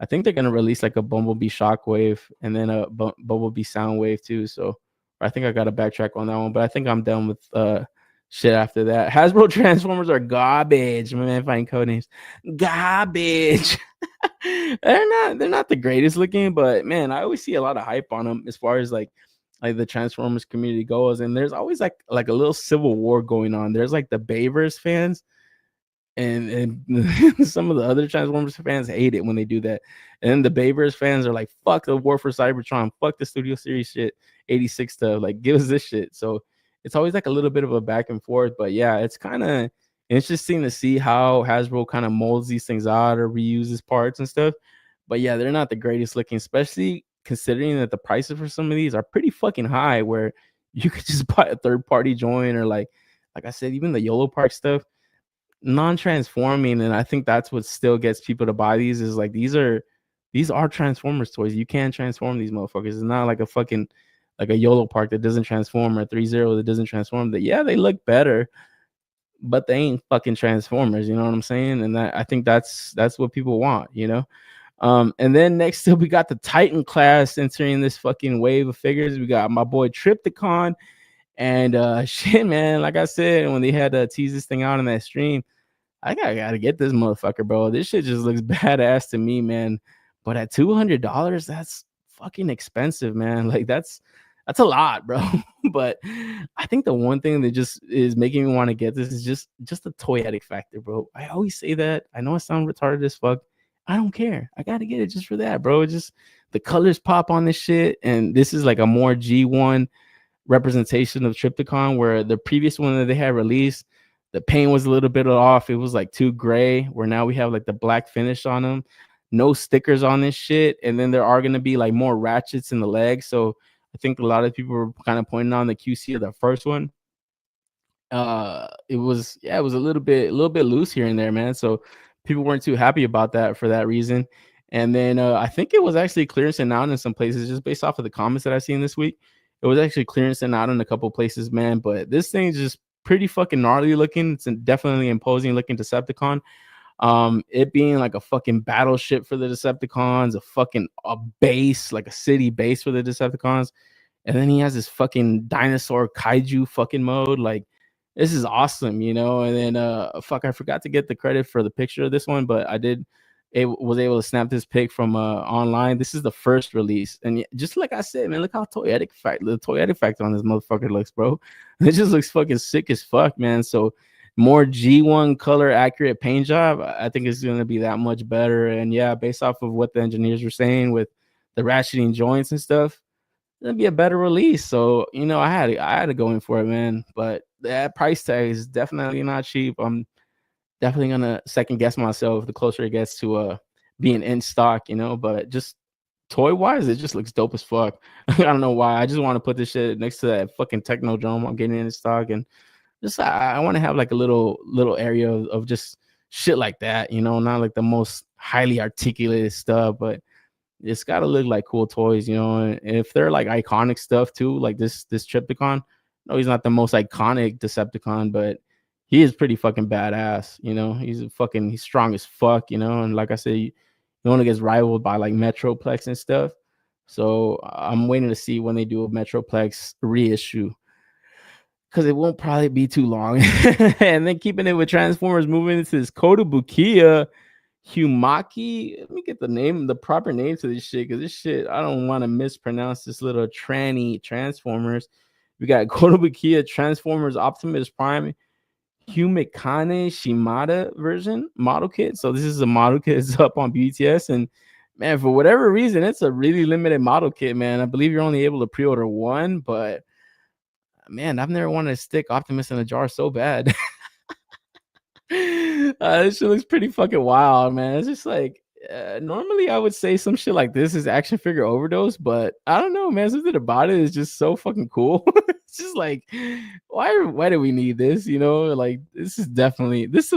I think they're gonna release like a Bumblebee Shockwave and then a Bumblebee Soundwave too. So I think I got to backtrack on that one, but I think I'm done with shit after that. Hasbro Transformers are garbage. My man finding code names. Garbage. They're not the greatest looking, but man, I always see a lot of hype on them as far as like the Transformers community goes. And there's always like a little civil war going on. There's like the Bayverse fans, and some of the other Transformers fans hate it when they do that. And then the Bayverse fans are like, "Fuck the War for Cybertron, fuck the Studio Series shit, 86 stuff. Like, give us this shit." So it's always like a little bit of a back and forth. But yeah, it's kind of interesting to see how Hasbro kind of molds these things out or reuses parts and stuff. But yeah, they're not the greatest looking, especially considering that the prices for some of these are pretty fucking high. Where you could just buy a third party joint, or like I said, even the YOLO Park stuff, non-transforming. And I think that's what still gets people to buy these, is like these are Transformers toys. You can transform these motherfuckers. It's not like a fucking like a YOLO Park that doesn't transform, or 3-0 that doesn't transform. That, yeah, they look better, but they ain't fucking Transformers. You know what I'm saying? And I think that's what people want, you know. And then next up, we got the Titan class entering this fucking wave of figures. We got my boy Trypticon. And shit, man, like I said, when they had to tease this thing out in that stream, I gotta get this motherfucker, bro. This shit just looks badass to me, man. But at $200, that's fucking expensive, man. Like that's a lot, bro. But I think the one thing that just is making me want to get this is just the toyetic factor, bro. I always say that. I know I sound retarded as fuck. I don't care. I gotta get it just for that, bro. It's just the colors pop on this shit, and this is like a more G1 representation of Trypticon, where the previous one that they had released, the paint was a little bit off. It was like too gray, where now we have like the black finish on them, no stickers on this shit. And then there are going to be like more ratchets in the legs. So I think a lot of people were kind of pointing on the QC of the first one. It was a little bit loose here and there, man. So people weren't too happy about that for that reason. And then I think it was actually clearancing out in some places, just based off of the comments that I've seen this week. It was actually clearancing out in a couple places, man. But this thing's just pretty fucking gnarly looking. It's definitely imposing looking Decepticon. It being like a fucking battleship for the Decepticons, a base, like a city base for the Decepticons. And then he has this fucking dinosaur kaiju fucking mode. Like, this is awesome, you know. And then I forgot to get the credit for the picture of this one, but was able to snap this pic from online. This is the first release, and just like I said, man, look how the toyetic factor on this motherfucker looks, bro. It just looks fucking sick as fuck, man. So more G1 color accurate paint job, I think it's going to be that much better. And yeah, based off of what the engineers were saying with the ratcheting joints and stuff, it'll be a better release. So, you know, I had to go in for it, man. But that price tag is definitely not cheap. I'm definitely gonna second guess myself the closer it gets to being in stock, you know. But just toy wise, it just looks dope as fuck. I don't know why. I just want to put this shit next to that fucking Technodrome I'm getting in stock, and just I want to have like a little area of just shit like that, you know, not like the most highly articulated stuff, but it's got to look like cool toys, you know. And if they're like iconic stuff too, like this Trypticon. No, he's not the most iconic Decepticon, but he is pretty fucking badass, you know. He's strong as fuck, you know. And like I said, he only gets rivaled by like Metroplex and stuff. So I'm waiting to see when they do a Metroplex reissue, because it won't probably be too long. And then keeping it with Transformers, moving into this Kotobukiya Humaki. Let me get the proper name to this shit, because this shit, I don't want to mispronounce this little tranny Transformers. We got Kotobukiya Transformers Optimus Prime Humikane Shimada version model kit. So this is a model kit. It's up on BTS, and man, for whatever reason, it's a really limited model kit, man. I believe you're only able to pre-order one, but man, I've never wanted to stick Optimus in a jar so bad. This shit looks pretty fucking wild, man. It's just like, normally I would say some shit like this is action figure overdose, but I don't know, man. Something about it is just so fucking cool. It's just like, why do we need this? You know, like this will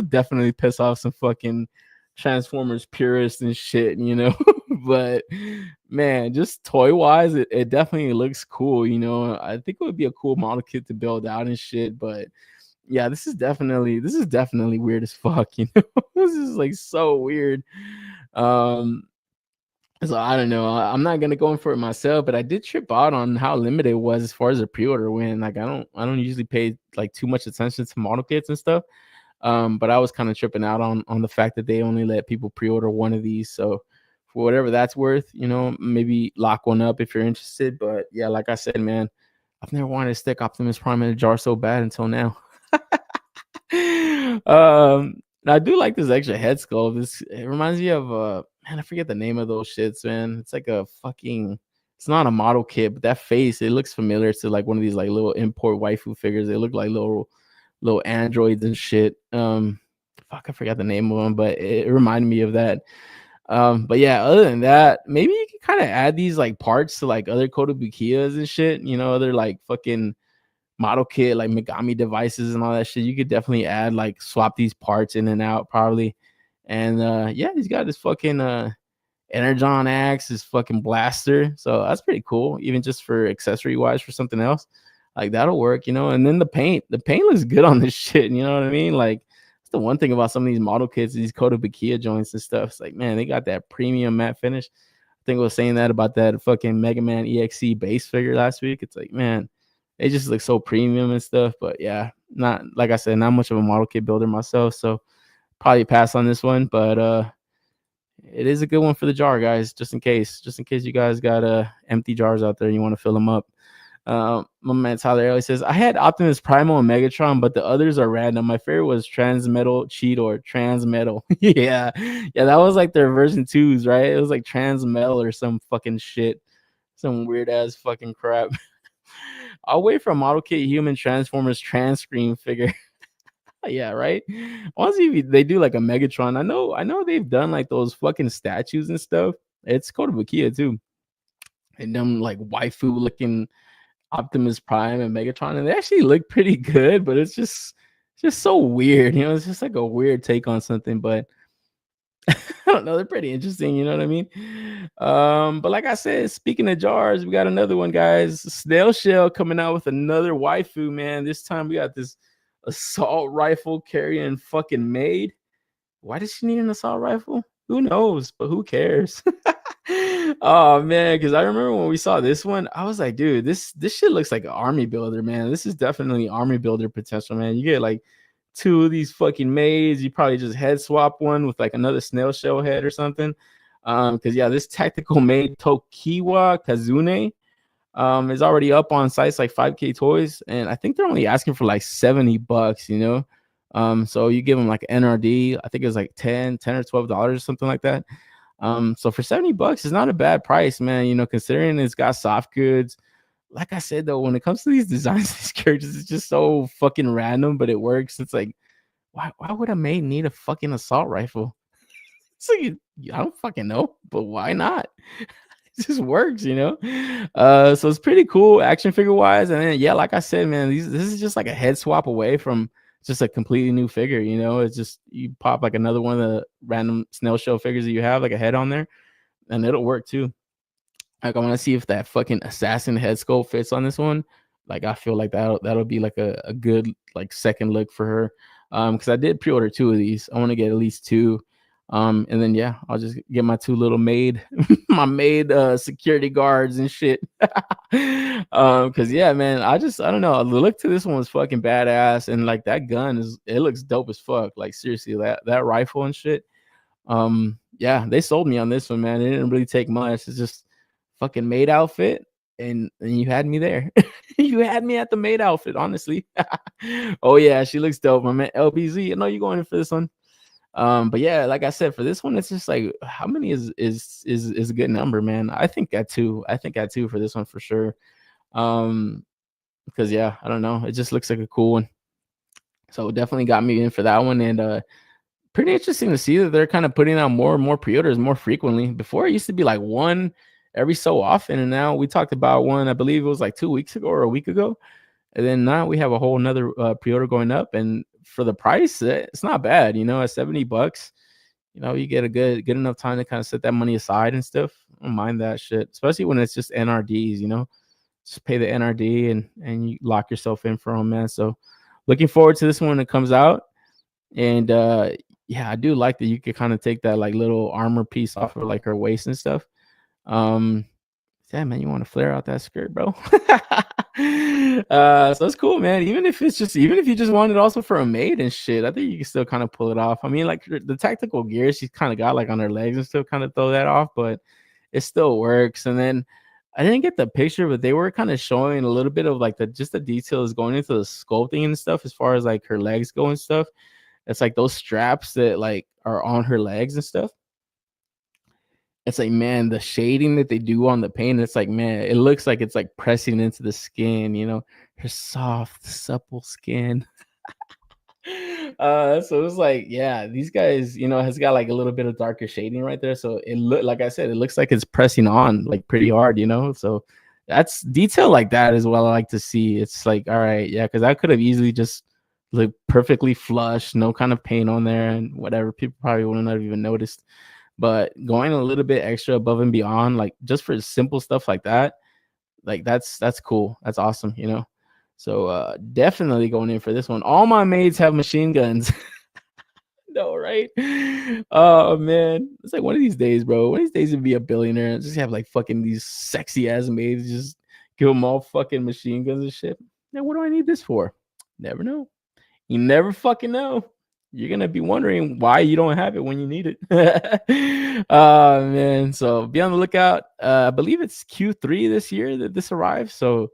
definitely piss off some fucking Transformers purists and shit, you know. But man, just toy wise, it definitely looks cool, you know. I think it would be a cool model kit to build out and shit, but yeah, this is definitely weird as fuck, you know. This is like so weird. So I don't know. I'm not gonna go in for it myself, but I did trip out on how limited it was as far as the pre-order win. Like I don't usually pay like too much attention to model kits and stuff. But I was kind of tripping out on the fact that they only let people pre-order one of these. So for whatever that's worth, you know, maybe lock one up if you're interested. But yeah, like I said, man, I've never wanted to stick Optimus Prime in a jar so bad until now. And I do like this extra head sculpt. It reminds me of man, I forget the name of those shits, man. It's like a fucking it's not a model kit, but that face, it looks familiar to like one of these like little import waifu figures. They look like little androids and shit. Fuck, I forgot the name of them, but it reminded me of that. But yeah, other than that, maybe you can kind of add these like parts to like other Kotobukiyas and shit, you know, other like fucking model kit, like Megami devices and all that shit. You could definitely add like swap these parts in and out probably. And yeah, he's got this fucking Energon axe, his fucking blaster. So that's pretty cool, even just for accessory wise for something else. Like that'll work, you know. And then the paint looks good on this shit, you know what I mean? Like that's the one thing about some of these model kits, these Kotobukiya joints and stuff. It's like, man, they got that premium matte finish. I think I was saying that about that fucking Mega Man EXE base figure last week. It's like, man, it just looks so premium and stuff. But yeah, not like I said, not much of a model kit builder myself, so probably pass on this one. But it is a good one for the jar, guys, just in case you guys got empty jars out there and you want to fill them up. My man Tyler Ellie says, I had Optimus Primal and Megatron, but the others are random. My favorite was Transmetal Cheetor. Transmetal. Yeah, that was like their version 2s, right? It was like Transmetal or some fucking shit, some weird ass fucking crap. I'll wait for a model kit human Transformers Trans Screen figure. Yeah, right. Once they do like a Megatron, I know they've done like those fucking statues and stuff. It's Kotobukiya too, and them like waifu looking Optimus Prime and Megatron, and they actually look pretty good. But it's just so weird, you know. It's just like a weird take on something, but I don't know. They're pretty interesting, you know what I mean? But like I said, speaking of jars, we got another one, guys. Snail Shell coming out with another waifu, man. This time we got this assault rifle carrying fucking maid. Why does she need an assault rifle? Who knows? But who cares? Oh man, because I remember when we saw this one, I was like, dude, this shit looks like an army builder, man. This is definitely army builder potential, man. You get like two of these fucking maids. You probably just head swap one with like another snail shell head or something. Because yeah, this tactical maid Tokiwa Kazune is already up on sites like 5K Toys, and I think they're only asking for like $70, you know. So you give them like NRD, I think it's like 10 or $12 or something like that. So for $70, it's not a bad price, man. You know, considering it's got soft goods. Like I said though, when it comes to these designs, these characters, it's just so fucking random, but it works. It's like, why would a maid need a fucking assault rifle? It's like I don't fucking know, but why not? It just works, you know. So it's pretty cool action figure wise. And then yeah, like I said, man, this is just like a head swap away from just a completely new figure, you know. It's just you pop like another one of the random snail shell figures that you have, like a head on there, and it'll work too. Like I want to see if that fucking assassin head sculpt fits on this one. Like I feel like that'll be like a good like second look for her. Because I did pre-order 2 of these. I want to get at least 2. And then yeah, I'll just get my 2 little maid, my maid security guards and shit. Because yeah, man, I don't know. The look to this one was fucking badass, and like that gun it looks dope as fuck. Like seriously, that rifle and shit. Yeah, they sold me on this one, man. It didn't really take much. It's just fucking maid outfit, and you had me there. You had me at the maid outfit, honestly. Oh yeah, she looks dope, my man. LBZ, I know you're going in for this one. But yeah, like I said, for this one, it's just like how many is a good number, man. I think at 2. I think at 2 for this one for sure. Because yeah, I don't know. It just looks like a cool one. So it definitely got me in for that one. And pretty interesting to see that they're kind of putting out more and more pre-orders more frequently. Before it used to be like one every so often, and now we talked about one, I believe it was like 2 weeks ago or a week ago, and then now we have a whole another pre-order going up. And for the price, it's not bad, you know. At $70, you know, you get a good enough time to kind of set that money aside and stuff. I don't mind that shit, especially when it's just NRDs, you know. Just pay the NRD and you lock yourself in for them, man. So looking forward to this one when it comes out. And yeah, I do like that you could kind of take that like little armor piece off of like her waist and stuff. Yeah, man, you want to flare out that skirt, bro. So it's cool, man. Even if you just want it also for a maid and shit, I think you can still kind of pull it off. I mean, like the tactical gear she's kind of got like on her legs and still kind of throw that off, but it still works. And then I didn't get the picture, but they were kind of showing a little bit of like the details going into the sculpting and stuff as far as like her legs go and stuff. It's like those straps that like are on her legs and stuff. It's like, man, the shading that they do on the paint, it's like, man, it looks like it's like pressing into the skin, her soft, supple skin. So it's like, yeah, these guys, has got like a little bit of darker shading right there. So it look like I said, it looks like it's pressing on like pretty hard. So that's detail like that is what I like to see. It's like, all right, yeah, because I could have easily just looked perfectly flush, no kind of paint on there and whatever. People probably wouldn't have even noticed. But going a little bit extra above and beyond, like just for simple stuff like that, like that's cool. That's awesome. So definitely going in for this one. All my maids have machine guns. No, right? Oh man. It's like one of these days, bro. One of these days to be a billionaire and just have like fucking these sexy ass maids, just give them all fucking machine guns and shit. Now, what do I need this for? Never know. You never fucking know. You're gonna be wondering why you don't have it when you need it. Oh man. So be on the lookout. I believe it's Q3 this year that this arrives. So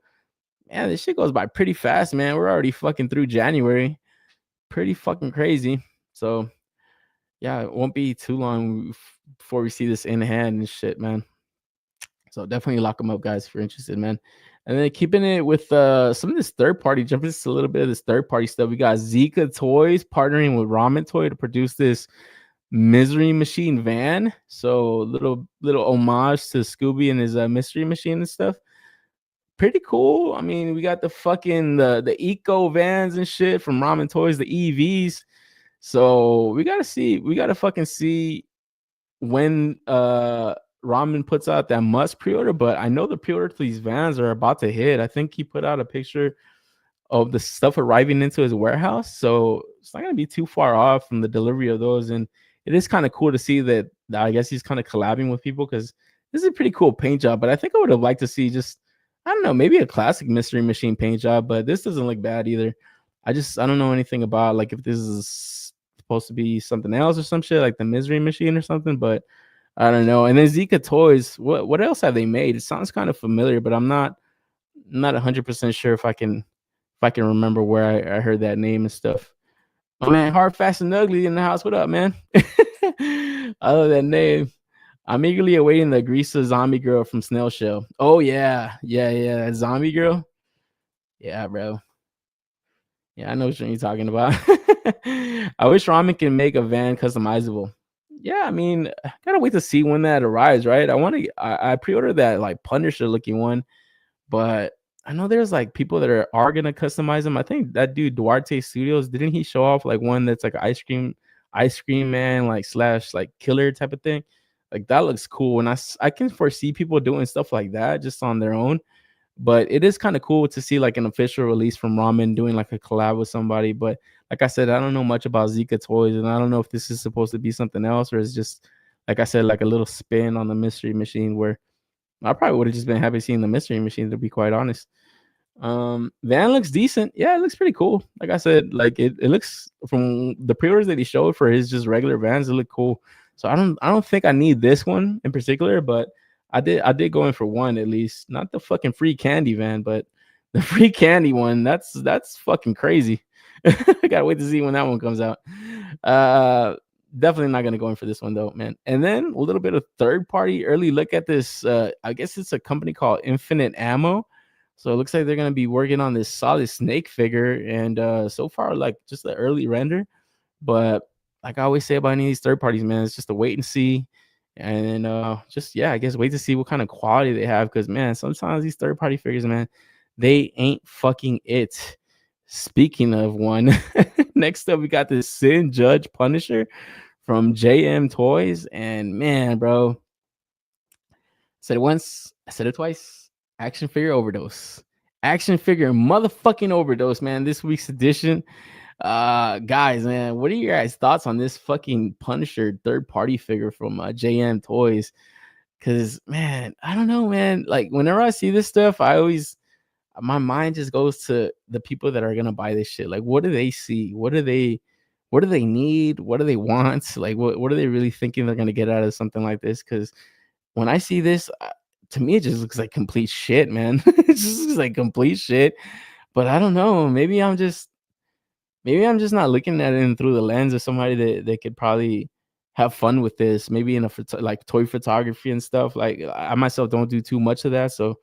man, this shit goes by pretty fast, man. We're already fucking through January. Pretty fucking crazy. So yeah, it won't be too long before we see this in hand and shit, man. So definitely lock them up, guys, if you're interested, man. And then keeping it with some of this third party, jumping just a little bit of this third party stuff. We got Zika Toys partnering with Ramen Toy to produce this Mystery Machine van. So little homage to Scooby and his Mystery Machine and stuff. Pretty cool. I mean, we got the fucking the eco vans and shit from Ramen Toys, the EVs. So we gotta fucking see when Ramen puts out that must pre-order, but I know the pre-order to these vans are about to hit. I think he put out a picture of the stuff arriving into his warehouse, so it's not gonna be too far off from the delivery of those. And it is kind of cool to see that I guess he's kind of collabing with people, because this is a pretty cool paint job. But I think I would have liked to see just, I don't know, maybe a classic Mystery Machine paint job, but this doesn't look bad either. I don't know anything about like if this is supposed to be something else or some shit like the Mystery Machine or something, but I don't know. And then Zika Toys, what else have they made? It sounds kind of familiar, but I'm not 100% sure if I can remember where I heard that name and stuff. My man, Hard, Fast, and Ugly in the house. What up, man? I love that name. I'm eagerly awaiting the Greasa zombie girl from Snail Shell. Oh yeah, that zombie girl. Yeah, bro. Yeah, I know what you're talking about. I wish Ramen can make a van customizable. Yeah, I mean, I gotta wait to see when that arrives, right? I pre-ordered that like Punisher looking one, but I know there's like people that are gonna customize them. I think that dude Duarte Studios, didn't he show off like one that's like ice cream man like slash like killer type of thing? Like that looks cool, and I can foresee people doing stuff like that just on their own. But it is kind of cool to see like an official release from Ramen doing like a collab with somebody. But like I said, I don't know much about Zika Toys, and I don't know if this is supposed to be something else or it's just, like I said, like a little spin on the Mystery Machine, where I probably would have just been happy seeing the Mystery Machine, to be quite honest. Van looks decent. Yeah, it looks pretty cool. Like I said, like it looks, from the pre-orders that he showed for his just regular vans, it look cool. So I don't think I need this one in particular, but I did go in for one at least. Not the fucking free candy van, but the free candy one. That's fucking crazy. I gotta wait to see when that one comes out. Definitely not gonna go in for this one though, man. And then a little bit of third party early look at this. I guess it's a company called Infinite Ammo. So it looks like they're gonna be working on this Solid Snake figure, and so far, like just the early render. But like I always say about any of these third parties, man, it's just a wait and see. And just, yeah, I guess wait to see what kind of quality they have, because man, sometimes these third party figures, man, they ain't fucking it. Speaking of one, next up we got this Sin Judge Punisher from JM Toys, and man, bro, said it once, I said it twice. Action figure overdose. Action figure motherfucking overdose, man. This week's edition. Guys, man, what are your guys' thoughts on this fucking Punisher third party figure from JM Toys? Because man, I don't know, man. Like whenever I see this stuff, my mind just goes to the people that are gonna buy this shit. Like, what do they see? What do they need? What do they want? Like, what are they really thinking they're gonna get out of something like this? Because when I see this, to me, it just looks like complete shit, man. It just looks like complete shit. But I don't know. Maybe maybe I'm just not looking at it through the lens of somebody that could probably have fun with this. Maybe in a like toy photography and stuff. Like I myself don't do too much of that, so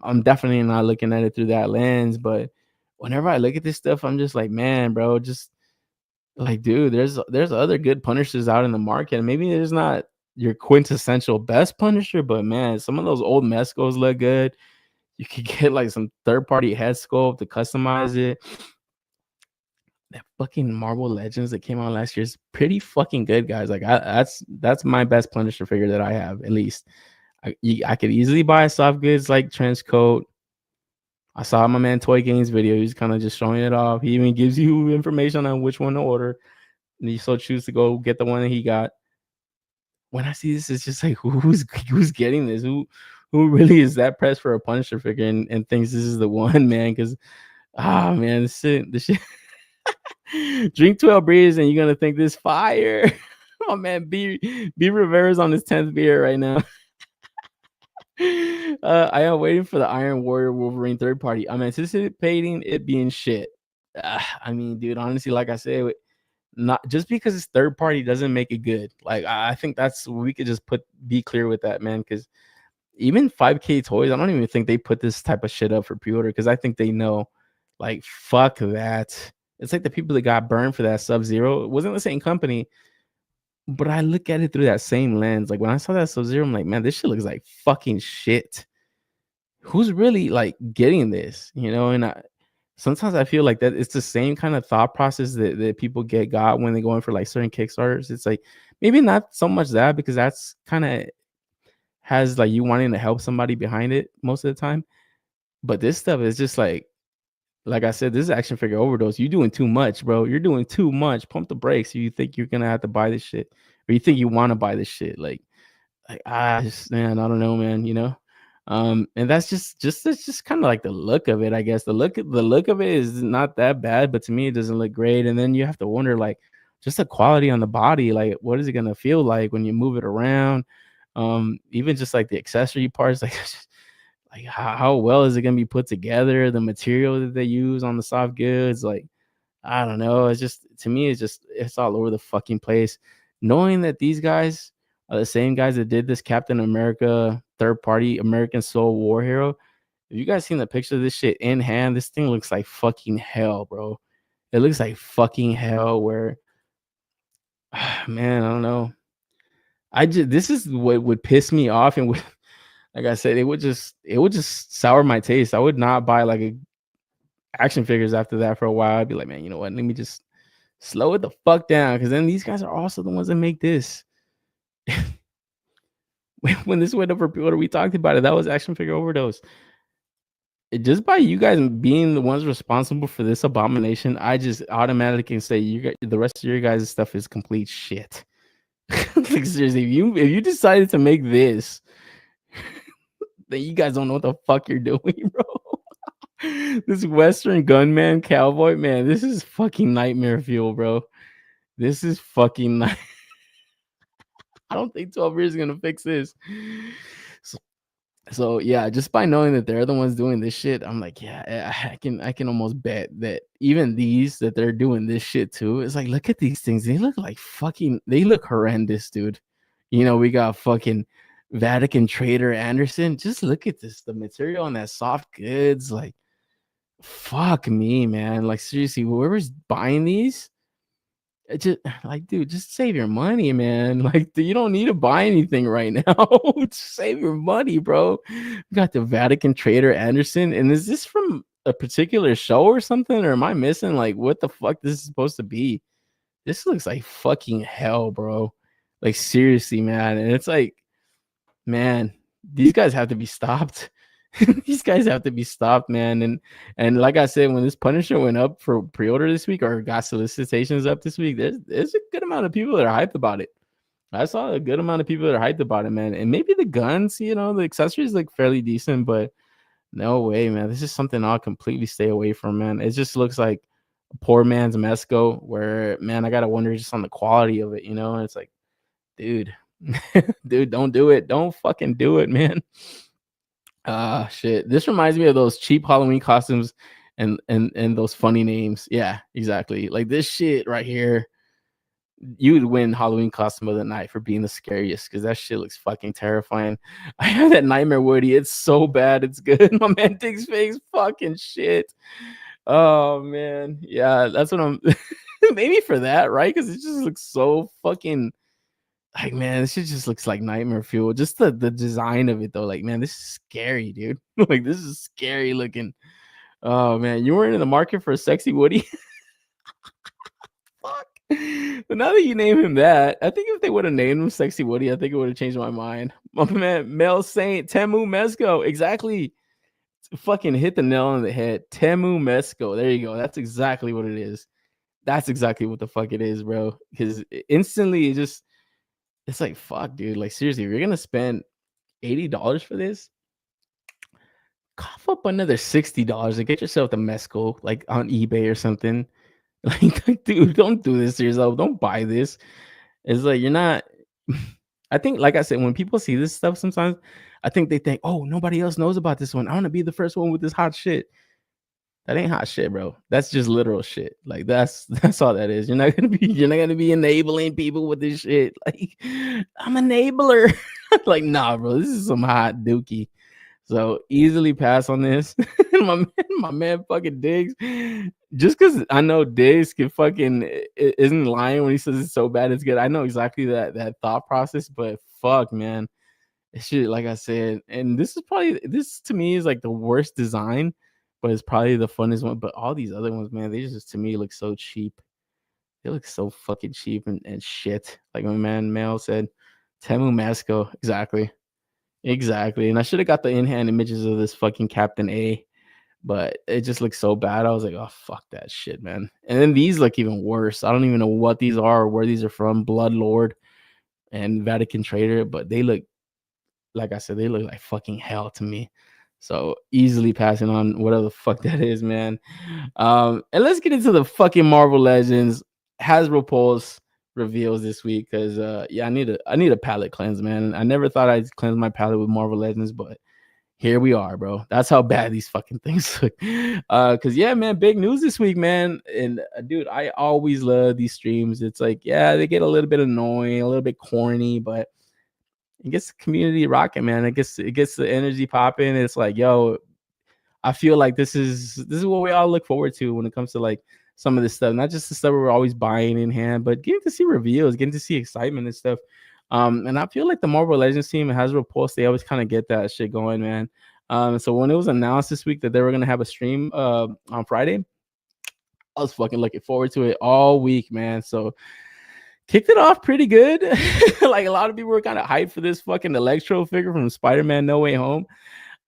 I'm definitely not looking at it through that lens. But whenever I look at this stuff, I'm just like, man, bro, just like, dude, there's other good punishers out in the market. And maybe there's not your quintessential best punisher, but man, some of those old Mescos look good. You could get like some third party head sculpt to customize it. That fucking Marvel Legends that came out last year is pretty fucking good, guys. Like that's my best Punisher figure that I have, at least. I could easily buy a soft goods like trench coat. I saw my man Toy Games video. He's kind of just showing it off. He even gives you information on which one to order, and you so choose to go get the one that he got. When I see this, it's just like who's getting this? Who really is that pressed for a Punisher figure and thinks this is the one, man? Because man, this shit. Drink 12 beers and you're gonna think this fire. Oh man, B Rivera's on his 10th beer right now. I am waiting for the Iron Warrior Wolverine third party. I'm anticipating it being shit. I mean, dude, honestly, like I said, not just because it's third party doesn't make it good. Like I think that's we could just be clear with that, man. Because even 5K Toys, I don't even think they put this type of shit up for pre-order because I think they know, like, fuck that. It's like the people that got burned for that Sub-Zero. It wasn't the same company, but I look at it through that same lens. Like when I saw that Sub-Zero, I'm like, man, this shit looks like fucking shit. Who's really like getting this? You know, and sometimes I feel like that it's the same kind of thought process that people got when they go in for like certain Kickstarters. It's like maybe not so much that because that's kind of has like you wanting to help somebody behind it most of the time. But this stuff is just like I said, this is action figure overdose. You're doing too much, bro. You're doing too much. Pump the brakes. You think you're gonna have to buy this shit, or you think you want to buy this shit? Like man, I don't know, man. You know, and that's just kind of like the look of it. I guess the look of it is not that bad, but to me, it doesn't look great. And then you have to wonder, like, just the quality on the body. Like, what is it gonna feel like when you move it around? Even just like the accessory parts, like. Like how well is it gonna be put together? The material that they use on the soft goods, like I don't know. It's just to me, it's all over the fucking place. Knowing that these guys are the same guys that did this Captain America third party American Soul War Hero. If you guys seen the picture of this shit in hand, this thing looks like fucking hell, bro. It looks like fucking hell. Where man, I don't know. This is what would piss me off and would. Like I said, it would just sour my taste. I would not buy like action figures after that for a while. I'd be like, man, you know what? Let me just slow it the fuck down. Because then these guys are also the ones that make this. When this went up for pre-order, we talked about it. That was action figure overdose. Just by you guys being the ones responsible for this abomination, I just automatically can say the rest of your guys' stuff is complete shit. Like seriously, if you decided to make this. That you guys don't know what the fuck you're doing, bro. This Western gunman cowboy, man, this is fucking nightmare fuel, bro. This is fucking I don't think 12 years is gonna fix this. So yeah, just by knowing that they're the ones doing this shit, I'm like, yeah, I can almost bet that even these that they're doing this shit too. It's like, look at these things. They look like they look horrendous, dude. You know, we got fucking Vatican Trader Anderson. Just look at this, the material on that soft goods. Like, fuck me, man. Like, seriously, whoever's buying these, it just like, dude, just save your money, man. Like, you don't need to buy anything right now. Just save your money, bro. We got the Vatican Trader Anderson. And is this from a particular show or something? Or am I missing like what the fuck this is supposed to be? This looks like fucking hell, bro. Like, seriously, man. And it's like, man, these guys have to be stopped. These guys have to be stopped, man. And like I said, when this Punisher went up for pre-order this week or got solicitations up this week, there's a good amount of people that are hyped about it. I saw a good amount of people that are hyped about it, man. And maybe the guns, you know, the accessories look fairly decent, but no way, man. This is something I'll completely stay away from, man. It just looks like a poor man's Mesco where, man, I gotta wonder just on the quality of it, you know? And it's like, dude, dude, don't do it. Don't fucking do it, man. Shit. This reminds me of those cheap Halloween costumes and those funny names. Yeah, exactly. Like this shit right here, you would win Halloween costume of the night for being the scariest because that shit looks fucking terrifying. I have that Nightmare Woody. It's so bad. It's good. My man Dig's face, fucking shit. Oh man, yeah, that's what I'm. Maybe for that, right? Because it just looks so fucking. Like man, this shit just looks like nightmare fuel. Just the design of it though. Like man, this is scary, dude. Like this is scary looking. Oh man, you weren't in the market for a sexy Woody. Fuck. But now that you name him that, I think if they would have named him Sexy Woody, I think it would have changed my mind. My man, Mel Saint, Temu Mesco. Exactly. Fucking hit the nail on the head. Temu Mesco. There you go. That's exactly what it is. That's exactly what the fuck it is, bro. Because instantly it's like, fuck, dude. Like, seriously, if you're going to spend $80 for this, cough up another $60 and get yourself the Mesco, like on eBay or something. Like, dude, don't do this to yourself. Don't buy this. It's like you're not. I think, like I said, when people see this stuff, sometimes I think they think, "Oh, nobody else knows about this one. I want to be the first one with this hot shit." That ain't hot shit, bro. That's just literal shit. Like that's all that is. You're not gonna be enabling people with this shit. Like I'm enabler. Like nah, bro. This is some hot dookie. So easily pass on this. my man fucking Diggs. Just because I know Diggs can fucking isn't lying when he says it's so bad it's good. I know exactly that thought process, but fuck, man. It should, like I said, and this to me is like the worst design, but it's probably the funnest one. But all these other ones, man, they just to me look so cheap. They look so fucking cheap and shit. Like my man Mel said, Temu Masco, exactly. Exactly. And I should have got the in-hand images of this fucking Captain A, but it just looks so bad. I was like, oh fuck that shit, man. And then these look even worse. I don't even know what these are or where these are from. Blood Lord and Vatican Trader, but they look, like I said, they look like fucking hell to me. So easily passing on whatever the fuck that is, man. And let's get into the fucking Marvel Legends Hasbro Pulse reveals this week because yeah, I need a palette cleanse, man. I never thought I'd cleanse my palette with Marvel Legends, but here we are, bro. That's how bad these fucking things look. Cause yeah, man, big news this week, man. And dude, I always love these streams. It's like, yeah, they get a little bit annoying, a little bit corny, but it gets the community rocking, man. It gets the energy popping. It's like, yo, I feel like this is what we all look forward to when it comes to like some of this stuff. Not just the stuff we're always buying in hand, but getting to see reveals, getting to see excitement and stuff. And I feel like the Marvel Legends team has Pulse, they always kind of get that shit going, man. So when it was announced this week that they were gonna have a stream on Friday, I was fucking looking forward to it all week, man. So kicked it off pretty good. Like a lot of people were kind of hyped for this fucking Electro figure from Spider-Man No Way Home.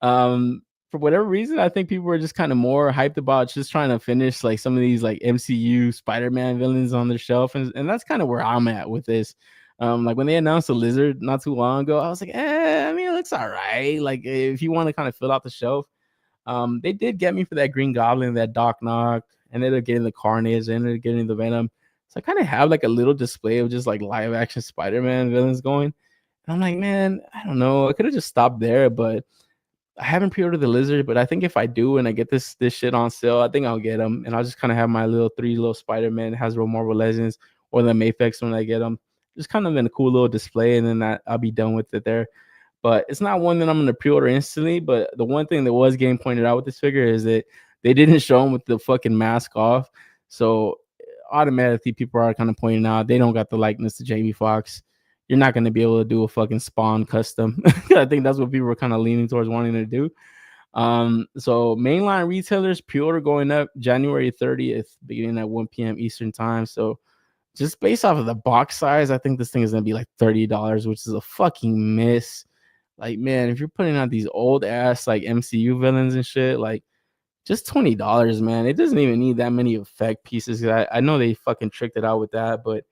For whatever reason, I think people were just kind of more hyped about just trying to finish like some of these like MCU Spider-Man villains on their shelf, and that's kind of where I'm at with this. Like when they announced the Lizard not too long ago, I was like, I mean, it looks all right. Like if you want to kind of fill out the shelf, they did get me for that Green Goblin, that Doc Knock, and ended up getting the Carnage, ended up getting the Venom. So I kind of have like a little display of just like live action Spider-Man villains going. And I'm like, man, I don't know. I could have just stopped there, but I haven't pre-ordered the Lizard. But I think if I do and I get this shit on sale, I think I'll get them. And I'll just kind of have my three little Spider-Man Hasbro Marvel Legends or the Mafex when I get them. Just kind of in a cool little display, and then I'll be done with it there. But it's not one that I'm going to pre-order instantly. But the one thing that was getting pointed out with this figure is that they didn't show him with the fucking mask off. So automatically people are kind of pointing out they don't got the likeness to Jamie Foxx. You're not going to be able to do a fucking Spawn custom. I think that's what people were kind of leaning towards wanting to do. So mainline retailers pre-order going up January 30th, beginning at 1 p.m. Eastern time. So just based off of the box size, I think this thing is going to be like $30, which is a fucking miss. Like, man, if you're putting out these old ass like MCU villains and shit, like just $20, man. It doesn't even need that many effect pieces. I know they fucking tricked it out with that, but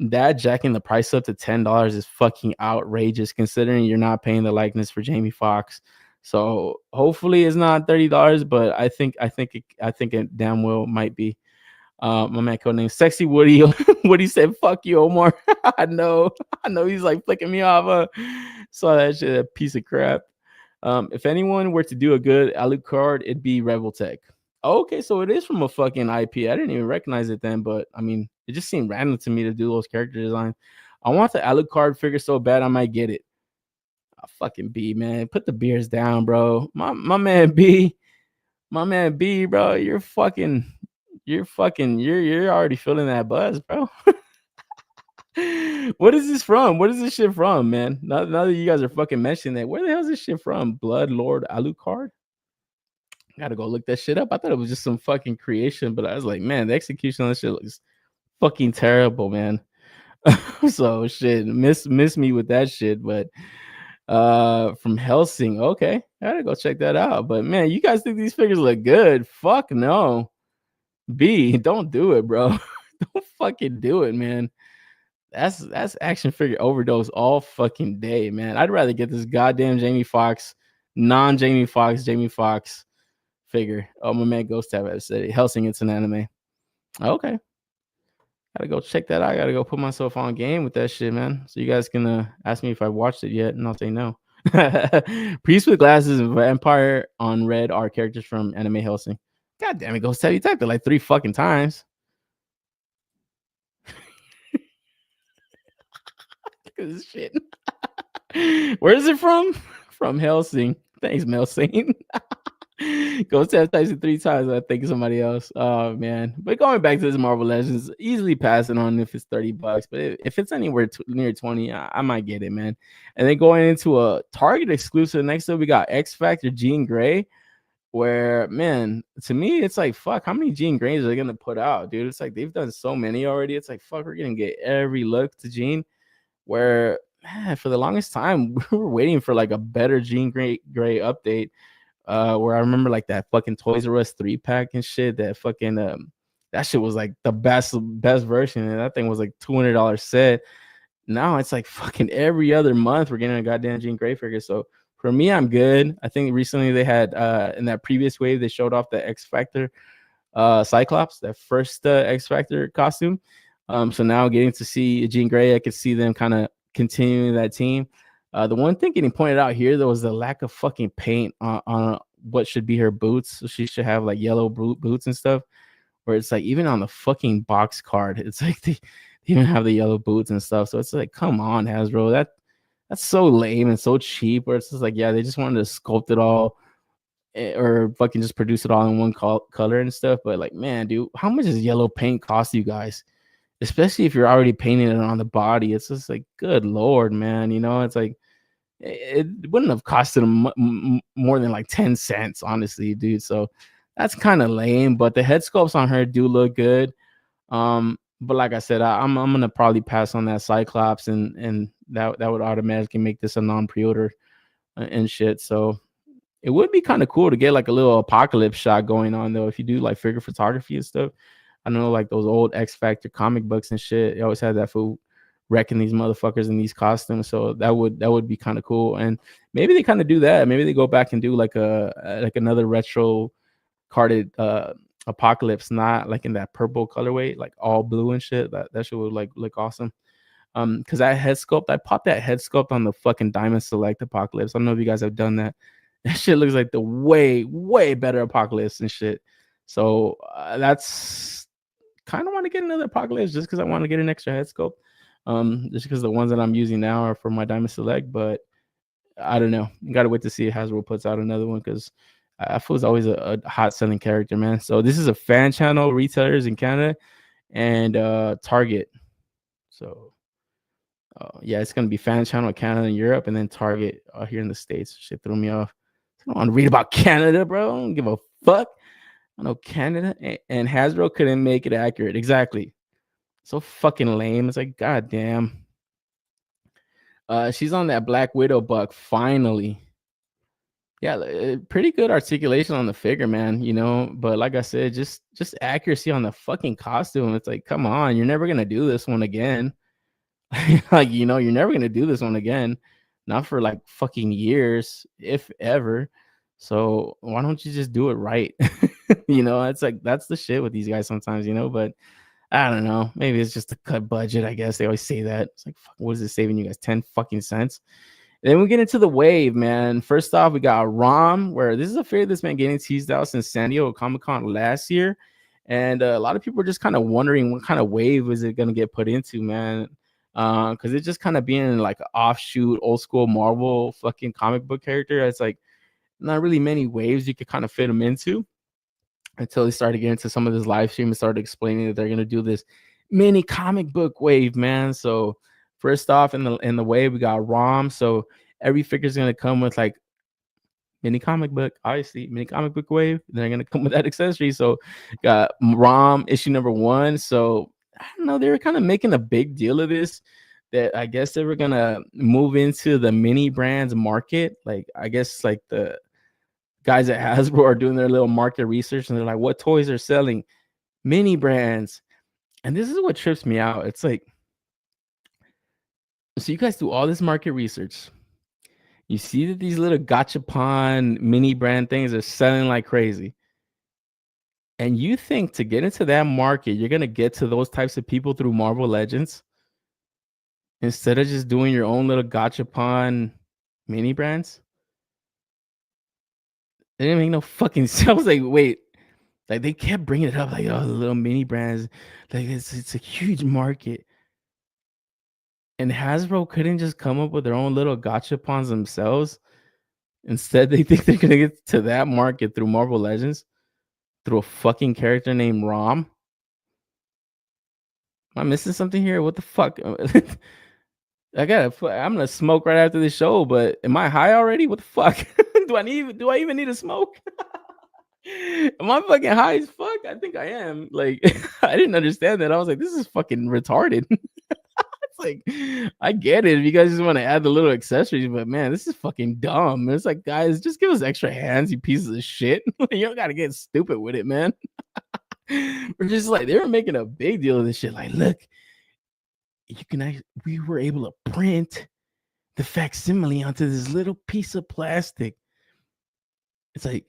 that jacking the price up to $10 is fucking outrageous considering you're not paying the likeness for Jamie Foxx. So hopefully it's not $30, but I think it damn well might be. My man codename Sexy Woody. Woody said, "Fuck you, Omar." I know he's like flicking me off. Saw that shit, a piece of crap. If anyone were to do a good Alucard, it'd be Rebel Tech. Okay, so it is from a fucking IP. I didn't even recognize it then, but I mean, it just seemed random to me to do those character designs. I want the Alucard figure so bad I might get it. Fucking B, man. Put the beers down, bro. My man B. My man B, bro. You're already feeling that buzz, bro. What is this from? What is this shit from, man? Now that you guys are fucking mentioning it, where the hell is this shit from? Blood Lord Alucard? Gotta go look that shit up. I thought it was just some fucking creation, but I was like, man, the execution on this shit looks fucking terrible, man. So shit, miss me with that shit. But from Helsing, okay, I gotta go check that out. But man, you guys think these figures look good? Fuck no. B, don't do it, bro. Don't fucking do it, man. That's action figure overdose all fucking day, man. I'd rather get this goddamn Jamie Foxx, non-Jamie Foxx figure. Oh, my man Ghost Tab said Helsing, it's an anime. Okay. Gotta go check that out. I gotta go put myself on game with that shit, man. So you guys can ask me if I watched it yet, and I'll say no. Priest with glasses and Vampire on Red are characters from anime Helsing. God damn it, Ghost Tab, you typed it like 3 fucking times. Look at this shit. Where is it from? From Helsing. Thanks, Melsing. Ghost Tab types it 3 times. I think somebody else. Oh man. But going back to this Marvel Legends, easily passing on if it's $30. But if it's anywhere near 20, I might get it, man. And then going into a Target exclusive, next up we got X Factor Jean Grey. Where, man, to me, it's like, fuck, how many Jean Greys are they gonna put out, dude? It's like they've done so many already. It's like, fuck, we're gonna get every look to Jean. Where, man, for the longest time, we were waiting for like a better Jean Grey update. Where I remember like that fucking Toys R Us 3-pack and shit. That fucking that shit was like the best version, and that thing was like $200 set. Now it's like fucking every other month we're getting a goddamn Jean Grey figure. So for me, I'm good. I think recently they had in that previous wave they showed off the X Factor Cyclops, that first X Factor costume. So now getting to see Jean Grey, I could see them kind of continuing that team. The one thing getting pointed out here though was the lack of fucking paint on what should be her boots. So she should have like yellow boots and stuff. Where it's like even on the fucking box card, it's like they even have the yellow boots and stuff. So it's like, come on, Hasbro, that's so lame and so cheap. Where it's just like, yeah, they just wanted to sculpt it all or fucking just produce it all in one color and stuff. But like, man, dude, how much does yellow paint cost you guys? Especially if you're already painting it on the body. It's just like, good lord, man. You know, it's like it wouldn't have costed them more than like 10 cents, honestly, dude. So that's kind of lame. But the head sculpts on her do look good. But like I said, I'm gonna probably pass on that Cyclops, and that would automatically make this a non-pre-order and shit. So it would be kind of cool to get like a little apocalypse shot going on though, if you do like figure photography and stuff. I know like those old X Factor comic books and shit. You always had that fool wrecking these motherfuckers in these costumes. So that would be kind of cool. And maybe they kind of do that. Maybe they go back and do like another retro carded Apocalypse, not like in that purple colorway, like all blue and shit. That shit would like look awesome. Because that head sculpt, I popped that head sculpt on the fucking Diamond Select Apocalypse. I don't know if you guys have done that. That shit looks like the way better Apocalypse and shit. So that's kind of want to get another Apocalypse just because I want to get an extra head sculpt. Just because the ones that I'm using now are for my Diamond Select, but I don't know. You gotta wait to see if Hasbro puts out another one because I feel it's always a hot selling character, man. So this is a fan channel, retailers in Canada and Target. So yeah, it's gonna be fan channel Canada and Europe, and then Target here in the States. Shit threw me off. I don't want to read about Canada, bro. I don't give a fuck. I know Canada and Hasbro couldn't make it accurate. Exactly. So fucking lame. It's like, goddamn. She's on that Black Widow buck finally. Yeah, pretty good articulation on the figure, man. You know, but like I said, just accuracy on the fucking costume. It's like, come on, you're never gonna do this one again. Like, you know, you're never gonna do this one again, not for like fucking years, if ever. So why don't you just do it right? You know, it's like that's the shit with these guys sometimes, you know. But I don't know. Maybe it's just a cut budget. I guess they always say that. It's like, fuck, what is it saving you guys? 10 fucking cents. Then we get into the wave, man. First off, we got Rom, where this is a figure that's been getting teased out since San Diego Comic Con last year. And a lot of people are just kind of wondering what kind of wave is it going to get put into, man. Because it's just kind of being like an offshoot, old school Marvel fucking comic book character. It's like not really many waves you could kind of fit him into until they started getting into some of this live stream and started explaining that they're going to do this mini comic book wave, man. So first off, in the wave, we got ROM. So every figure is going to come with like mini comic book, obviously mini comic book wave. They're going to come with that accessory. So got ROM issue number 1. So I don't know, they were kind of making a big deal of this, that I guess they were going to move into the mini brands market. Like, I guess like the guys at Hasbro are doing their little market research and they're like, what toys are selling? Mini brands. And this is what trips me out. It's like, so you guys do all this market research. You see that these little gachapon mini brand things are selling like crazy. And you think to get into that market, you're going to get to those types of people through Marvel Legends instead of just doing your own little gachapon mini brands? It didn't make no fucking sense. I was like, wait, like they kept bringing it up, like, oh, the little mini brands, like it's a huge market. And Hasbro couldn't just come up with their own little gachapons themselves. Instead, they think they're gonna get to that market through Marvel Legends, through a fucking character named Rom. Am I missing something here? What the fuck? I'm gonna smoke right after the show, but am I high already? What the fuck? Do I even need to smoke? Am I fucking high as fuck? I think I am. Like, I didn't understand that. I was like, this is fucking retarded. It's like, I get it if you guys just want to add the little accessories, but man, this is fucking dumb. It's like, guys, just give us extra hands, you pieces of shit. You don't gotta get stupid with it, man. We're just like, they were making a big deal of this shit. Like, look, we were able to print the facsimile onto this little piece of plastic. It's like,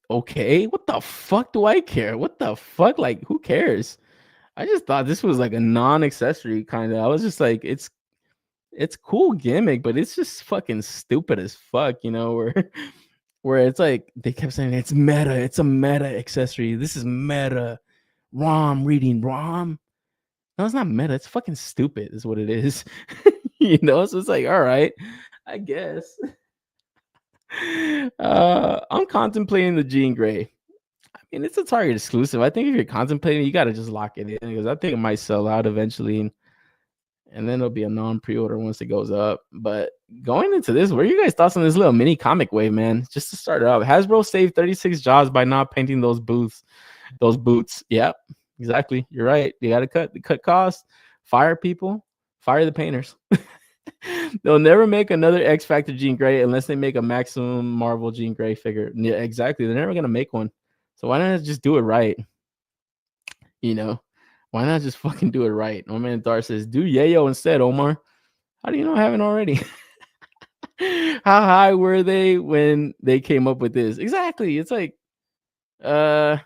okay, what the fuck do I care? What the fuck? Like, who cares? I just thought this was like a non-accessory kind of. I was just like, it's cool gimmick, but it's just fucking stupid as fuck, you know, where it's like they kept saying it's meta, it's a meta accessory. This is meta. ROM reading ROM. No, it's not meta, it's fucking stupid, is what it is. You know, so it's like, all right, I guess. I'm contemplating the Jean Grey. I mean, it's a Target exclusive. I think if you're contemplating, you gotta just lock it in because I think it might sell out eventually, and then it'll be a non-pre-order once it goes up. But going into this, what are you guys' thoughts on this little mini comic wave, man? Just to start it out, Hasbro saved 36 jobs by not painting those boots. Yep, exactly. You're right. You gotta cut costs, fire people, fire the painters. They'll never make another X Factor Jean Grey unless they make a Maximum Marvel Jean Grey figure. Yeah, exactly. They're never gonna make one. So why not just do it right? You know, why not just fucking do it right? My man Dar says, do Yayo instead, Omar. How do you know I haven't already? How high were they when they came up with this? Exactly. It's like, I'm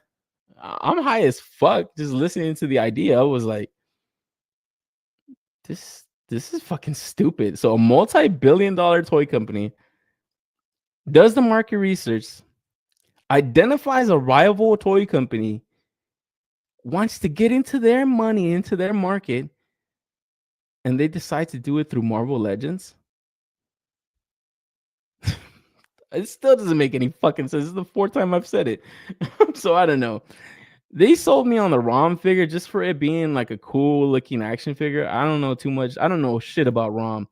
high as fuck just listening to the idea. I was like, this is fucking stupid. So a multi-billion-dollar toy company does the market research, identifies a rival toy company, wants to get into their money, into their market, and they decide to do it through Marvel Legends. It still doesn't make any fucking sense. This is the 4th time I've said it. So I don't know. They sold me on the ROM figure just for it being like a cool looking action figure. I don't know too much. I don't know shit about ROM.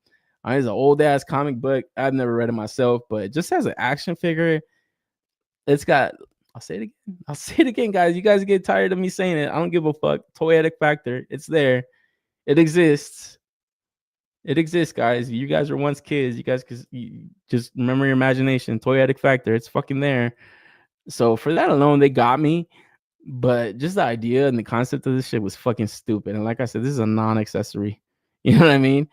It's an old ass comic book. I've never read it myself, but just as an action figure, it's got. I'll say it again, guys. You guys get tired of me saying it. I don't give a fuck. Toyetic factor. It's there. It exists. It exists, guys. You guys were once kids. You guys just remember your imagination. Toyetic factor. It's fucking there. So for that alone, they got me. But just the idea and the concept of this shit was fucking stupid. And like I said, this is a non-accessory. You know what I mean?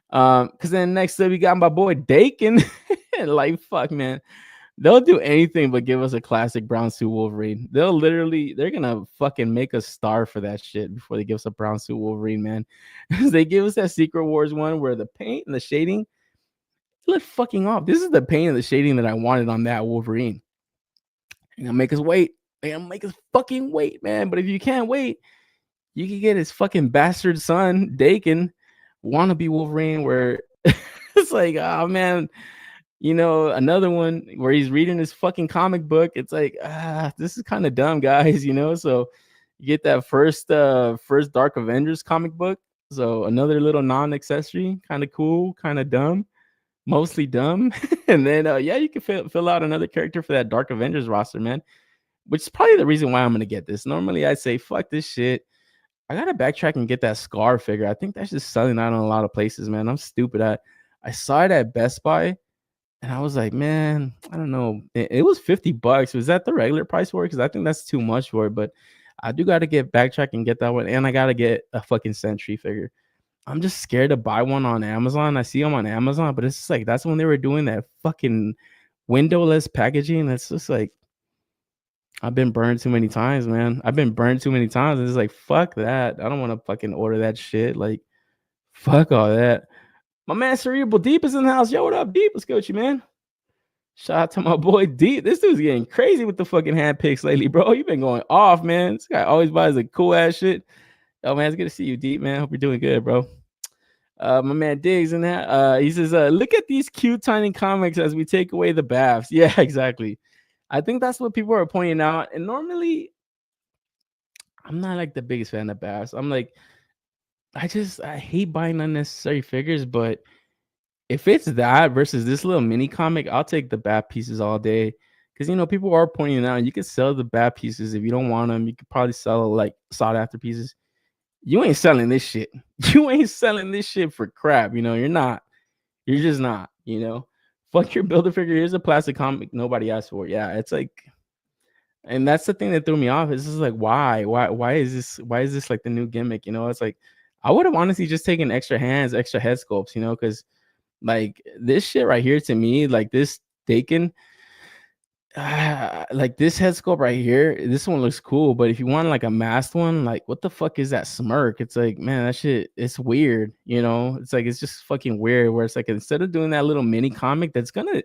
Because then next up we got my boy Dakin. Like, fuck, man. They'll do anything but give us a classic brown suit Wolverine. They're gonna fucking make us starve for that shit before they give us a brown suit Wolverine, man. They give us that Secret Wars one where the paint and the shading Let fucking off. This is the paint and the shading that I wanted on that Wolverine. They're gonna make us wait. They're gonna make us fucking wait, man. But if you can't wait, you can get his fucking bastard son, Dakin, wannabe Wolverine, where it's like, oh man, another one where he's reading his fucking comic book. It's like, this is kind of dumb, guys, So you get that first Dark Avengers comic book. So another little non-accessory, kind of cool, kind of dumb, mostly dumb. And then you can fill out another character for that Dark Avengers roster, man. Which is probably the reason why I'm gonna get this. Normally I'd say fuck this shit. I gotta backtrack and get that Scar figure. I think that's just selling out in a lot of places, man. I'm stupid. I saw it at Best Buy. And I was like, man, I don't know. It was $50. Was that the regular price for it? Because I think that's too much for it. But I do got to get backtrack and get that one. And I got to get a fucking Sentry figure. I'm just scared to buy one on Amazon. I see them on Amazon, but it's just like, that's when they were doing that fucking windowless packaging. That's just like, I've been burned too many times, man. I've been burned too many times. It's like, fuck that. I don't want to fucking order that shit. Like, fuck all that. My man Cerebral Deep is in the house. Yo, what up, Deep? What's good with you, man? Shout out to my boy Deep. This dude's getting crazy with the fucking hand picks lately, bro. You've been going off, man. This guy always buys the cool ass shit. Oh man, it's good to see you, Deep, man. Hope you're doing good, bro. My man Diggs in that. He says, look at these cute tiny comics as we take away the baths. Yeah, exactly. I think that's what people are pointing out. And normally, I'm not like the biggest fan of baths. I'm like, I hate buying unnecessary figures, but if it's that versus this little mini comic, I'll take the bad pieces all day. Because, people are pointing out you can sell the bad pieces if you don't want them. You could probably sell like sought after pieces. You ain't selling this shit. You ain't selling this shit for crap. You're not. You're just not, Fuck your Build-A-Figure. Here's a plastic comic nobody asked for. Yeah, it's like, and that's the thing that threw me off. It's just like, why is this like the new gimmick? It's like, I would have honestly just taken extra hands, extra head sculpts, because like this shit right here to me, like this Dakin, like this head sculpt right here, this one looks cool. But if you want like a masked one, like what the fuck is that smirk? It's like, man, that shit, it's weird. It's like, it's just fucking weird. Where it's like, instead of doing that little mini comic that's gonna,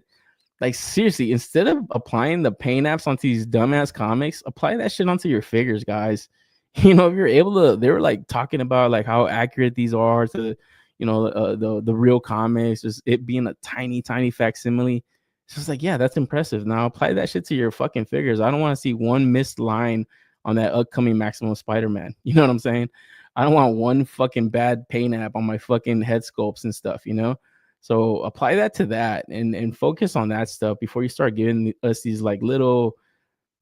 like, seriously, instead of applying the paint apps onto these dumbass comics, apply that shit onto your figures, guys. If you're able to, they were like talking about like how accurate these are to, the real comics, just it being a tiny facsimile. It's just like, yeah, that's impressive. Now apply that shit to your fucking figures. I don't want to see one missed line on that upcoming Maximum Spider-Man. You know what I'm saying? I don't want one fucking bad paint app on my fucking head sculpts and stuff, So apply that to that and focus on that stuff before you start giving us these like little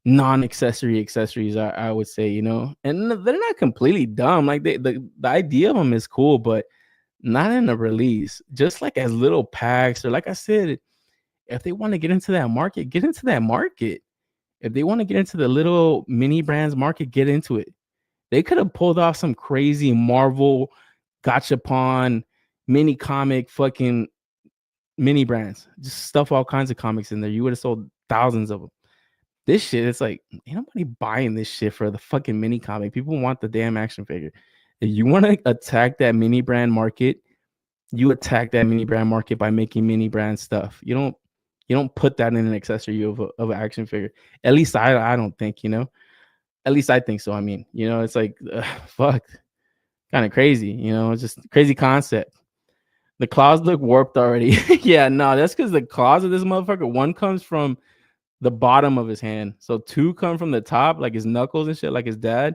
non-accessory accessories, I would say, and they're not completely dumb. Like the idea of them is cool, but not in a release. Just like as little packs, or like I said, if they want to get into that market, get into that market. If they want to get into the little mini brands market, get into it. They could have pulled off some crazy Marvel gachapon mini comic fucking mini brands. Just stuff all kinds of comics in there. You would have sold thousands of them. This shit, it's like, ain't nobody buying this shit for the fucking mini comic. People want the damn action figure. If you want to attack that mini brand market, you attack that mini brand market by making mini brand stuff. You don't put that in an accessory of an action figure. At least I don't think, At least I think so. I mean, it's like, fuck, kind of crazy, It's just a crazy concept. The claws look warped already. Yeah, no, that's because the claws of this motherfucker, one comes from the bottom of his hand. So two come from the top, like his knuckles and shit, like his dad.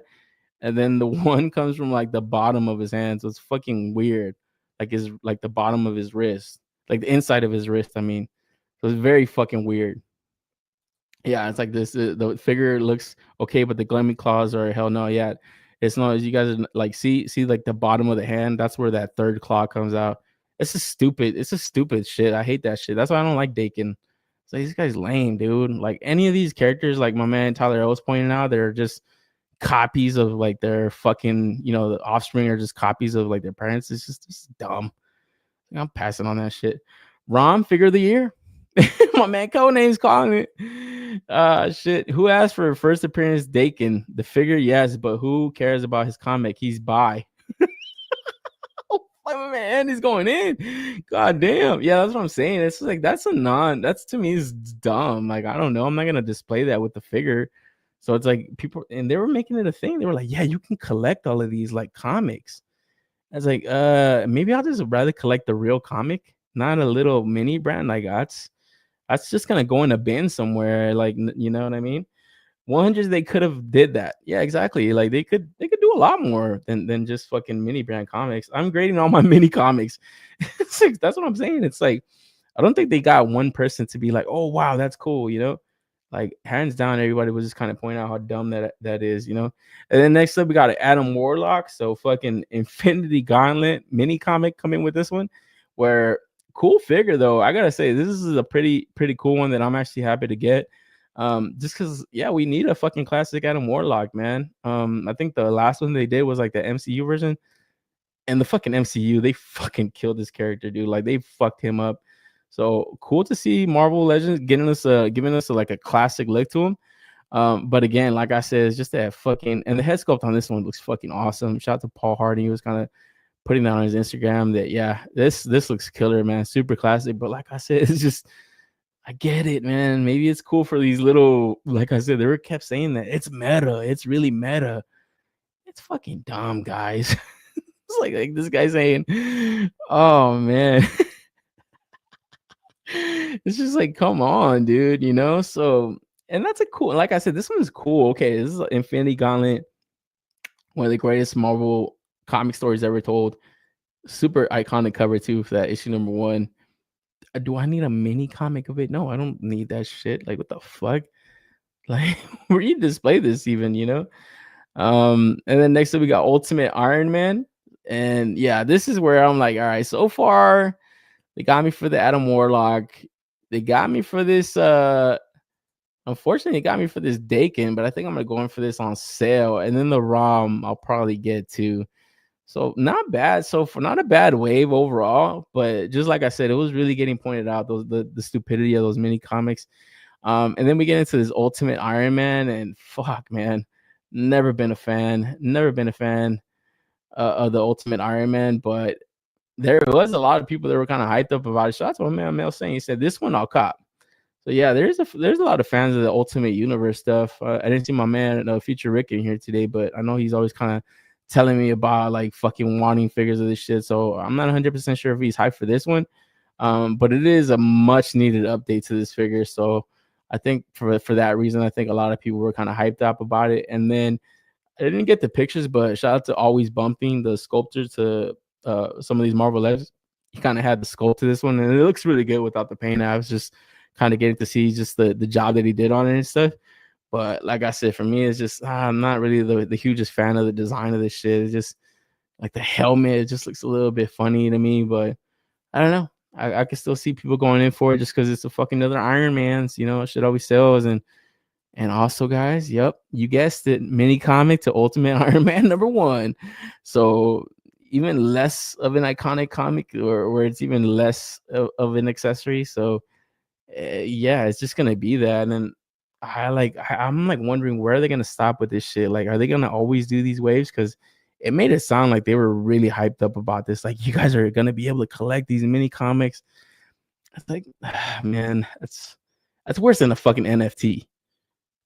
And then the one comes from like the bottom of his hand. So it's fucking weird. Like the bottom of his wrist, like the inside of his wrist. I mean, so it's very fucking weird. Yeah, it's like this. The figure looks okay, but the gleaming claws are hell no. Yeah, it's not. As you guys are like see like the bottom of the hand. That's where that third claw comes out. It's a stupid shit. I hate that shit. That's why I don't like Dakin. So this guy's lame, dude. Like any of these characters, like my man Tyler was pointing out, they're just copies of like their fucking, the offspring are just copies of like their parents. It's just dumb. I'm passing on that shit. Rom figure of the year. My man Codename's calling it. Shit. Who asked for first appearance Dakin? The figure, yes, but who cares about his comic? He's bi. Oh Like my man is going in. God damn. Yeah, that's what I'm saying. It's like that's to me is dumb. Like, I don't know. I'm not gonna display that with the figure. So it's like people, and they were making it a thing. They were like, yeah, you can collect all of these like comics. I was like, maybe I'll just rather collect the real comic, not a little mini brand. Like that's just gonna go in a bin somewhere. Like, you know what I mean? 100s, they could have did that. Yeah, exactly. Like they could do a lot more than just fucking mini brand comics. I'm grading all my mini comics. That's what I'm saying. It's like I don't think they got one person to be like, oh wow, that's cool, you know? Like hands down, everybody was just kind of pointing out how dumb that is, you know. And then next up, we got an Adam Warlock. So fucking Infinity Gauntlet mini comic coming with this one, where cool figure though. I gotta say, this is a pretty cool one that I'm actually happy to get. Just because yeah, we need a fucking classic Adam Warlock, man. I think the last one they did was like the MCU version, and the fucking MCU, they fucking killed this character, dude. Like they fucked him up. So cool to see Marvel Legends giving us like a classic look to him. But again, like I said, it's just that fucking, and the head sculpt on this one looks fucking awesome. Shout out to Paul Hardy, he was kind of putting that on his Instagram that yeah, this looks killer, man. Super classic. But like I said, it's just I get it, man. Maybe it's cool for these little, like I said, they were kept saying that it's meta, it's really meta. It's fucking dumb, guys. It's like this guy saying, "Oh man," it's just like, come on, dude, you know. So, and that's a cool. Like I said, this one is cool. Okay, this is Infinity Gauntlet, one of the greatest Marvel comic stories ever told. Super iconic cover too for that issue number 1. Do I need a mini comic of it? No, I don't need that shit. Like, what the fuck? Like, where you display this even? You know. And then next up we got Ultimate Iron Man. And yeah, this is where I'm like, all right, so far they got me for the Adam Warlock. They got me for this unfortunately they got me for this Dakin, but I think I'm gonna go in for this on sale. And then the ROM I'll probably get too. So not bad. So for not a bad wave overall, but just like I said, it was really getting pointed out those the stupidity of those mini comics. And then we get into this Ultimate Iron Man, and fuck, man, never been a fan. Never been a fan of the Ultimate Iron Man, but there was a lot of people that were kind of hyped up about it. Shout out to my man Mel saying he said this one I'll cop. So yeah, there's a lot of fans of the Ultimate Universe stuff. I didn't see my man Future Rick in here today, but I know he's always kind of telling me about like fucking wanting figures of this shit. So I'm not 100% sure if he's hyped for this one. But it is a much needed update to this figure. So I think for that reason, I think a lot of people were kind of hyped up about it. And then I didn't get the pictures, but shout out to Always Bumping, the sculptor to some of these Marvel Legends. He kind of had the sculpt to this one, and it looks really good without the paint. I was just kind of getting to see just the job that he did on it and stuff. But like I said, for me, it's just I'm not really the hugest fan of the design of this shit. It's just like the helmet, it just looks a little bit funny to me. But I don't know. I can still see people going in for it just because it's a fucking other Iron Man's. You know, shit always sells. And also, guys, yep, you guessed it, mini comic to Ultimate Iron Man number 1. So even less of an iconic comic, or where it's even less of an accessory. So yeah, it's just gonna be that. And then I'm like wondering where are they gonna stop with this shit? Like, are they gonna always do these waves? Because it made it sound like they were really hyped up about this. Like, you guys are gonna be able to collect these mini comics. It's like, man, that's worse than a fucking NFT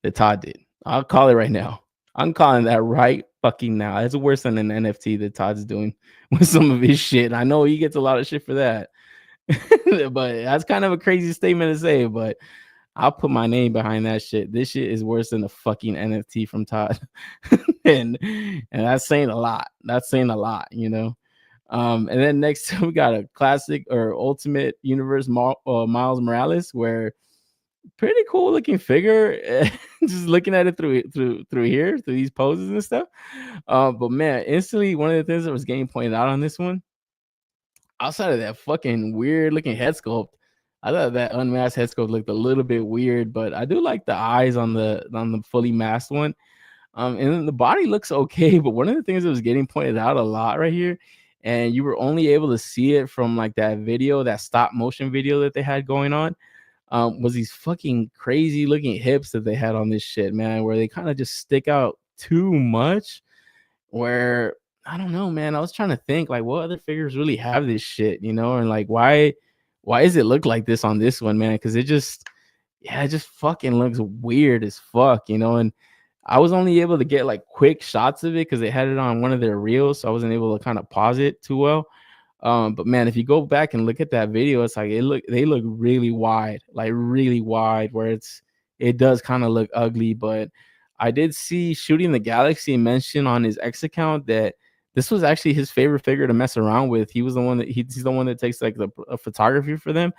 that Todd did. I'll call it right now. I'm calling that right fucking now. It's worse than an NFT that Todd's doing with some of his shit. I know he gets a lot of shit for that. But that's kind of a crazy statement to say, but I'll put my name behind that shit. This shit is worse than a fucking NFT from Todd. and that's saying a lot. That's saying a lot, you know. And then next we got a classic or Ultimate Universe Miles Morales, where pretty cool looking figure. Just looking at it through here, through these poses and stuff. But man, instantly one of the things that was getting pointed out on this one, outside of that fucking weird looking head sculpt, I thought that unmasked head sculpt looked a little bit weird, but I do like the eyes on the fully masked one. And then the body looks okay, but one of the things that was getting pointed out a lot right here, and you were only able to see it from like that video, that stop motion video that they had going on, was these fucking crazy looking hips that they had on this shit, man, where they kind of just stick out too much. Where I don't know, man. I was trying to think like what other figures really have this shit, and like why does it look like this on this one, man? Because it just fucking looks weird as fuck, and I was only able to get like quick shots of it because they had it on one of their reels, so I wasn't able to kind of pause it too well. But man, if you go back and look at that video, it's like they look really wide, like really wide, where it does kind of look ugly. But I did see Shooting the Galaxy mention on his X account that this was actually his favorite figure to mess around with. He was the one that he's the one that takes like the photography for them.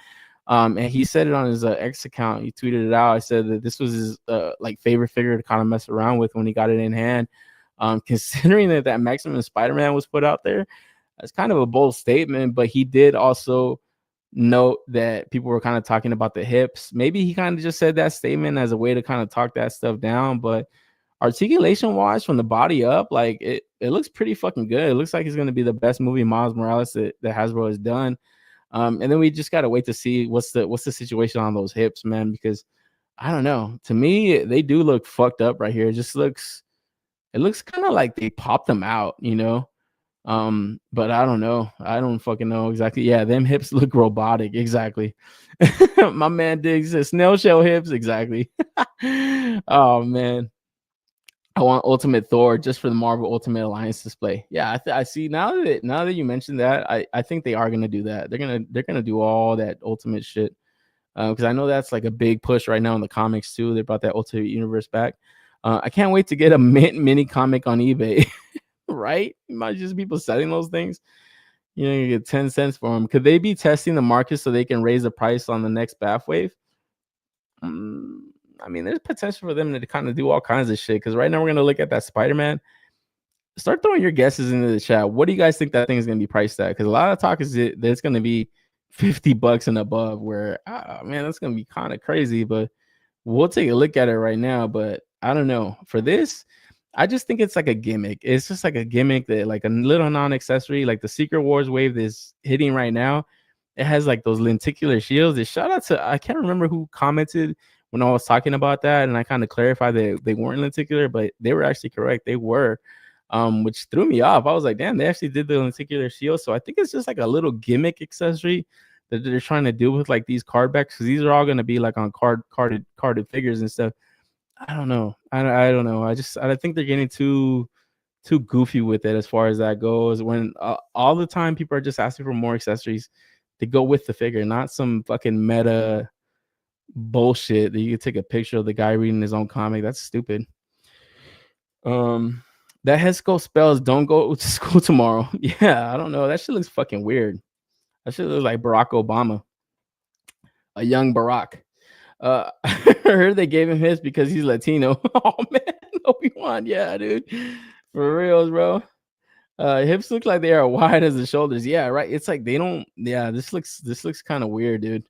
And he said it on his X account. He tweeted it out. I said that this was his like favorite figure to kind of mess around with when he got it in hand. Considering that Maximum Spider-Man was put out there, that's kind of a bold statement. But he did also note that people were kind of talking about the hips. Maybe he kind of just said that statement as a way to kind of talk that stuff down. But articulation wise, from the body up, like it looks pretty fucking good. It looks like it's going to be the best movie Miles Morales that Hasbro has done. And then we just gotta wait to see what's the situation on those hips, man, because I don't know. To me, they do look fucked up right here. It looks kind of like they popped them out. But I don't know. I don't fucking know exactly. Yeah, them hips look robotic. Exactly. My man digs the snail shell hips. Exactly. Oh man. I want Ultimate Thor just for the Marvel Ultimate Alliance display. Yeah, I see now that you mentioned that, I think they are gonna do that. They're gonna do all that Ultimate shit because I know that's like a big push right now in the comics too. They brought that Ultimate Universe back. I can't wait to get a mint mini comic on eBay. Right? Imagine just people selling those things. You get 10 cents for them. Could they be testing the market so they can raise the price on the next Bath Wave? I mean, there's potential for them to kind of do all kinds of shit. Because right now we're gonna look at that Spider-Man. Start throwing your guesses into the chat. What do you guys think that thing is gonna be priced at? Because a lot of talk is that it's gonna be $50 and above. Where man, that's gonna be kind of crazy. But we'll take a look at it right now. But I don't know. For this, I just think it's like a gimmick. It's just like a gimmick that like a little non-accessory, like the Secret Wars wave that's hitting right now. It has like those lenticular shields. Shout out to, I can't remember who commented when I was talking about that, and I kind of clarified that they weren't lenticular, but they were actually correct. They were, which threw me off. I was like, damn, they actually did the lenticular shield. So I think it's just like a little gimmick accessory that they're trying to do with like these card backs, because these are all going to be like on carded figures and stuff. I don't know. I don't know. I think they're getting too goofy with it as far as that goes. When all the time people are just asking for more accessories to go with the figure, not some fucking meta bullshit that you can take a picture of the guy reading his own comic. That's stupid. That head sculpt spells don't go to school tomorrow. Yeah, I don't know. That shit looks fucking weird. That shit looks like Barack Obama, a young Barack. I heard they gave him his because he's Latino. Oh man, Obi-Wan, yeah, dude, for reals, bro. Hips look like they are wide as the shoulders. Yeah, right. It's like they don't. Yeah, this looks kind of weird, dude.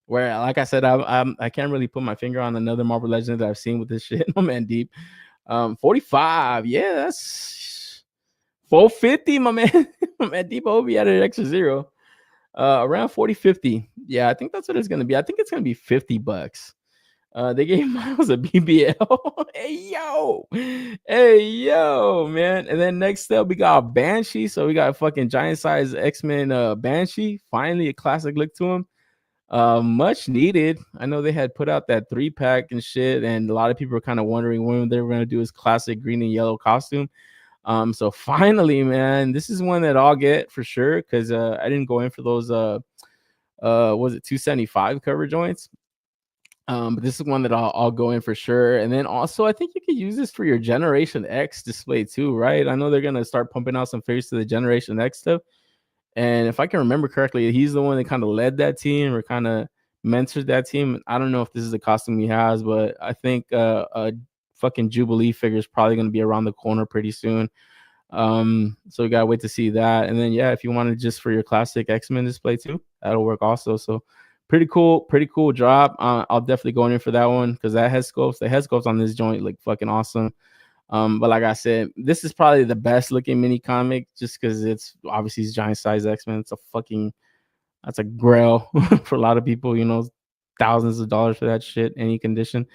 Where, like I said, I can't really put my finger on another Marvel Legend that I've seen with this shit. My man, deep. 45. Yeah, that's 450. My man, my man, deep Obi added an extra zero. Around 40-50. Yeah, I think that's what it's gonna be. I think it's gonna be $50. They gave Miles a BBL. Hey yo, man. And then next up we got Banshee. So we got a fucking giant size X-Men Banshee. Finally a classic look to him. Much needed. I know they had put out that 3-pack and shit, and a lot of people were kind of wondering when they were gonna do his classic green and yellow costume. So finally, man, this is one that I'll get for sure, because I didn't go in for those was it 275 cover joints. But this is one that I'll go in for sure. And then also, I think you could use this for your Generation X display too, right? I know they're gonna start pumping out some figures to the Generation X stuff. And if I can remember correctly, he's the one that kind of led that team or kind of mentored that team. I don't know if this is the costume he has, but I think a fucking Jubilee figure is probably going to be around the corner pretty soon. So we gotta wait to see that. And then yeah, if you want to just for your classic X-Men display too, that'll work also. So pretty cool drop. I'll definitely go in for that one because the head sculpts on this joint look fucking awesome. But like I said, this is probably the best looking mini comic just because it's obviously giant size X-Men. That's a grail for a lot of people, thousands of dollars for that shit, any condition.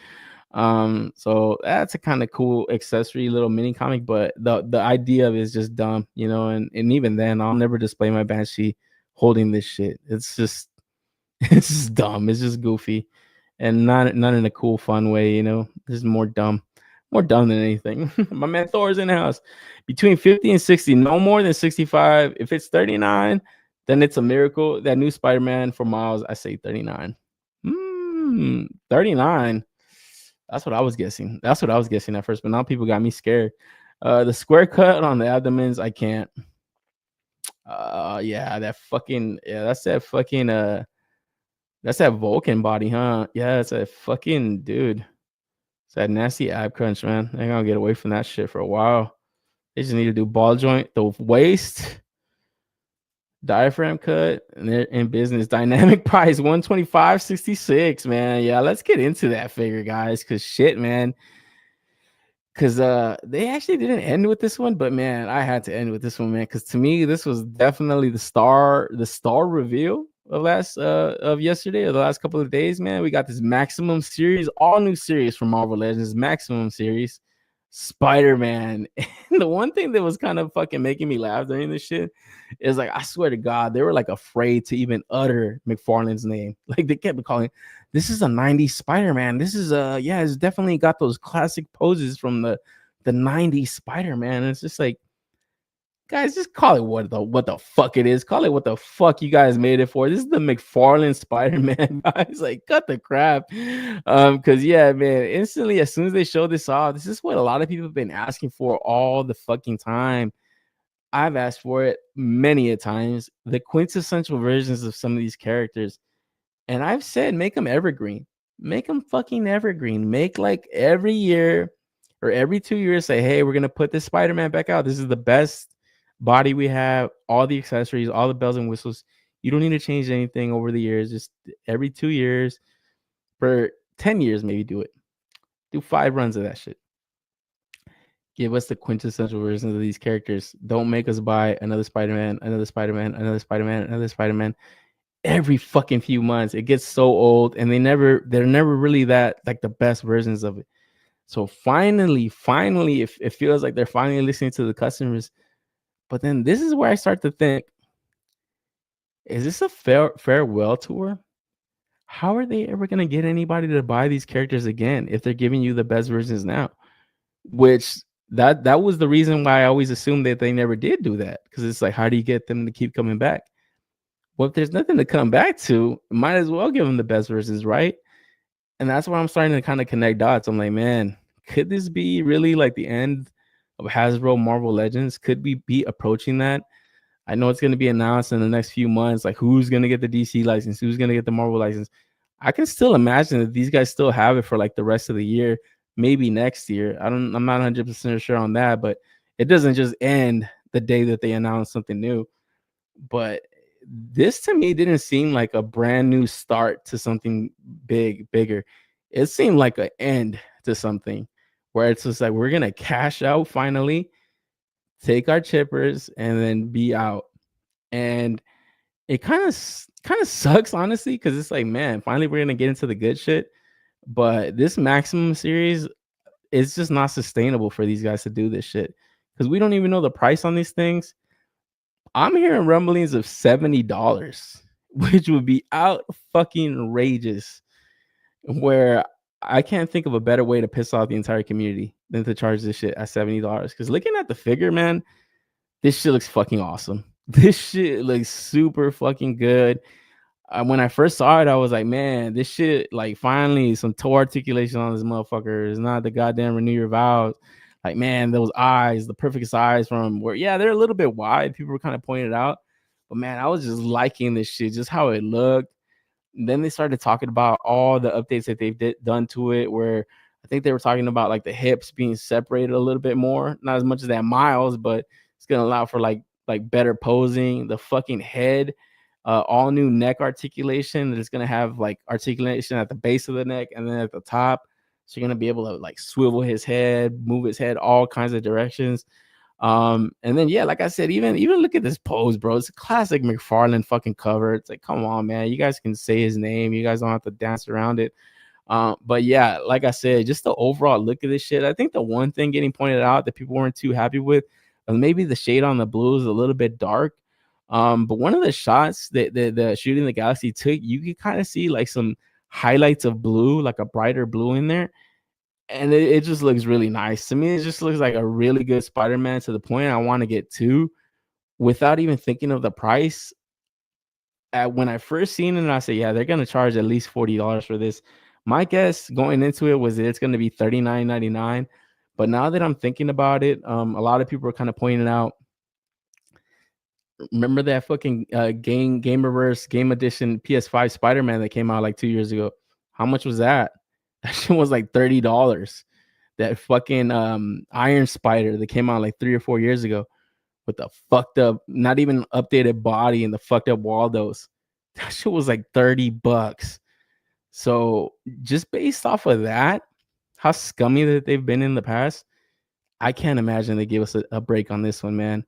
So that's a kind of cool accessory little mini comic, but the idea of it is just dumb, you know. And even then, I'll never display my Banshee holding this shit. It's just it's just dumb. It's just goofy, and not in a cool, fun way, you know. This is more dumb than anything. My man Thor's in the house. Between 50 and 60, no more than 65. If it's 39, then it's a miracle. That new Spider-Man for Miles, I say 39. 39. That's what I was guessing. That's what I was guessing at first, but now people got me scared. The square cut on the abdomens, I can't. Yeah, that's that Vulcan body, huh? Yeah, it's a fucking dude. It's that nasty ab crunch, man. They're gonna get away from that shit for a while. They just need to do ball joint, the waist, diaphragm cut, and they're in business. Dynamic price 125.66, man. Yeah, let's get into that figure, guys. Cause shit, man. Cause they actually didn't end with this one, but man, I had to end with this one, man. Cause to me, this was definitely the star reveal of yesterday or the last couple of days, man. We got this Maximum series, all new series from Marvel Legends, Maximum series, Spider-Man. And the one thing that was kind of fucking making me laugh during this shit is like, I swear to God, they were like afraid to even utter McFarlane's name. Like they kept calling, this is a 90s Spider-Man. This is yeah, it's definitely got those classic poses from the 90s Spider-Man. It's just like, guys, just call it what the fuck it is. Call it what the fuck you guys made it for. This is the McFarlane Spider-Man, guys. Like, cut the crap. Because yeah, man, instantly as soon as they showed this off, this is what a lot of people have been asking for all the fucking time. I've asked for it many a times. The quintessential versions of some of these characters. And I've said, make them evergreen. Make them fucking evergreen. Make like every year or every 2 years, say, hey, we're going to put this Spider-Man back out. This is the best body we have, all the accessories, all the bells and whistles. You don't need to change anything over the years. Just every 2 years, for 10 years, maybe do it. Do 5 runs of that shit. Give us the quintessential versions of these characters. Don't make us buy another Spider-Man, another Spider-Man, another Spider-Man, another Spider-Man every fucking few months. It gets so old, and they're never really that like the best versions of it. So finally, it feels like they're finally listening to the customers. But then this is where I start to think, is this a farewell tour? How are they ever going to get anybody to buy these characters again if they're giving you the best versions now? Which that was the reason why I always assumed that they never did do that, because it's like, how do you get them to keep coming back? Well, if there's nothing to come back to, might as well give them the best versions, right? And that's where I'm starting to kind of connect dots. I'm like, man, could this be really like the end of Hasbro Marvel Legends? Could we be approaching that? I know it's going to be announced in the next few months, like who's going to get the DC license, who's going to get the Marvel license. I can still imagine that these guys still have it for like the rest of the year, maybe next year. I'm not 100% sure on that, but it doesn't just end the day that they announce something new. But this to me didn't seem like a brand new start to something bigger. It seemed like an end to something where it's just like, we're going to cash out finally, take our chippers, and then be out. And it kind of sucks, honestly, because it's like, man, finally we're going to get into the good shit. But this Maximum series is just not sustainable for these guys to do this shit, because we don't even know the price on these things. I'm hearing rumblings of $70, which would be out fucking outrageous, where I can't think of a better way to piss off the entire community than to charge this shit at $70. Because looking at the figure, man, this shit looks fucking awesome. This shit looks super fucking good. When I first saw it, I was like, man, this shit, like, finally some toe articulation on this motherfucker. It's not the goddamn Renew Your Vows. Like, man, those eyes, the perfect eyes from where, yeah, they're a little bit wide. People were kind of pointing it out. But man, I was just liking this shit, just how it looked. And then they started talking about all the updates that they've done to it, where I think they were talking about like the hips being separated a little bit more, not as much as that Miles, but it's gonna allow for like better posing. The fucking head, all new neck articulation that is gonna have like articulation at the base of the neck and then at the top. So you're gonna be able to like swivel his head, move his head all kinds of directions. And then yeah, like I said, even look at this pose, bro. It's a classic McFarlane fucking cover. It's like, come on, man, you guys can say his name, you guys don't have to dance around it. But yeah, like I said, just the overall look of this shit. I think the one thing getting pointed out that people weren't too happy with was maybe the shade on the blue is a little bit dark. But one of the shots that the Shooting the Galaxy took, you could kind of see like some highlights of blue, like a brighter blue in there. And it just looks really nice. To me, it just looks like a really good Spider-Man to the point I want to get two without even thinking of the price. When I first seen it, and I said, yeah, they're gonna charge at least $40 for this. My guess going into it was that it's gonna be $39.99. But now that I'm thinking about it, a lot of people are kind of pointing out. Remember that fucking Game Reverse Game Edition PS5 Spider-Man that came out like 2 years ago? How much was that? That shit was like $30. That fucking Iron Spider that came out like 3 or 4 years ago with the fucked up, not even updated body and the fucked up Waldos. That shit was like $30. So just based off of that, how scummy that they've been in the past, I can't imagine they give us a break on this one, man.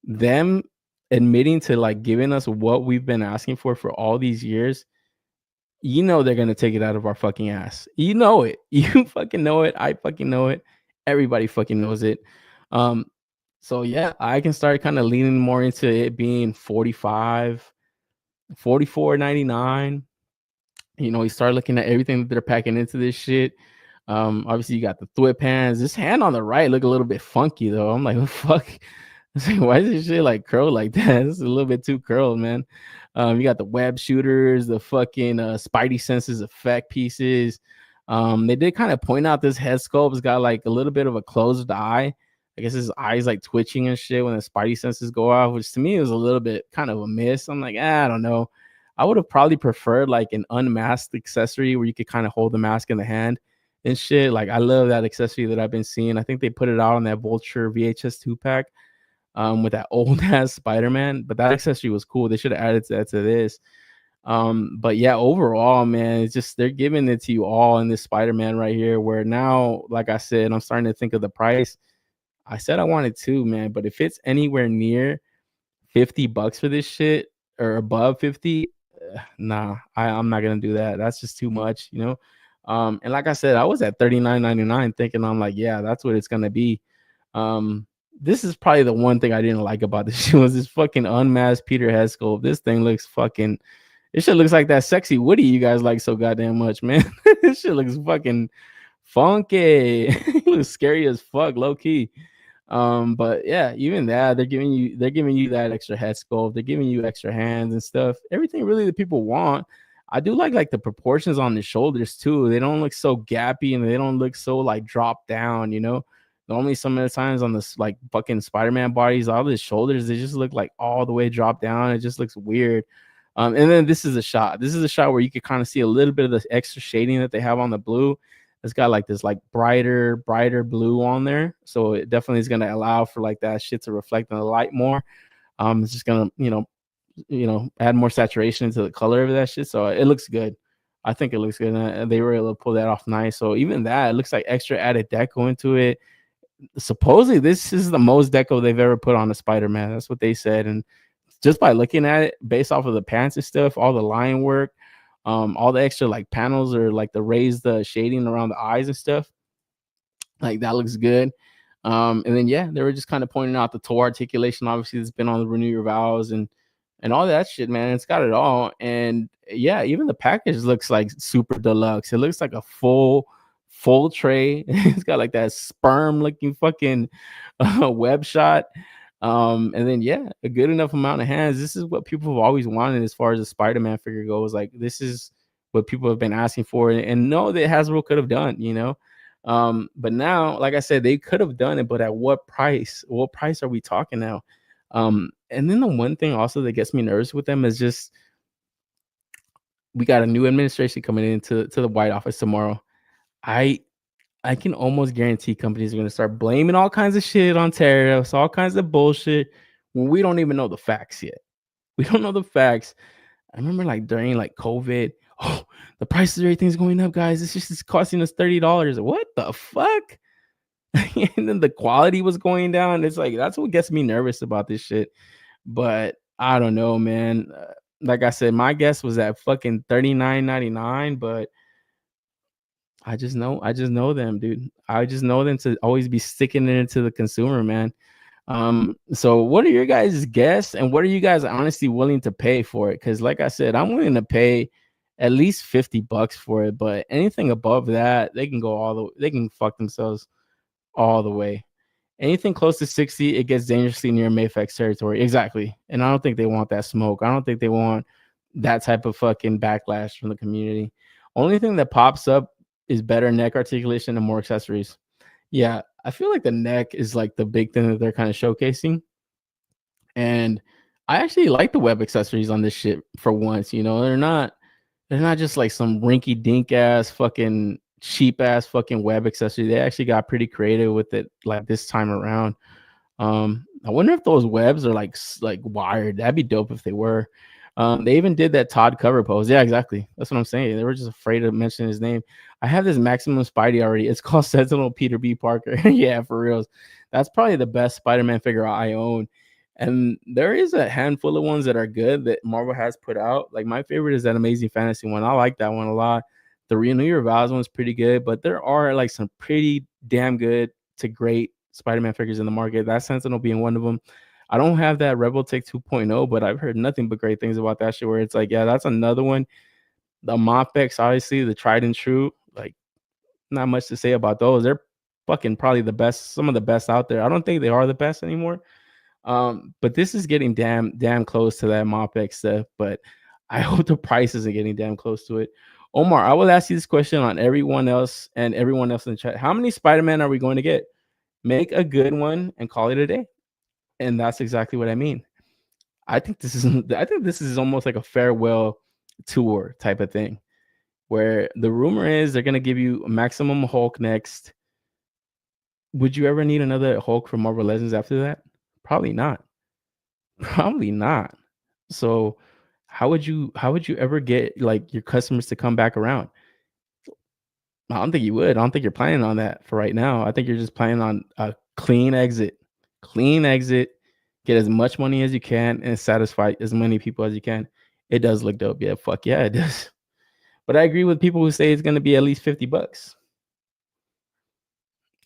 Them admitting to like giving us what we've been asking for all these years, they're gonna take it out of our fucking ass. You know it. You fucking know it. I fucking know it. Everybody fucking knows it. So yeah, I can start kind of leaning more into it being 45, 44.99. You start looking at everything that they're packing into this shit. Obviously you got the thwip hands. This hand on the right look a little bit funky though. I'm like, what the fuck? Like, why is this shit like curled like that? This is a little bit too curled, man. You got the web shooters, the fucking Spidey senses effect pieces. They did kind of point out this head sculpt's got like a little bit of a closed eye. I guess his eyes like twitching and shit when the Spidey senses go off, which to me was a little bit kind of a miss. I'm like, I don't know. I would have probably preferred like an unmasked accessory where you could kind of hold the mask in the hand and shit. Like I love that accessory that I've been seeing. I think they put it out on that Vulture VHS 2-pack with that old ass Spider-Man, but that accessory was cool. They should have added that to this. But yeah, overall, man, it's just they're giving it to you all in this Spider-Man right here. Where now, like I said, I'm starting to think of the price. I said I wanted two, man, but if it's anywhere near $50 for this shit or above 50, nah, I'm not gonna do that. That's just too much. And like I said, I was at $39.99 thinking I'm like, yeah, that's what it's gonna be. This is probably the one thing I didn't like about this shit was this fucking unmasked Peter head sculpt. This thing looks fucking. This shit looks like that sexy Woody you guys like so goddamn much, man. This shit looks fucking funky. It looks scary as fuck, low key. But yeah, even that they're giving you that extra head sculpt. They're giving you extra hands and stuff. Everything really that people want. I do like the proportions on the shoulders too. They don't look so gappy and they don't look so like dropped down. Normally some of the times on this like fucking Spider-Man bodies, all the shoulders, they just look like all the way dropped down. It just looks weird. And then this is a shot. This is a shot where you could kind of see a little bit of the extra shading that they have on the blue. It's got like this like brighter blue on there. So it definitely is gonna allow for like that shit to reflect in the light more. It's just gonna, add more saturation into the color of that shit. So it looks good. I think it looks good. And they were able to pull that off nice. So even that, it looks like extra added deco into it. Supposedly this is the most deco they've ever put on a Spider-Man. That's what they said. And just by looking at it based off of the pants and stuff, all the line work, all the extra like panels or like the raised shading around the eyes and stuff, like that looks good. And then yeah, they were just kind of pointing out the toe articulation. Obviously, it's been on the Renew Your Vows and all that shit, man. It's got it all. And yeah, even the package looks like super deluxe. It looks like a full tray. It's got like that sperm looking fucking web shot. And then yeah, a good enough amount of hands. This is what people have always wanted as far as the Spider-Man figure goes. Like this is what people have been asking for, and no, that Hasbro could have done. But now, like I said, they could have done it, but at what price? What price are we talking now? And then the one thing also that gets me nervous with them is just we got a new administration coming into the White Office tomorrow. I can almost guarantee companies are going to start blaming all kinds of shit on tariffs, all kinds of bullshit, when we don't even know the facts yet. We don't know the facts. I remember like during like COVID, oh, the prices of everything's going up, guys. It's costing us $30. What the fuck? And then the quality was going down. It's like that's what gets me nervous about this shit. But I don't know, man. Like I said, my guess was at fucking $39.99, but I just know them, dude. I just know them to always be sticking it into the consumer, man. So what are your guys' guess, and what are you guys honestly willing to pay for it? Because like I said, I'm willing to pay at least $50 for it, but anything above that, they can go they can fuck themselves all the way. Anything close to 60, it gets dangerously near Mayfex territory. Exactly. And I don't think they want that smoke. I don't think they want that type of fucking backlash from the community. Only thing that pops up is better neck articulation and more accessories. Yeah, I feel like the neck is like the big thing that they're kind of showcasing. And I actually like the web accessories on this shit for once, you know. They're not just like some rinky dink ass fucking cheap ass fucking web accessory. They actually got pretty creative with it like this time around. I wonder if those webs are like wired. That'd be dope if they were. They even did that Todd cover pose. Yeah, exactly. That's what I'm saying. They were just afraid to mention his name. I have this Maximum Spidey already. It's called Sentinel Peter B. Parker. Yeah, for reals. That's probably the best Spider-Man figure I own. And there is a handful of ones that are good that Marvel has put out. Like my favorite is that Amazing Fantasy one. I like that one a lot. The Renew Your Vows one's pretty good, but there are like some pretty damn good to great Spider-Man figures in the market. That Sentinel being one of them. I don't have that Rebel Tech 2.0, but I've heard nothing but great things about that shit. Where it's like, yeah, that's another one. The Moppex, obviously, the tried and true. Like, not much to say about those. They're fucking probably the best, some of the best out there. I don't think they are the best anymore. But this is getting damn close to that Moppex stuff. But I hope the price isn't getting damn close to it. Omar, I will ask you this question on everyone else and everyone else in the chat. How many Spider-Man are we going to get? Make a good one and call it a day. And that's exactly what I mean. I think this is almost like a farewell tour type of thing, where the rumor is they're gonna give you a Maximum Hulk next. Would you ever need another Hulk from Marvel Legends after that? Probably not. Probably not. So how would you ever get like your customers to come back around? I don't think you would. I don't think you're planning on that for right now. I think you're just planning on a clean exit. Clean exit. Get as much money as you can and satisfy as many people as you can. It does look dope. Yeah, fuck yeah, it does. But I agree with people who say it's going to be at least $50.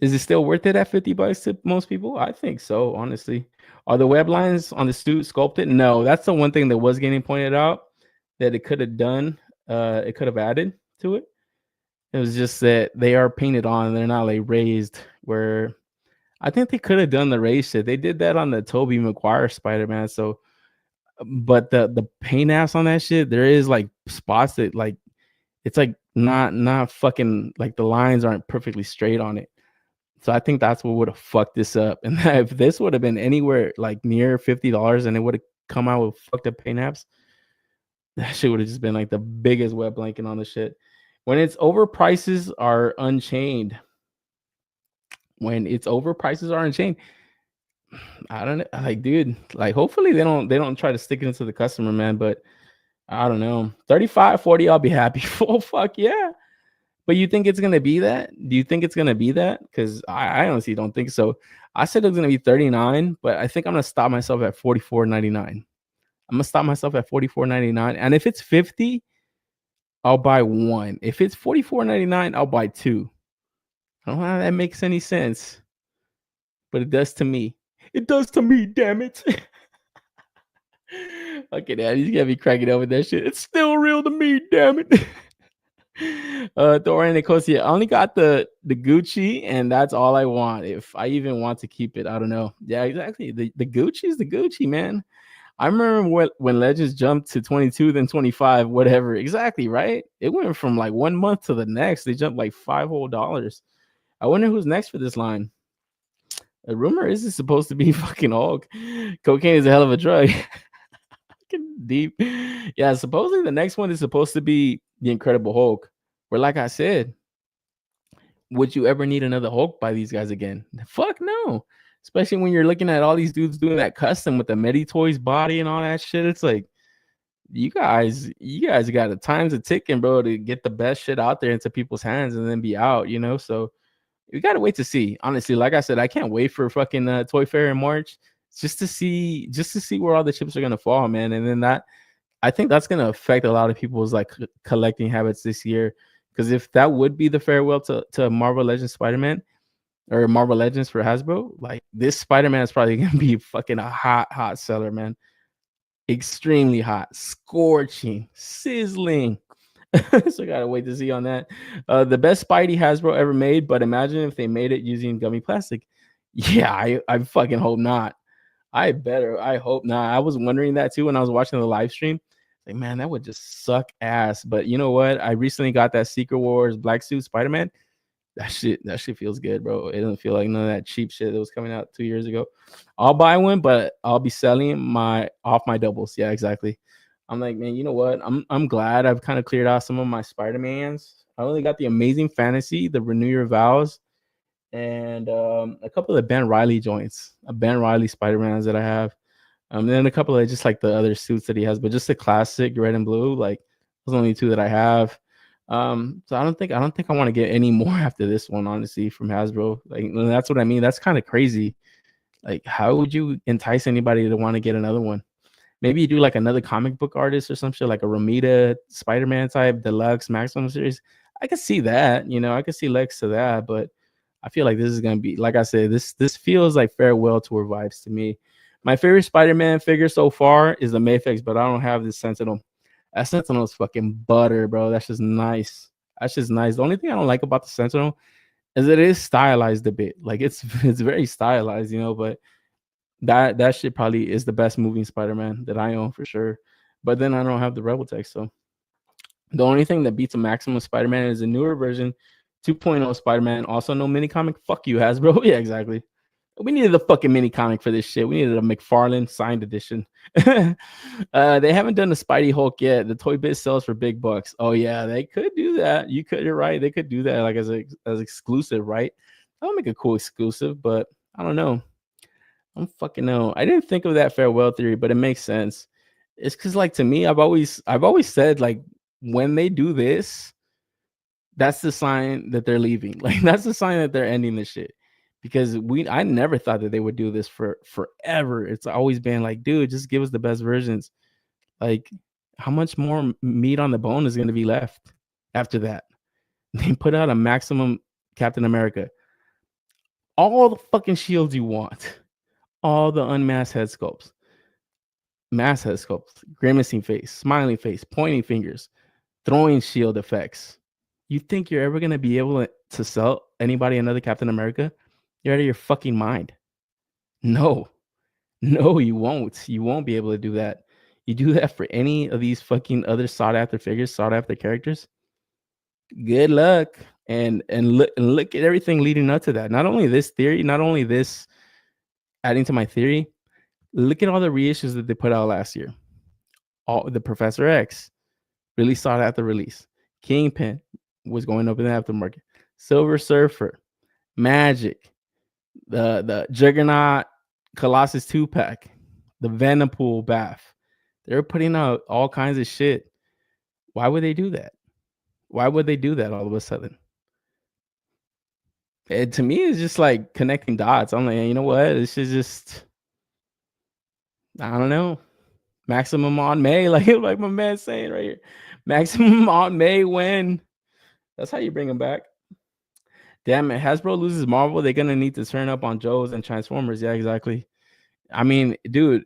Is it still worth it at $50 to most people? I think so, honestly. Are the web lines on the suit sculpted? No, that's the one thing that was getting pointed out that it could have done. It could have added to it. It was just that they are painted on. They're not like raised. Where I think they could have done the raised shit. They did that on the Tobey Maguire Spider-Man. So, but the paint apps on that shit, there is like spots that like it's like not fucking like the lines aren't perfectly straight on it. So I think that's what would have fucked this up. And if this would have been anywhere like near $50 and it would have come out with fucked up paint apps, that shit would have just been like the biggest wet blanket on the shit. When it's over, prices are unchained. When it's over, prices are unchained. I don't know. Like, dude, like hopefully they don't try to stick it into the customer, man. But I don't know. 35, 40, I'll be happy. Oh, fuck yeah. But you think it's gonna be that? Do you think it's gonna be that? Because I honestly don't think so. I said it was gonna be 39, but I think I'm gonna stop myself at 44.99. I'm gonna stop myself at 44.99. And if it's 50, I'll buy one. If it's 44.99, I'll buy two. I don't know how that makes any sense, but it does to me. It does to me, damn it. Okay, Dad, he's gonna be cracking up with that shit. It's still real to me, damn it. Thor and Nicosia, I only got the Gucci, and that's all I want. If I even want to keep it, I don't know. Yeah, exactly. The Gucci is the Gucci, man. I remember when Legends jumped to 22, then 25, whatever. Exactly, right? It went from like 1 month to the next. They jumped like $5 whole. I wonder who's next for this line. The rumor is it's supposed to be fucking Hulk. Cocaine is a hell of a drug. Deep. Yeah, supposedly the next one is supposed to be the Incredible Hulk. Where, like I said, would you ever need another Hulk by these guys again? Fuck no. Especially when you're looking at all these dudes doing that custom with the Meditoys body and all that shit. It's like you guys got the times a ticking, bro, to get the best shit out there into people's hands and then be out, you know. So we gotta wait to see. Honestly, like I said, I can't wait for fucking Toy Fair in March just to see where all the chips are gonna fall, man. And then I think that's gonna affect a lot of people's like collecting habits this year, Because if that would be the farewell to Marvel Legends Spider-Man or Marvel Legends for Hasbro, like this Spider-Man is probably gonna be fucking a hot seller, man. Extremely hot, scorching, sizzling. So I gotta wait to see on that. The best Spidey Hasbro ever made, but imagine if they made it using gummy plastic. Yeah, I fucking hope not. I hope not. I was wondering that too when I was watching the live stream. Like, man, that would just suck ass. But you know what? I recently got that Secret Wars Black Suit Spider-Man. That shit feels good, bro. It doesn't feel like none of that cheap shit that was coming out 2 years ago. I'll buy one, but I'll be selling my doubles. Yeah, exactly. I'm like, man, you know what? I'm glad I've kind of cleared out some of my Spider-Mans. I only got the Amazing Fantasy, the Renew Your Vows, and a couple of Ben Riley joints, a Ben Riley Spider-Mans that I have. And then a couple of just like the other suits that he has, but just the classic red and blue, like those are only two that I have. So I don't think I want to get any more after this one, honestly, from Hasbro. Like that's what I mean. That's kind of crazy. Like, how would you entice anybody to want to get another one? Maybe you do like another comic book artist or some shit, like a Romita Spider-Man type deluxe maximum series. I could see that, I could see legs to that, but I feel like this is gonna be, like I said, this feels like farewell tour vibes to me. My favorite Spider-Man figure so far is the Mayfix, but I don't have the Sentinel. That Sentinel is fucking butter, bro. That's just nice. That's just nice. The only thing I don't like about the Sentinel is it is stylized a bit. Like it's very stylized, but that shit probably is the best moving Spider-Man that I own for sure. But then I don't have the Rebel Tech, so the only thing that beats a Maximum Spider-Man is a newer version, 2.0 Spider-Man. Also, no mini comic. Fuck you, Hasbro. Yeah, exactly. We needed a fucking mini comic for this shit. We needed a McFarlane signed edition. They haven't done the Spidey Hulk yet. The Toy Biz sells for big bucks. Oh yeah, they could do that. You're right. They could do that like as exclusive, right? That'll make a cool exclusive, but I don't know. I don't fucking know. I didn't think of that farewell theory, but it makes sense. It's because, like, to me, I've always said, like, when they do this, that's the sign that they're leaving. Like, that's the sign that they're ending this shit. Because I never thought that they would do this for forever. It's always been like, dude, just give us the best versions. Like, how much more meat on the bone is going to be left after that? They put out a Maximum Captain America. All the fucking shields you want. All the unmasked head sculpts. Mass head sculpts. Grimacing face. Smiling face. Pointing fingers. Throwing shield effects. You think you're ever going to be able to sell anybody another Captain America? You're out of your fucking mind. No, you won't. You won't be able to do that. You do that for any of these fucking other sought after figures, sought after characters. Good luck. And look at everything leading up to that. Not only this theory, not only this adding to my theory, look at all the reissues that they put out last year. All the Professor X really sought after release. Kingpin was going up in the aftermarket. Silver Surfer, Magic, the Juggernaut Colossus 2-pack, the Venompool Bath. They're putting out all kinds of shit. Why would they do that? Why would they do that all of a sudden? To me, it's just like connecting dots. I'm like, you know what? This is just, I don't know. Maximum on May, like my man's saying right here. Maximum on May when. That's how you bring them back. Damn it, Hasbro loses Marvel, they're gonna need to turn up on Joe's and Transformers. Yeah, exactly. I mean, dude,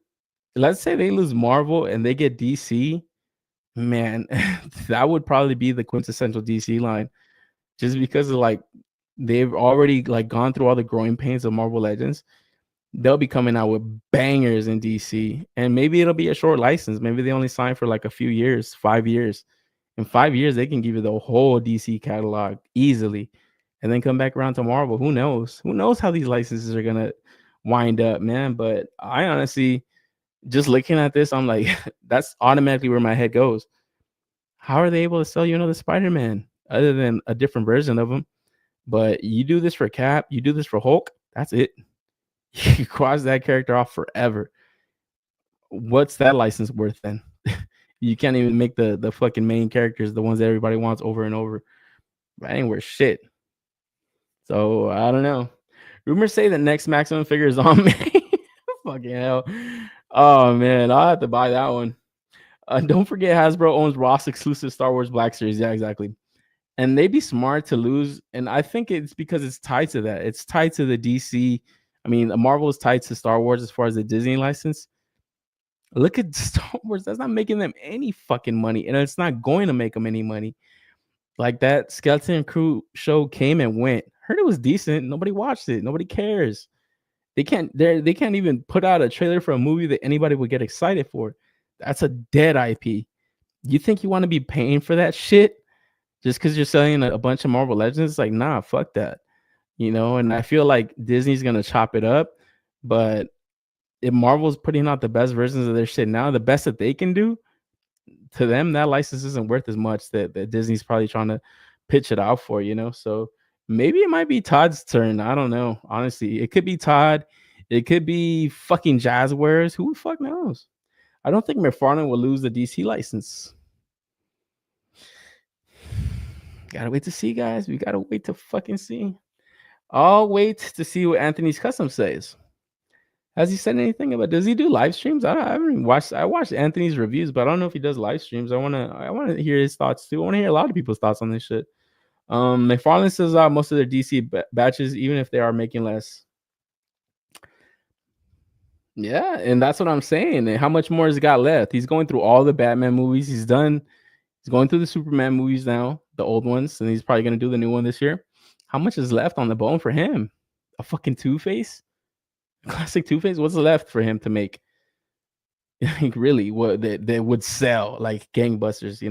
let's say they lose Marvel and they get DC, man, that would probably be the quintessential DC line, just because of like they've already like gone through all the growing pains of Marvel Legends. They'll be coming out with bangers in DC, and maybe it'll be a short license. Maybe they only sign for like a few years, 5 years. In 5 years, they can give you the whole DC catalog easily, and then come back around to Marvel. Who knows? Who knows how these licenses are gonna wind up, man? But I honestly, just looking at this, I'm like, that's automatically where my head goes. How are they able to sell you another Spider-Man other than a different version of him? But you do this for Cap, you do this for Hulk, that's it. You cross that character off forever. What's that license worth then? You can't even make the fucking main characters, the ones that everybody wants, over and over. That ain't worth shit. So I don't know. Rumors say the next Maximum figure is on me. Fucking hell. Oh man, I'll have to buy that one. Don't forget Hasbro owns Ross exclusive Star Wars Black Series. Yeah, exactly. and they'd be smart to lose. And I think it's because it's tied to that. It's tied to the DC. I mean, Marvel is tied to Star Wars as far as the Disney license. Look at Star Wars. That's not making them any fucking money, and it's not going to make them any money. Like that Skeleton Crew show came and went. Heard it was decent. Nobody watched it. Nobody cares. They can't even put out a trailer for a movie that anybody would get excited for. That's a dead IP. You think you want to be paying for that shit just because you're selling a bunch of Marvel Legends? Like, nah, fuck that. And I feel like Disney's gonna chop it up, but if Marvel's putting out the best versions of their shit now, the best that they can do, to them, that license isn't worth as much that Disney's probably trying to pitch it out for, So maybe it might be Todd's turn. I don't know. Honestly, it could be Todd. It could be fucking Jazzwares. Who the fuck knows? I don't think McFarlane will lose the DC license. Gotta wait to see, guys. We gotta wait to fucking see. I'll wait to see what Anthony's Custom says. Has he said anything about? Does he do live streams? I haven't even watched. I watched Anthony's reviews, but I don't know if he does live streams. I wanna hear his thoughts too. I want to hear a lot of people's thoughts on this shit. McFarlane says most of their DC batches, even if they are making less. Yeah, and that's what I'm saying. And how much more has he got left? He's going through all the Batman movies. He's going through the Superman movies now, the old ones, and he's probably gonna do the new one this year. How much is left on the bone for him? A fucking Two-Face? Classic Two-Face? What's left for him to make? Like, really, what that would sell like gangbusters,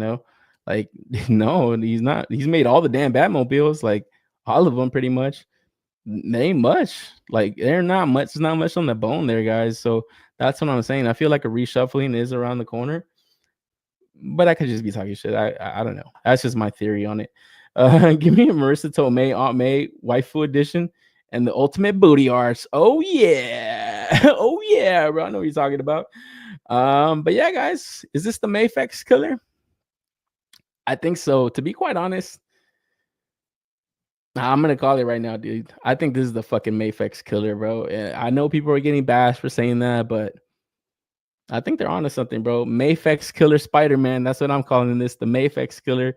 Like, no, he's not. He's made all the damn Batmobiles, like all of them pretty much. There ain't much. Like, there's not much on the bone there, guys. So that's what I'm saying. I feel like a reshuffling is around the corner. But I could just be talking shit. I don't know. That's just my theory on it. Give me a Marissa Tomei, Aunt May, Waifu Edition, and the Ultimate Booty Arts. Oh yeah. Oh yeah, bro. I know what you're talking about. But yeah, guys, is this the Mayfex killer? I think so. To be quite honest, I'm gonna call it right now, dude. I think this is the fucking Mayfex killer, bro. I know people are getting bashed for saying that, but I think they're onto something, bro. Mayfex killer Spider-Man. That's what I'm calling this, the Mayfex killer.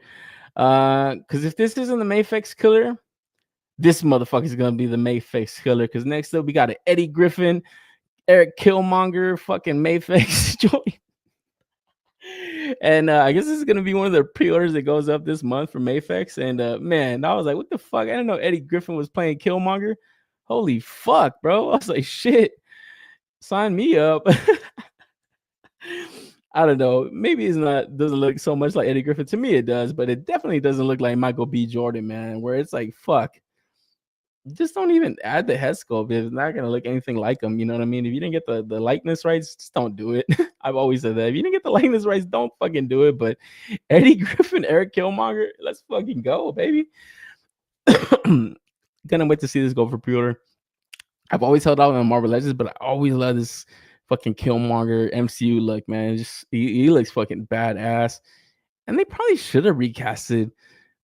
Because if this isn't the Mayfex killer, this motherfucker is gonna be the Mayfex killer. Because next up we got an Eddie Griffin, Eric Killmonger, fucking Mayfex joint. And I guess this is gonna be one of the pre-orders that goes up this month for Mayfex. And man, I was like, what the fuck? I didn't know Eddie Griffin was playing Killmonger. Holy fuck, bro. I was like, shit, sign me up. I don't know. Maybe doesn't look so much like Eddie Griffin. To me, it does, but it definitely doesn't look like Michael B. Jordan, man. Where it's like, fuck, just don't even add the head sculpt. It's not gonna look anything like him. You know what I mean? If you didn't get the likeness rights, just don't do it. I've always said that. If you didn't get the likeness rights, don't fucking do it. But Eddie Griffin, Eric Killmonger, let's fucking go, baby. Gonna wait to see this go for pre-order. I've always held out on Marvel Legends, but I always love this fucking Killmonger MCU look, man. Just he looks fucking badass. And they probably should have recasted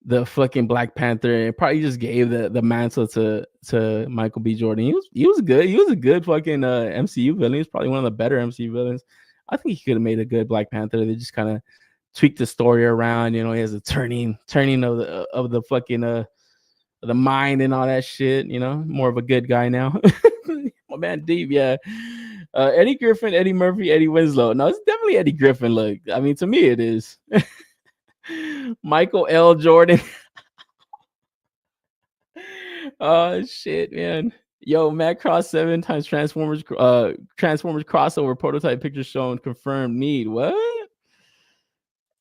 the fucking Black Panther and probably just gave the mantle to Michael B. Jordan. He was good. He was a good fucking MCU villain. He was probably one of the better MCU villains. I think he could have made a good Black Panther. They just kind of tweaked the story around. He has a turning of the fucking the mind and all that shit. More of a good guy now. My man Deep, yeah. Eddie Griffin, Eddie Murphy, Eddie Winslow. No, it's definitely Eddie Griffin. Look, I mean, to me, it is. Michael L. Jordan. Oh shit, man. Yo, Matt Cross 7 times Transformers crossover prototype picture shown confirmed need. What?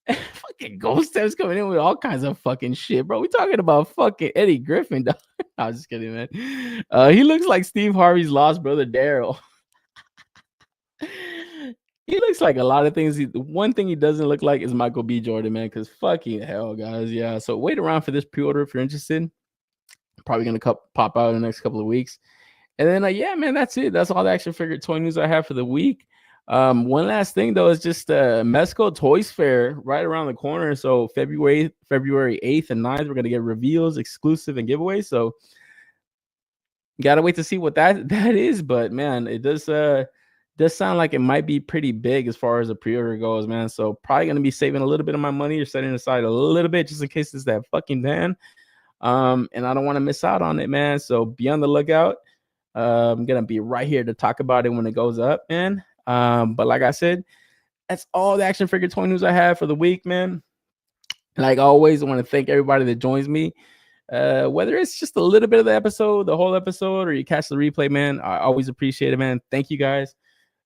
Fucking Ghost Steps coming in with all kinds of fucking shit, bro. We talking about fucking Eddie Griffin. No, I'm just kidding, man. He looks like Steve Harvey's lost brother Daryl. He looks like a lot of things. One thing he doesn't look like is Michael B. Jordan, man. Because fucking hell, guys, yeah. So wait around for this pre-order if you're interested. Probably gonna pop out in the next couple of weeks. And then, yeah, man, that's it. That's all the action figure toy news I have for the week. One last thing though is just Mezco Toys Fair right around the corner. So February 8th and 9th, we're gonna get reveals, exclusive, and giveaways. So gotta wait to see what that is. But man, it does does sound like it might be pretty big as far as the pre-order goes, man. So probably gonna be saving a little bit of my money or setting aside a little bit just in case it's that fucking van. And I don't want to miss out on it, man. So be on the lookout. I'm gonna be right here to talk about it when it goes up, man. But like I said, that's all the action figure toy news I have for the week, man. Like always, I want to thank everybody that joins me. Whether it's just a little bit of the episode, the whole episode, or you catch the replay, man, I always appreciate it, man. Thank you guys.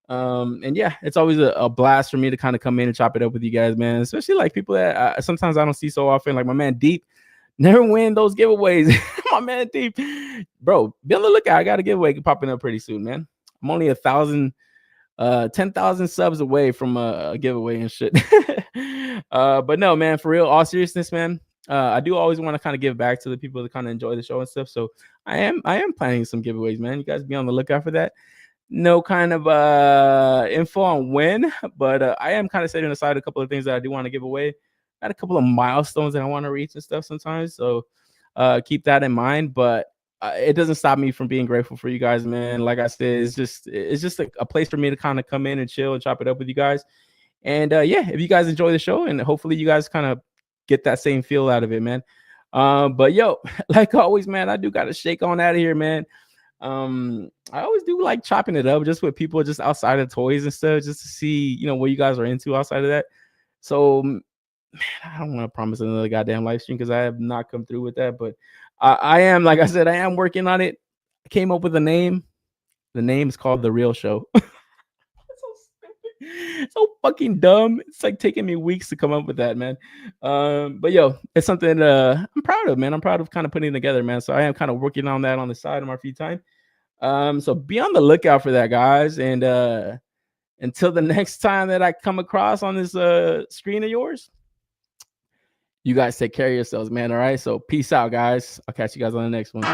And yeah, it's always a blast for me to kind of come in and chop it up with you guys, man. Especially like people that sometimes I don't see so often, like my man Deep. Never win those giveaways. My man Deep, bro, be on the lookout. I got a giveaway popping up pretty soon, man. I'm only 10,000 subs away from a giveaway and shit. But no, man, for real, all seriousness, man. I do always want to kind of give back to the people that kind of enjoy the show and stuff. So I am planning some giveaways, man. You guys be on the lookout for that. No kind of info on when, but I am kind of setting aside a couple of things that I do want to give away. Got a couple of milestones that I want to reach and stuff sometimes. So keep that in mind. But it doesn't stop me from being grateful for you guys, man. Like I said, it's just a place for me to kind of come in and chill and chop it up with you guys. And yeah, if you guys enjoy the show, and hopefully you guys kind of get that same feel out of it, man. But yo, like always, man, I do got to shake on out of here, man. I always do like chopping it up just with people just outside of toys and stuff, just to see, you know, what you guys are into outside of that. So, man, I don't want to promise another goddamn live stream because I have not come through with that, but I am, like I said, I am working on it. I came up with a name. The name is called The Real Show. So fucking dumb. It's like taking me weeks to come up with that, man. But yo, it's something I'm proud of, man. I'm proud of kind of putting it together, man. So I am kind of working on that on the side of my free time. So be on the lookout for that, guys. And until the next time that I come across on this screen of yours, you guys take care of yourselves, man. All right. So peace out, guys. I'll catch you guys on the next one.